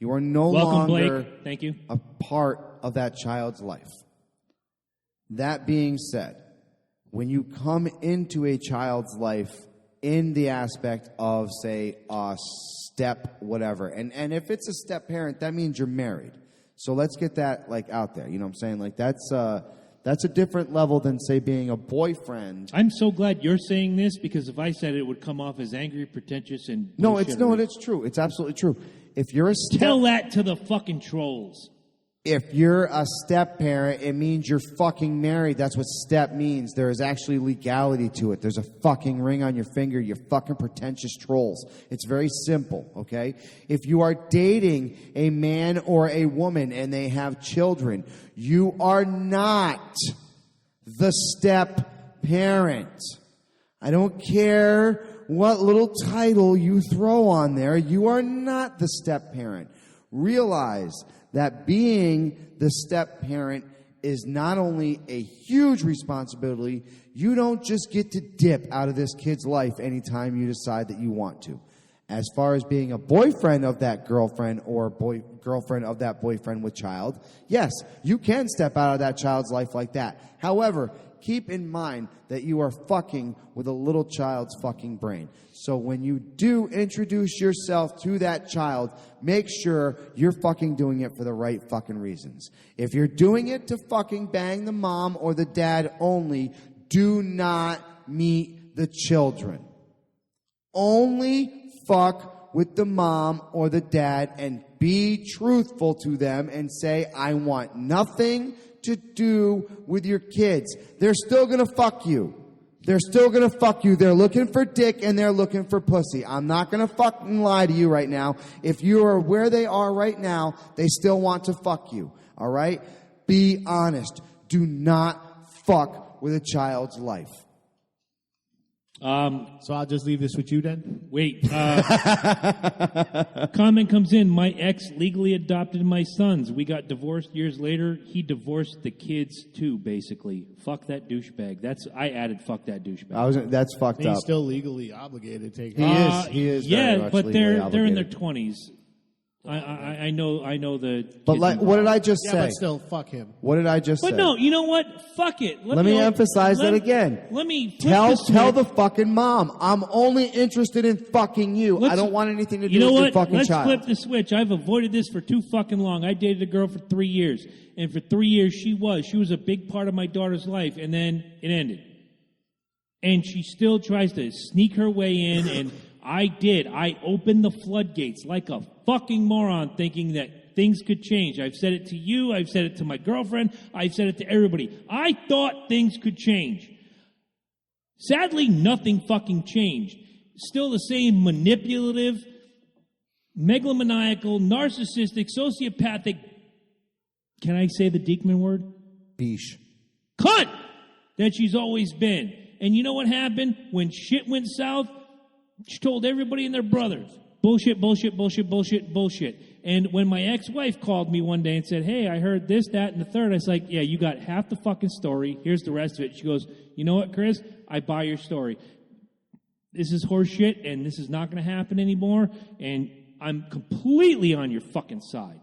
you are no Welcome, longer Blake. Thank you. a part of that child's life. That being said, when you come into a child's life in the aspect of, say, a step whatever, and if it's a step parent, that means you're married. So let's get that out there. You know what I'm saying? Like that's a different level than, say, being a boyfriend. I'm so glad you're saying this, because if I said it would come off as angry, pretentious, and It's true. It's absolutely true. If you're a tell that to the fucking trolls. If you're a step parent, it means you're fucking married. That's what step means. There is actually legality to it. There's a fucking ring on your finger, you fucking pretentious trolls. It's very simple, okay? If you are dating a man or a woman and they have children, you are not the step parent. I don't care what little title you throw on there. You are not the step parent. realize that being the step parent is not only a huge responsibility, you don't just get to dip out of this kid's life anytime you decide that you want to. As far as being a boyfriend of that girlfriend or girlfriend of that boyfriend with child, yes, you can step out of that child's life like that. However, keep in mind that you are fucking with a little child's fucking brain. So when you do introduce yourself to that child, make sure you're fucking doing it for the right fucking reasons. If you're doing it to fucking bang the mom or the dad only, do not meet the children. Only fuck with the mom or the dad and be truthful to them and say, I want nothing to do with your kids. They're still going to fuck you. They're still going to fuck you. They're looking for dick and they're looking for pussy. I'm not going to fucking lie to you right now. If you are where they are right now, they still want to fuck you. All right? Be honest. Do not fuck with a child's life. So I'll just leave this with you then? Wait. Comment comes in. My ex legally adopted my sons. We got divorced years later. He divorced the kids too, basically. Fuck that douchebag. I added fuck that douchebag. That's fucked up. He's still legally obligated to take He is. Very Yeah, much but legally they're in obligated. their 20s. I know the. But kids like, what did I just Yeah, say? but still, fuck him. What did I just say? But no, you know what? Fuck it. Let me emphasize that again. Let me Tell flip the fucking mom, I'm only interested in fucking you. I don't want anything to do You know with your what? fucking Let's child. flip the switch. I've avoided this for too fucking long. I dated a girl for 3 years, and for 3 years she was a big part of my daughter's life, and then it ended. And she still tries to sneak her way in, and I opened the floodgates like a fucking moron, thinking that things could change. I've said it to you. I've said it to my girlfriend. I've said it to everybody. I thought things could change. Sadly, nothing fucking changed. Still the same manipulative, megalomaniacal, narcissistic, sociopathic, can I say the Diekman word? Bish. Cunt that she's always been. And you know what happened? When shit went south, she told everybody and their brothers, bullshit, bullshit, bullshit, bullshit, bullshit. And when my ex-wife called me one day and said, hey, I heard this, that, and the third, I was like, yeah, you got half the fucking story. Here's the rest of it. She goes, you know what, Chris? I buy your story. This is horse shit, and this is not going to happen anymore, and I'm completely on your fucking side.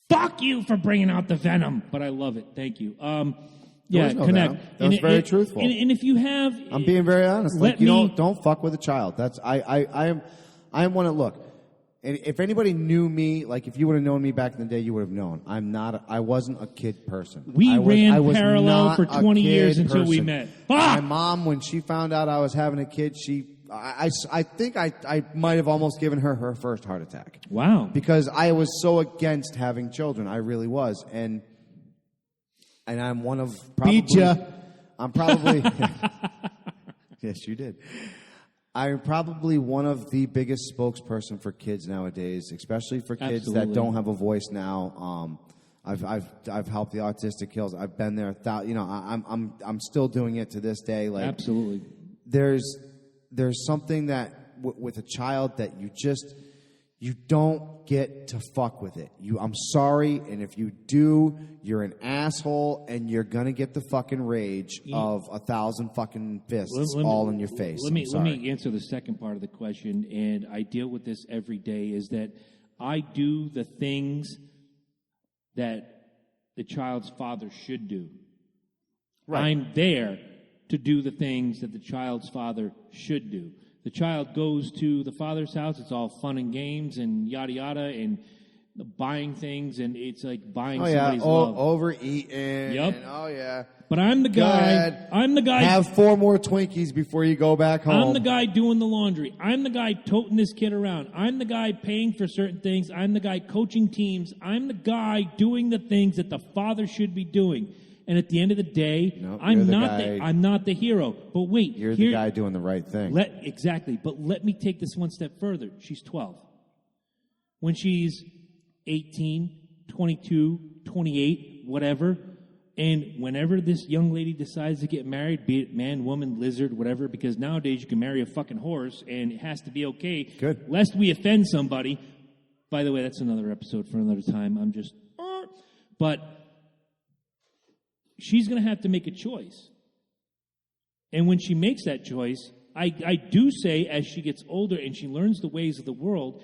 Fuck you for bringing out the venom, but I love it. Thank you. Yeah, no connect. venom. That was very truthful. And if you have, I'm being very honest. Like, don't fuck with a child. That's I am one of look. And if anybody knew me, like if you would have known me back in the day, you would have known. I wasn't a kid person. We ran I was parallel not for a 20 kid years until we person. met. My Fuck! mom, when she found out I was having a kid, I think I might have almost given her first heart attack. Wow. Because I was so against having children. I really was. And I'm one of probably... Beat ya. I'm probably... Yes, you did. I'm probably one of the biggest spokesperson for kids nowadays, especially for kids that don't have a voice now. I've helped the autistic kids. I've been there. I'm still doing it to this day. Like, absolutely. There's something that with a child that you don't get to fuck with it. I'm sorry, and if you do, you're an asshole, and you're gonna get the fucking rage of 1,000 fucking fists all in your face. Let me answer the second part of the question, and I deal with this every day. Is that I do the things that the child's father should do. Right. I'm there to do the things that the child's father should do. The child goes to the father's house. It's all fun and games and yada yada and buying things, and it's like buying somebody's love. Overeating. Yep. And, oh yeah. But I'm the guy. I'm the guy. Have 4 more Twinkies before you go back home. I'm the guy doing the laundry. I'm the guy toting this kid around. I'm the guy paying for certain things. I'm the guy coaching teams. I'm the guy doing the things that the father should be doing. And at the end of the day, I'm not the hero. But wait, you're the guy doing the right thing. Exactly. But let me take this one step further. She's 12. When she's 18, 22, 28, whatever, And whenever this young lady decides to get married, be it man, woman, lizard, whatever, because nowadays you can marry a fucking horse and it has to be okay. Good. Lest we offend somebody. By the way, that's another episode for another time. I'm just... But she's going to have to make a choice. And when she makes that choice, I do say as she gets older and she learns the ways of the world,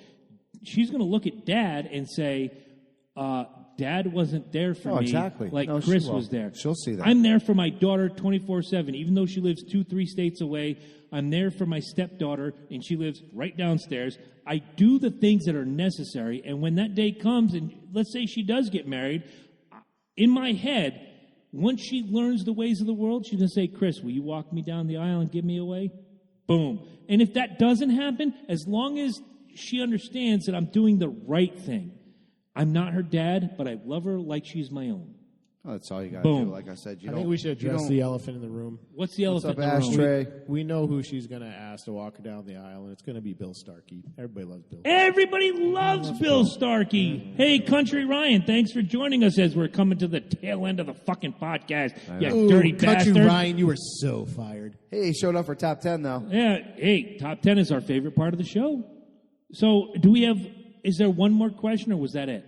she's going to look at Dad and say... Dad wasn't there for me exactly. like No, Chris she won't. was there. She'll see that. I'm there for my daughter 24/7. Even though she lives 2-3 states away, I'm there for my stepdaughter, and she lives right downstairs. I do the things that are necessary, and when that day comes, and let's say she does get married, in my head, once she learns the ways of the world, she's going to say, Chris, will you walk me down the aisle and give me away? Boom. And if that doesn't happen, as long as she understands that I'm doing the right thing, I'm not her dad, but I love her like she's my own. Oh, that's all you got to Boom. do. Like I said, I think we should address the elephant in the room. What's the elephant up, in the room? ashtray? We know who she's going to ask to walk her down the aisle, and it's going to be Bill Starkey. Everybody loves Bill. Everybody loves Bill Starkey. Hey, Country Ryan, thanks for joining us as we're coming to the tail end of the fucking podcast. You dirty Country bastard. Ryan, you were so fired. Hey, he showed up for top 10, though. Yeah, hey, top 10 is our favorite part of the show. So, is there one more question, or was that it?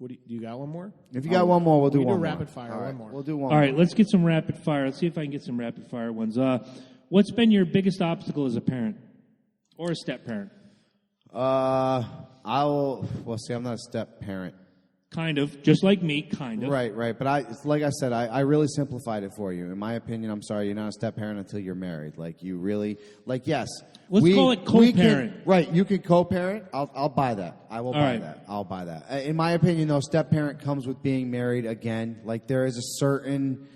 Do you got one more? If you got one more, we'll do we one do more. rapid fire. All right, One more. We'll do one All more. right, let's get some rapid fire. Let's see if I can get some rapid fire ones. What's been your biggest obstacle as a parent or a step parent? Well, see, I'm not a step parent. Kind of, just like me, kind of. Right. But like I said, I really simplified it for you. In my opinion, I'm sorry, you're not a step parent until you're married. Like, you really, like, yes. Let's call it co-parent. Right, you can co-parent. I'll buy that. I will buy that. I'll buy that. In my opinion, though, step parent comes with being married again. Like, there is a certain,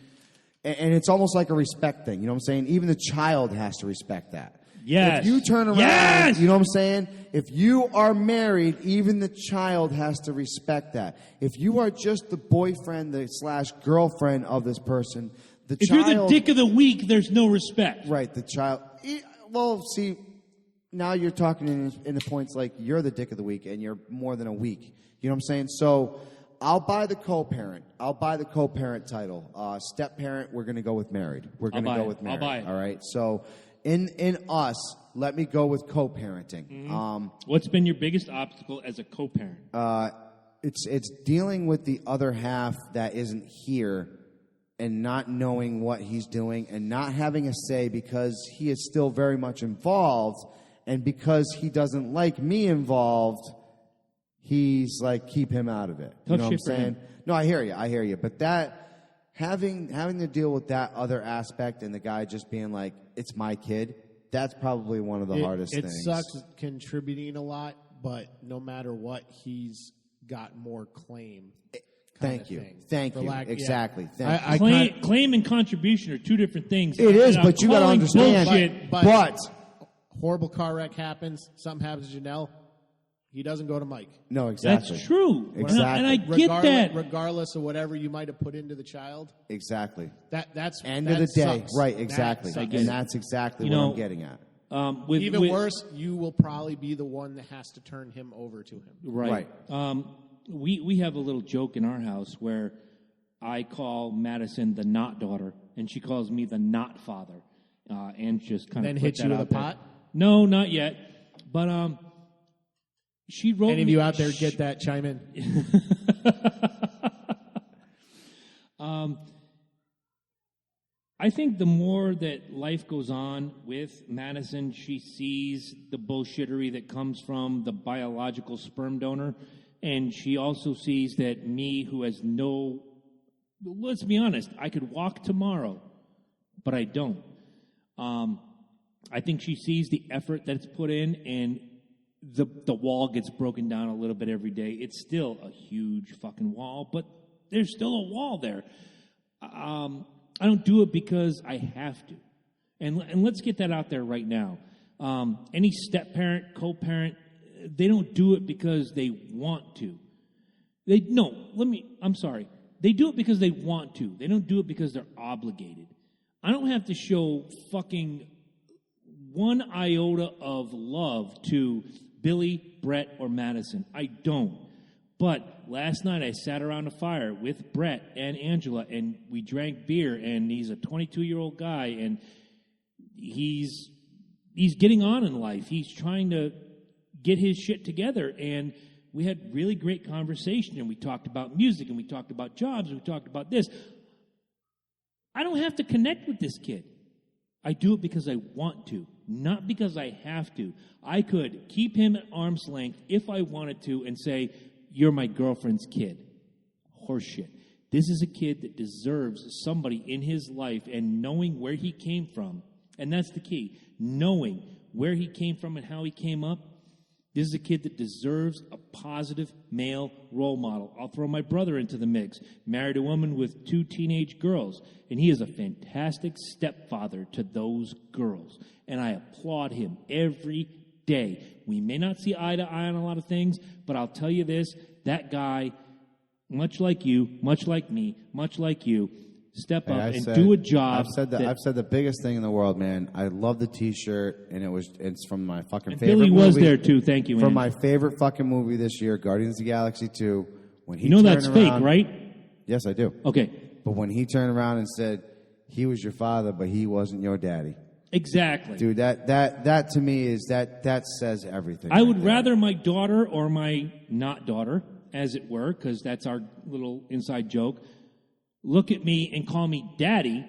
and it's almost like a respect thing. You know what I'm saying? Even the child has to respect that. Yes. If you turn around, you know what I'm saying? If you are married, even the child has to respect that. If you are just the boyfriend / girlfriend of this person, if you're the dick of the week, there's no respect. Right, the child. Well, see, now you're talking in the points like you're the dick of the week and you're more than a week. You know what I'm saying? So I'll buy the co-parent. I'll buy the co-parent title. Step parent, we're going to go with married. We're going to go with married. I'll buy it. All right. So in us, let me go with co-parenting. Mm-hmm. What's been your biggest obstacle as a co-parent? It's dealing with the other half that isn't here and not knowing what he's doing and not having a say because he is still very much involved, and because he doesn't like me involved, he's like, keep him out of it. You know what I'm saying? No, I hear you. But that having to deal with that other aspect and the guy just being like, it's my kid, that's probably one of the hardest things. It sucks contributing a lot, but no matter what, he's got more claim. Thank you. Exactly. Yeah. Claim and contribution are two different things. It is, but you got to understand. But horrible car wreck happens. Something happens to Janelle. He doesn't go to Mike. No, exactly. That's true. Exactly. And I get that. Regardless of whatever you might have put into the child. Exactly. That's end of the day. sucks. Right, exactly. And that's exactly what I'm getting at. Even worse, you will probably be the one that has to turn him over to him. Right. We have a little joke in our house where I call Madison the not daughter, and she calls me the not father, and just kind of then hit you with a pot. No, not yet. But she wrote. Any of you out there get that? Chime in. I think the more that life goes on with Madison, she sees the bullshittery that comes from the biological sperm donor. And she also sees that me, who has no... Let's be honest, I could walk tomorrow, but I don't. I think she sees the effort that's put in, and the wall gets broken down a little bit every day. It's still a huge fucking wall, but there's still a wall there. I don't do it because I have to. And let's get that out there right now. Any step-parent, co-parent, they don't do it because they want to. I'm sorry. They do it because they want to. They don't do it because they're obligated. I don't have to show fucking one iota of love to Billy, Brett, or Madison. I don't. But last night I sat around a fire with Brett and Angela, and we drank beer, and he's a 22-year-old guy, and he's getting on in life. He's trying to get his shit together, and we had really great conversation, and we talked about music, and we talked about jobs, and we talked about this. I don't have to connect with this kid. I do it because I want to, not because I have to. I could keep him at arm's length if I wanted to and say, you're my girlfriend's kid. Horseshit. This is a kid that deserves somebody in his life, and knowing where he came from, and that's the key, knowing where he came from and how he came up. This is a kid that deserves a positive male role model. I'll throw my brother into the mix. Married a woman with 2 teenage girls, and he is a fantastic stepfather to those girls. And I applaud him every day. We may not see eye to eye on a lot of things, but I'll tell you this, that guy, much like you, much like me, much like you, step up and do a job. I've said the biggest thing in the world, man. I love the T-shirt, and it's from my fucking and favorite Billy movie. was there too. Thank you, From Andy. my favorite fucking movie this year, Guardians of the Galaxy 2. When he You know turned that's around, fake, right? Yes, I do. Okay. But when he turned around and said he was your father, but he wasn't your daddy, Exactly. dude, that to me is that says everything. I would rather my daughter or my not daughter, as it were, because that's our little inside joke, look at me and call me daddy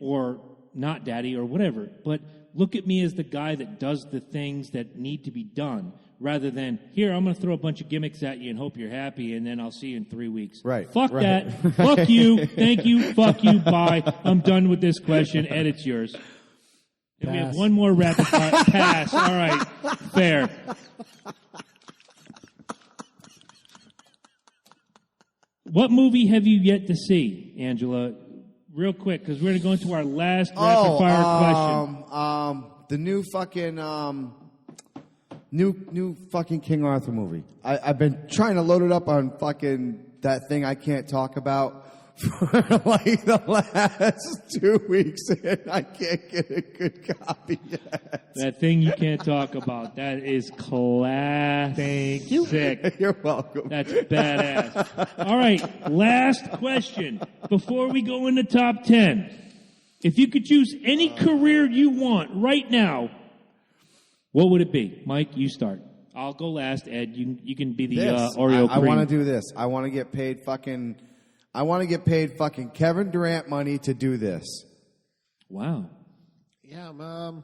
or not daddy or whatever, but look at me as the guy that does the things that need to be done rather than, here, I'm going to throw a bunch of gimmicks at you and hope you're happy, and then I'll see you in 3 weeks. Right. Fuck right. that. Fuck you. Thank you. Fuck you. Bye. I'm done with this question. Ed, it's yours. And we have one more rapid fire. Pass. All right. Fair. What movie have you yet to see, Angela? Real quick, because we're going to go into our last rapid fire question. The new fucking new fucking King Arthur movie. I've been trying to load it up on fucking that thing I can't talk about for like the last 2 weeks, and I can't get a good copy yet. That thing you can't talk about. That is classic. Thank you. You're welcome. That's badass. All right, last question before we go into top 10. If you could choose any career you want right now, what would it be? Mike, you start. I'll go last. Ed, you can be the Oreo cream. I want to do this. I want to get paid fucking Kevin Durant money to do this. Wow. Yeah, no,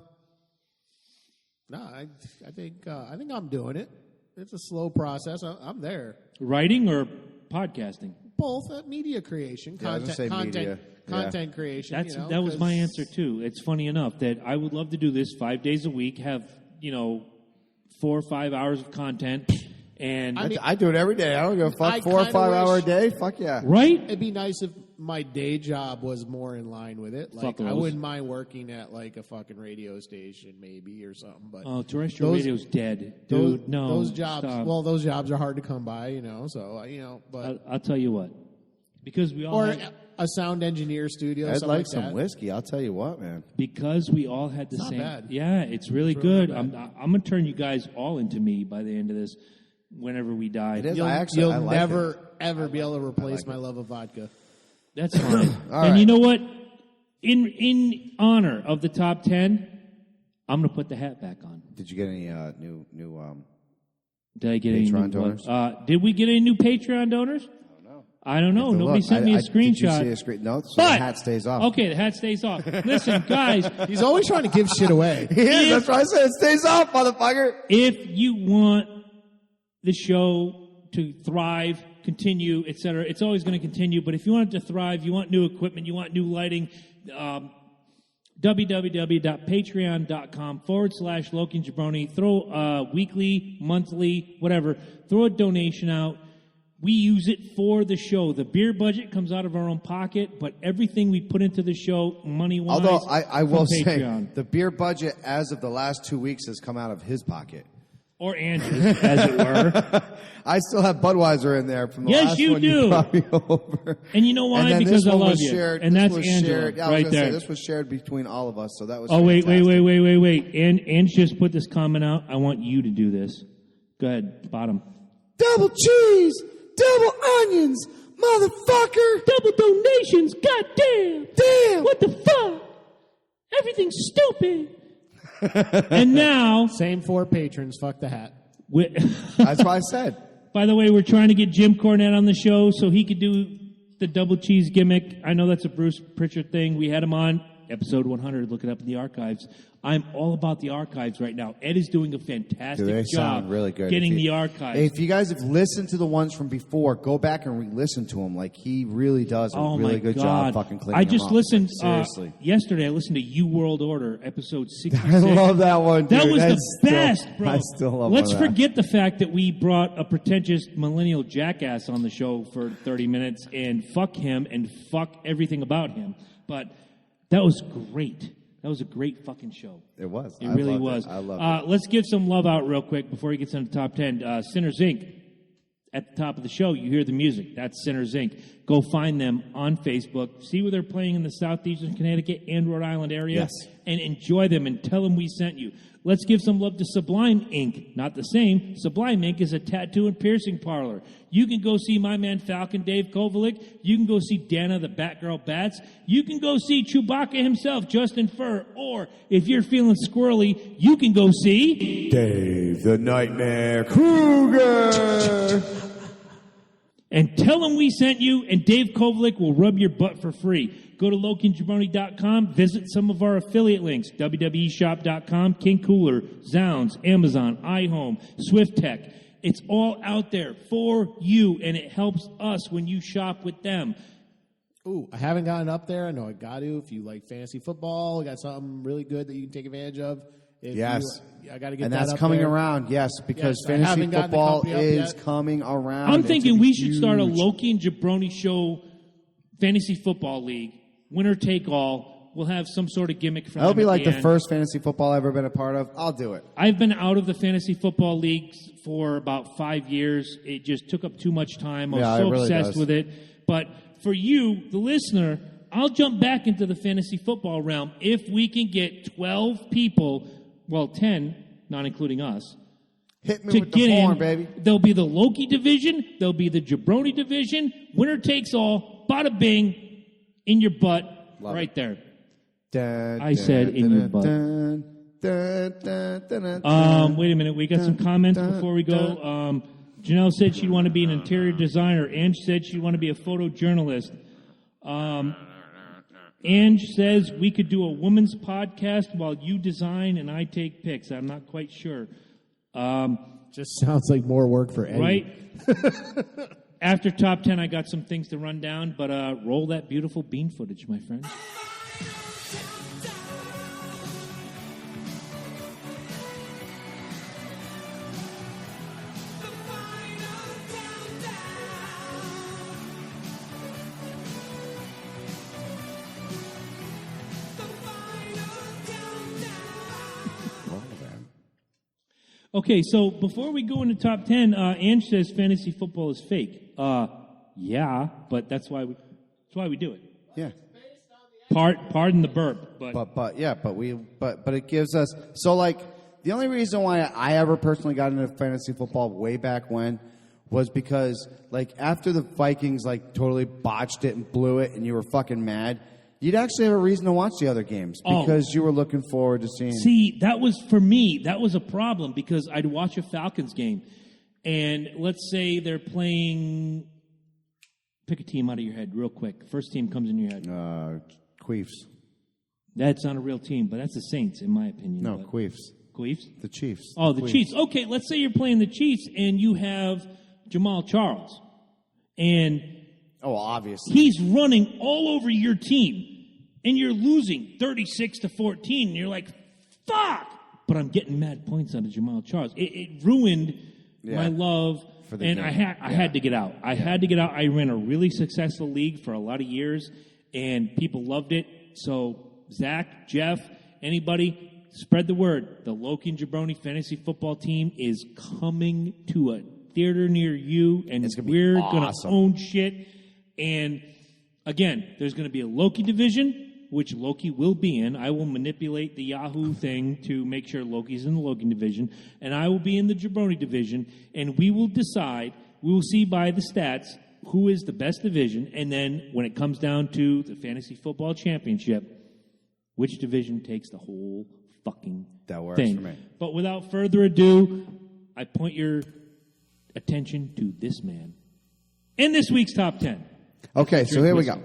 I think I'm doing it. It's a slow process. I'm there. Writing or podcasting? Both media creation, content creation. That was my answer too. It's funny enough that I would love to do this 5 days a week, have 4 or 5 hours of content, and I do it every day. I don't give a fuck. 4 or 5 hour a day. Fuck yeah. Right? It'd be nice if my day job was more in line with it. Like I wouldn't mind working at like a fucking radio station maybe or something. But terrestrial radio's dead, dude. Those jobs. Stop. Well, those jobs are hard to come by. So but I'll tell you what, because we all a sound engineer studio. I'd like some that. whiskey. I'll tell you what, man. Because we all had the same. Bad. Yeah, it's really good. I'm gonna turn you guys all into me by the end of this. Whenever we die, You'll never ever be able to replace my love of vodka. That's fine. And right. you know what? In honor of the top 10, I'm going to put the hat back on. Did you get any new Did I get Patreon any new donors? Did we get any new Patreon donors? I don't know. Nobody sent me a screenshot. Did you see a screen? No, so But, the hat stays off. Okay, the hat stays off. Listen, guys. He's always trying to give shit away. That's what I said. It stays off, motherfucker. If you want the show to thrive, continue, etc., it's always going to continue. But if you want it to thrive, you want new equipment, you want new lighting, www.patreon.com/Loki and Jabroni. Throw weekly, monthly, whatever. Throw a donation out. We use it for the show. The beer budget comes out of our own pocket, but everything we put into the show, money-wise, Although I will say, Patreon. the beer budget as of the last 2 weeks has come out of his pocket. Or Andrew's, as it were. I still have Budweiser in there from the Yes, last you one do. you brought me over. And you know why? And then Because this I one love was you. shared. And this that's was Angela, shared. Yeah, I was right gonna there. say, this was shared between all of us, so that was Wait. fantastic. And just put this comment out. I want you to do this. Go ahead, bottom. double cheese, double onions, motherfucker. Double donations, goddamn. Damn. What the fuck? Everything's stupid. And now, Same 4 patrons. Fuck the hat. That's what I said. by the way, we're trying to get Jim Cornette on the show so he could do the double cheese gimmick. I know that's a Bruce Pritchard thing. We had him on episode 100. Look it up in the archives. I'm all about the archives right now. Ed is doing a fantastic They job sound really good. getting the archives. If you guys have listened to the ones from before, go back and re-listen to them. Like, he really does a really good job fucking cleaning I just them up. listened, Seriously. yesterday I listened to You World Order, episode 66. I love that one, dude. That was That's the best, still, bro. I still love Let's that. forget the fact that we brought a pretentious millennial jackass on the show for 30 minutes and fuck him and fuck everything about him. But that was great. That was a great fucking show. It was. It really was. I loved it. Let's give some love out real quick before he gets into the top 10. Sinners Inc. At the top of the show, you hear the music. That's Sinners Inc. Go find them on Facebook. See where they're playing in the southeastern Connecticut and Rhode Island area. Yes. And enjoy them and tell them we sent you. Let's give some love to Sublime Inc. Not the same. Sublime Inc. is a tattoo and piercing parlor. You can go see my man Falcon Dave Kovalik. You can go see Dana the Batgirl Bats. You can go see Chewbacca himself, Justin Furr. Or if you're feeling squirrely, you can go see Dave the Nightmare Kruger. And tell them we sent you, and Dave Kovalik will rub your butt for free. Go to LokiandJabroni.com, visit some of our affiliate links, WWEshop.com, King Cooler, Zounds, Amazon, iHome, SwiftTech. It's all out there for you, and it helps us when you shop with them. Ooh, I haven't gotten up there. I know I got to. If you like fantasy football, I got something really good that you can take advantage of. If Yes. I got to get And that that's up coming there. around, yes, because Yes, I fantasy haven't gotten the football company up is yet. coming around. I'm It's thinking gonna we be should start a huge. Loki and Jabroni show fantasy football league, winner take all. We'll have some sort of gimmick for That'll them be at like the end. first fantasy football I've ever been a part of. I'll do it. I've been out of the fantasy football leagues for about 5 years. It just took up too much time. I was Yeah, so it really obsessed does. with it. But for you, the listener, I'll jump back into the fantasy football realm if we can get 12 people, well, 10, not including us, Hit me to with get the horn, in. baby. There'll be the Loki division. There'll be the Jabroni division. Winner takes all. Bada bing. In your butt. Love right there. Dun, I said in your butt. dun, dun, dun, dun, dun. Wait a minute. We got some comments before we go. Janelle said she'd want to be an interior designer. Ange said she'd want to be a photojournalist. Ange says we could do a woman's podcast while you design and I take pics. I'm not quite sure. Just sounds like more work for Eddie. Right? After top 10, I got some things to run down, but roll that beautiful bean footage, my friends. Okay, so before we go into top 10, Ange says fantasy football is fake. Yeah, but that's why we do it. Yeah. Pardon the burp, but But it gives us, so like, the only reason why I ever personally got into fantasy football way back when was because, like, after the Vikings, like, totally botched it and blew it and you were fucking mad, you'd actually have a reason to watch the other games because you were looking forward to seeing. See, that was, for me, that was a problem because I'd watch a Falcons game and let's say they're playing, pick a team out of your head real quick. First team comes in your head. Queefs. That's not a real team, but that's the Saints, in my opinion. No, but- Queefs. Queefs? The Chiefs. Oh, the Queefs. Chiefs. Okay, let's say you're playing the Chiefs and you have Jamal Charles. And Oh, well, obviously. he's running all over your team. And you're losing 36-14. And you're like, fuck! But I'm getting mad points out of Jamal Charles. It ruined my love. For the And game. I had to get out. I had to get out. I ran a really successful league for a lot of years. And people loved it. So, Zach, Jeff, anybody, spread the word. The Loki and Jabroni fantasy football team is coming to a theater near you, and It's gonna be we're going to awesome. own shit. And again, there's going to be a Loki division which Loki will be in. I will manipulate the Yahoo thing to make sure Loki's in the Loki division, and I will be in the Jabroni division, and we will decide, we will see by the stats who is the best division, and then when it comes down to the Fantasy Football Championship, which division takes the whole fucking That works thing. for me. But without further ado, I point your attention to this man in this week's top 10. Okay, so here we go.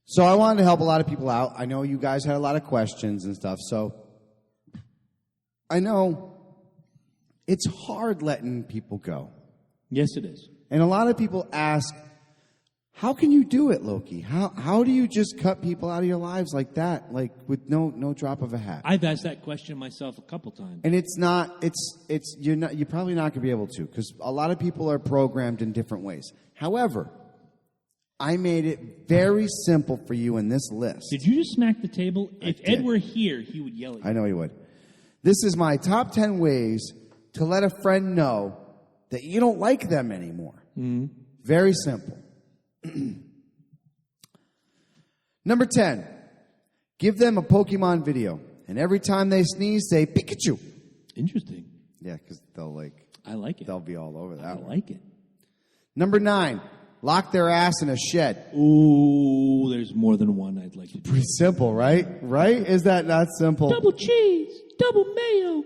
So I wanted to help a lot of people out. I know you guys had a lot of questions and stuff, so I know it's hard letting people go. Yes, it is. And a lot of people ask, how can you do it, Loki? How do you just cut people out of your lives like that, like with no drop of a hat? I've asked that question myself a couple times. And you're probably not going to be able to, because a lot of people are programmed in different ways. However, I made it very simple for you in this list. Did you just smack the table? If did. Ed were here, he would yell at you. I know he would. This is my top 10 ways to let a friend know that you don't like them anymore. Mm-hmm. Very simple. Number 10, give them a Pokemon video. And every time they sneeze, say, Pikachu. Interesting. Yeah, because I like it. they'll be all over that I one. like it. Number 9, lock their ass in a shed. Ooh, there's more than one I'd like to do. Pretty simple, right? Right? Is that not simple? Double cheese, double mayo,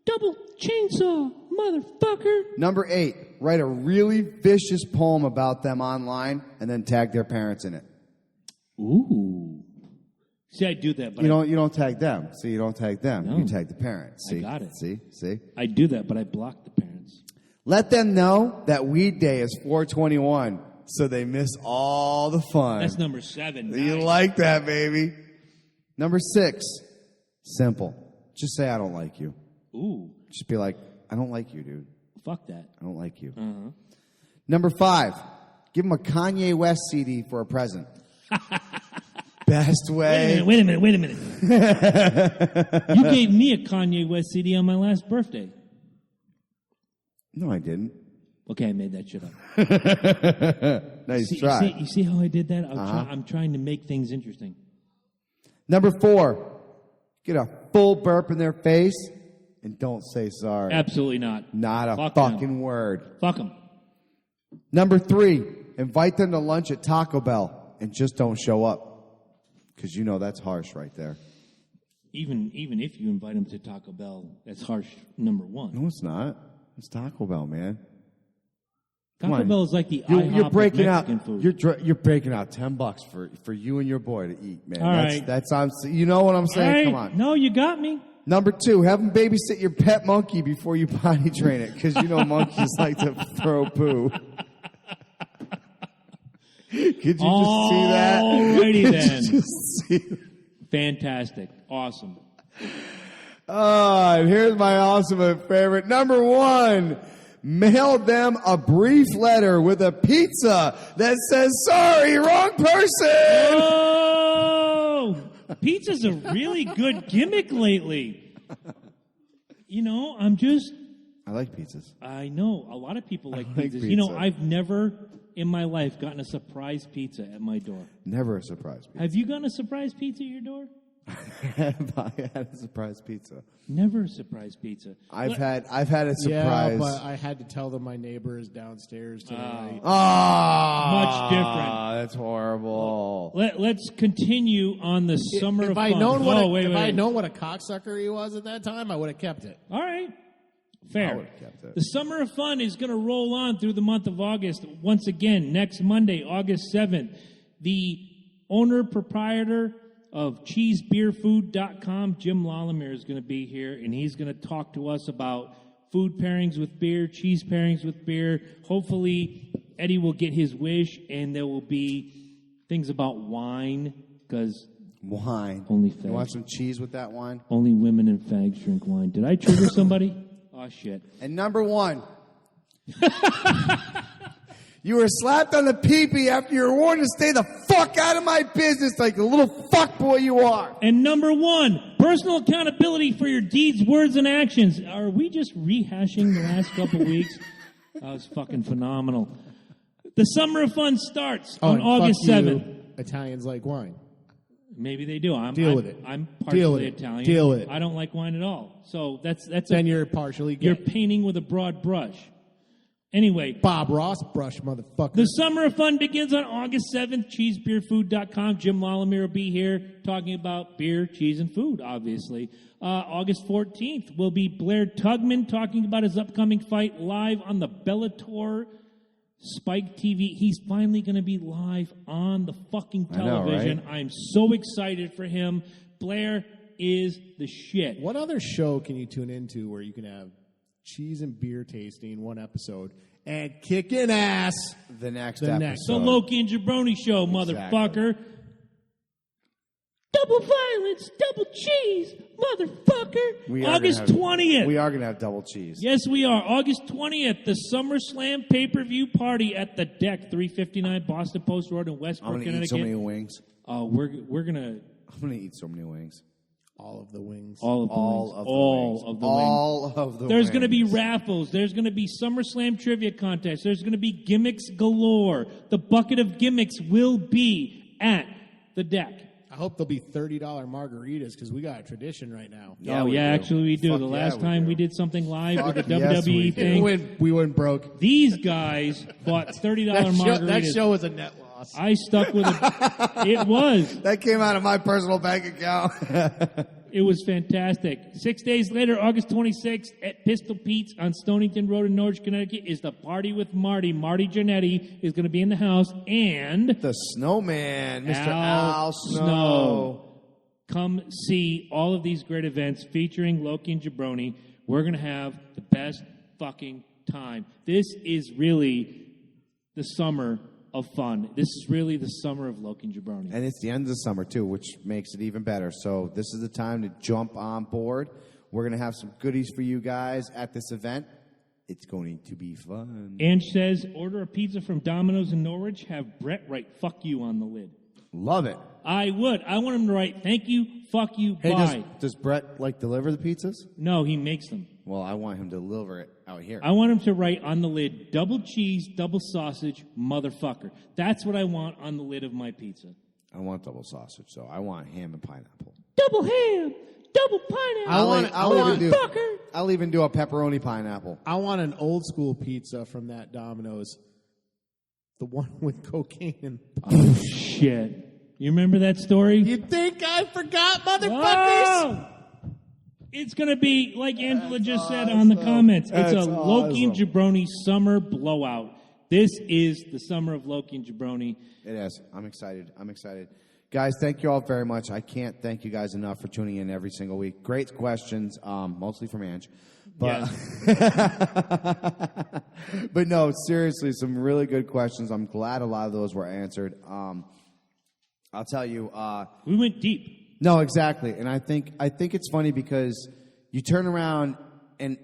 double chainsaw, motherfucker. Number 8, write a really vicious poem about them online and then tag their parents in it. Ooh. See, I do that, but You don't tag them. See, you don't tag them. No. You tag the parents. See? I got it. See? I do that, but I block the parents. Let them know that Weed Day is 4/21, so they miss all the fun. That's number 7. You Nice. like that, baby. Number 6, simple. Just say I don't like you. Ooh, Just be like, I don't like you, dude. fuck that. I don't like you. Uh-huh. Number 5, give them a Kanye West CD for a present. Best way. Wait a minute. You gave me a Kanye West CD on my last birthday. No, I didn't. Okay, I made that shit up. Nice try. You see how I did that? I'm trying to make things interesting. Number 4, get a full burp in their face and don't say sorry. Absolutely not. Not a Fuck fucking them. word. Fuck them. Number 3, invite them to lunch at Taco Bell and just don't show up. Because you know that's harsh right there. Even if you invite them to Taco Bell, that's harsh. Number 1. No, it's not. It's Taco Bell, man. Come Taco on. Bell is like the You're IHOP breaking of out. Mexican food. You're breaking out $10 for you and your boy to eat, man. All right. That's you know what I'm saying. All right. Come on. No, you got me. Number 2, have them babysit your pet monkey before you potty train it, because you know monkeys like to throw poo. Could you just see that? Alrighty Could then. you just see that? Fantastic. Awesome. And here's my awesome favorite. Number 1, mail them a brief letter with a pizza that says, sorry, wrong person. Oh! Pizza's a really good gimmick lately. You know, I like pizzas. I know a lot of people like like pizzas. You know, pizza. I've never in my life gotten a surprise pizza at my door. Never a surprise pizza. Have you gotten a surprise pizza at your door? I had a surprise pizza. Never a surprise pizza. I've had a surprise. Yeah, but I had to tell them my neighbor is downstairs tonight. Much different. That's horrible. Let's continue on the summer of If I fun. known what wait. I known what a cocksucker he was at that time, I would have kept it. All right. I Fair. would've kept it. The Summer of Fun is going to roll on through the month of August. Once again, next Monday, August 7th, the owner-proprietor of CheeseBeerFood.com, Jim Lollimer, is going to be here, and he's going to talk to us about food pairings with beer, cheese pairings with beer. Hopefully, Eddie will get his wish, and there will be things about wine, because Wine. Only You fags. want some cheese with that wine? only women and fags drink wine. Did I trigger somebody? Oh, shit. And number 1. You were slapped on the pee-pee after you were warned to stay the fuck out of my business like the little fuckboy you are. And number 1, personal accountability for your deeds, words, and actions. Are we just rehashing the last couple weeks? That was fucking phenomenal. The Summer of Fun starts on and August fuck you, 7th. Italians like wine. Maybe they do. Deal with it. I'm Deal with partially it. Italian. Deal with it. I don't like wine at all. So that's Then you're partially gay. you're painting with a broad brush. Anyway, Bob Ross brush, motherfucker. the summer of fun begins on August 7th. CheeseBeerFood.com. Jim Lollimer will be here talking about beer, cheese, and food, obviously. August 14th will be Blair Tugman talking about his upcoming fight live on the Bellator Spike TV. He's finally going to be live on the fucking television. I know, right? I'm so excited for him. Blair is the shit. What other show can you tune into where you can have cheese and beer tasting one episode and kicking ass? The next The episode. next. The Loki and Jabroni show, motherfucker. Double violence, double cheese, motherfucker. August 20th. We are going to have double cheese. Yes, we are. August 20th, the SummerSlam pay-per-view party at the Deck, 359 Boston Post Road in I'm Westport, going to eat so Connecticut. many wings. We're going to... I'm going to eat so many wings. All of the wings. All of the wings. Of the All wings. Of the There's wings. going to be raffles. There's going to be SummerSlam trivia contest. There's going to be gimmicks galore. The bucket of gimmicks will be at the Deck. I hope there'll be $30 margaritas because we got a tradition right now. Yeah, oh, we yeah, do. actually we do. Fuck the yeah, last we time do. we did something live with the Fuck yes, we WWE do. thing, We went broke. these guys bought $30 margaritas. That show was a net loss. I stuck with it. It was. That came out of my personal bank account. It was fantastic. 6 days later, August 26th, at Pistol Pete's on Stonington Road in Norwich, Connecticut, is the Party with Marty. Marty Jannetty is going to be in the house, and The Snowman, Mr. Al Snow. Snow. Come see all of these great events featuring Loki and Jabroni. We're going to have the best fucking time. This is really the summer of fun. This is really the summer of Loki and Jabroni. And it's the end of the summer, too, which makes it even better. So this is the time to jump on board. We're going to have some goodies for you guys at this event. It's going to be fun. Ange says, order a pizza from Domino's in Norwich. Have Brett write "fuck you" on the lid. Love it. I would. I want him to write "thank you, fuck you, Hey, bye." does Brett, deliver the pizzas? No, he makes them. Well, I want him to deliver it out here. I want him to write on the lid, double cheese, double sausage, motherfucker. That's what I want on the lid of my pizza. I want double sausage, so I want ham and pineapple. Double ham, double pineapple, motherfucker. I'll even do a pepperoni pineapple. I want an old school pizza from that Domino's. The one with cocaine and Oh, shit. You remember that story? You think I forgot, motherfuckers? Oh! It's going to be, like Angela just said on the comments, it's a Loki and Jabroni summer blowout. This is the summer of Loki and Jabroni. It is. I'm excited. Guys, thank you all very much. I can't thank you guys enough for tuning in every single week. Great questions, mostly from Ange. But, but no, seriously, some really good questions. I'm glad a lot of those were answered. I'll tell you. We went deep. No, exactly. And I think it's funny because you turn around and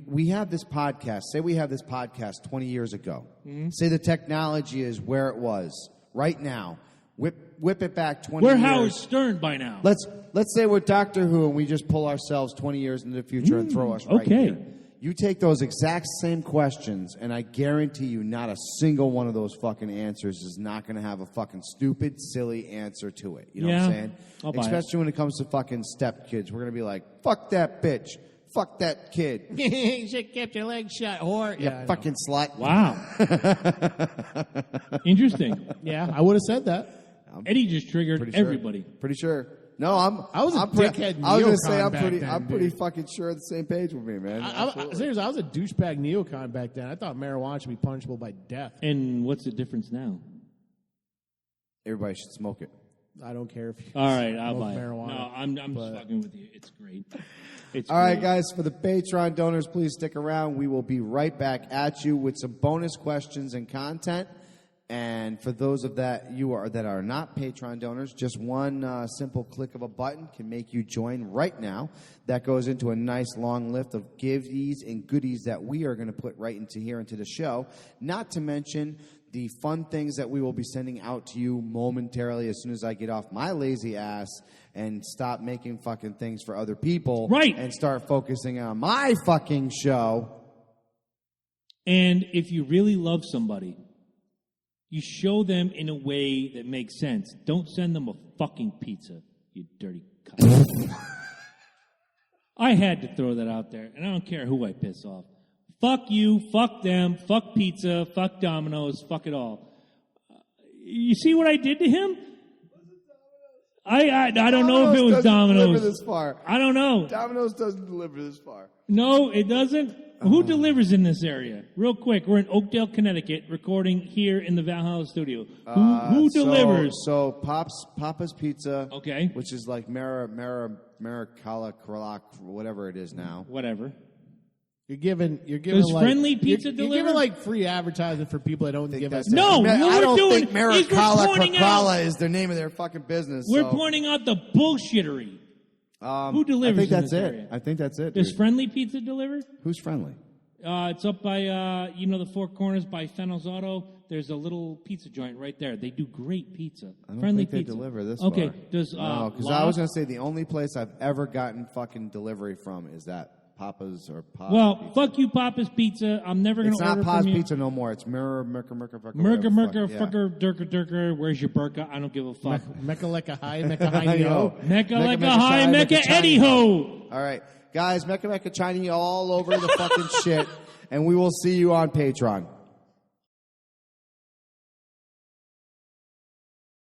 we have this podcast. Say we have this podcast 20 years ago. Mm-hmm. Say the technology is where it was right now. Whip it back 20 years. We're Howard Stern by now. Let's say we're Doctor Who and we just pull ourselves 20 years into the future and throw us right here. You take those exact same questions, and I guarantee you not a single one of those fucking answers is not going to have a fucking stupid, silly answer to it. You know what I'm saying? I'll buy Especially when it comes to fucking stepkids. We're going to be like, fuck that bitch. Fuck that kid. You should have kept your legs shut, whore. Yeah, fucking slut. Wow. Interesting. Yeah, I would have said that. Eddie just triggered everybody. Pretty sure. No, I was dickhead I was going to say neocon back then, I'm pretty dude. fucking sure the same page with me, man. Seriously, I was a douchebag neocon back then. I thought marijuana should be punishable by death. And what's the difference now? Everybody should smoke it. I don't care if you All right, I'll smoke buy it. marijuana. No, I'm just fucking with you. It's great. It's All right, great. guys, for the Patreon donors, please stick around. We will be right back at you with some bonus questions and content. And for those of that are not Patreon donors, just one simple click of a button can make you join right now. That goes into a nice long list of giveties and goodies that we are going to put right into the show. Not to mention the fun things that we will be sending out to you momentarily as soon as I get off my lazy ass and stop making fucking things for other people. Right. And start focusing on my fucking show. And if you really love somebody, You show them in a way that makes sense. Don't send them a fucking pizza, you dirty cunt. I had to throw that out there, and I don't care who I piss off. Fuck you, fuck them, fuck pizza, fuck Domino's, fuck it all. You see what I did to him? I don't know if it was Domino's. Deliver this far. I don't know. Domino's doesn't deliver this far. No, it doesn't. Who delivers in this area? Real quick, we're in Oakdale, Connecticut, recording here in the Valhalla studio. Who delivers? So Papa's Pizza. Okay. Which is like Maricala, whatever it is now. Whatever. You're giving Does like, Friendly Pizza deliver? You're giving like free advertising for people that don't give us. No, what I we're don't doing think is we're pointing Maricala is the name of their fucking business. We're pointing out the bullshittery. Who delivers? I think that's in this it. area? I think that's it. Does Dude. Friendly Pizza deliver? Who's Friendly? It's up by the Four Corners by Fennel's Auto. There's a little pizza joint right there. They do great pizza. I don't Friendly think they pizza. deliver this Okay. far. Does no, because I was going to say the only place I've ever gotten fucking delivery from is that Papa's or Pa's. Well, Pizza. fuck you, Papa's Pizza. I'm never going to order It's not Pa's from you. Pizza no more. It's Merker, Fucker, Durker. Where's your burka? I don't give a fuck. Mecca Lecca High, Mecca High Yo. Mecca Lecca High, Mecca Eddie Ho. All right, guys, Mecca Chinese all over the fucking shit, and we will see you on Patreon.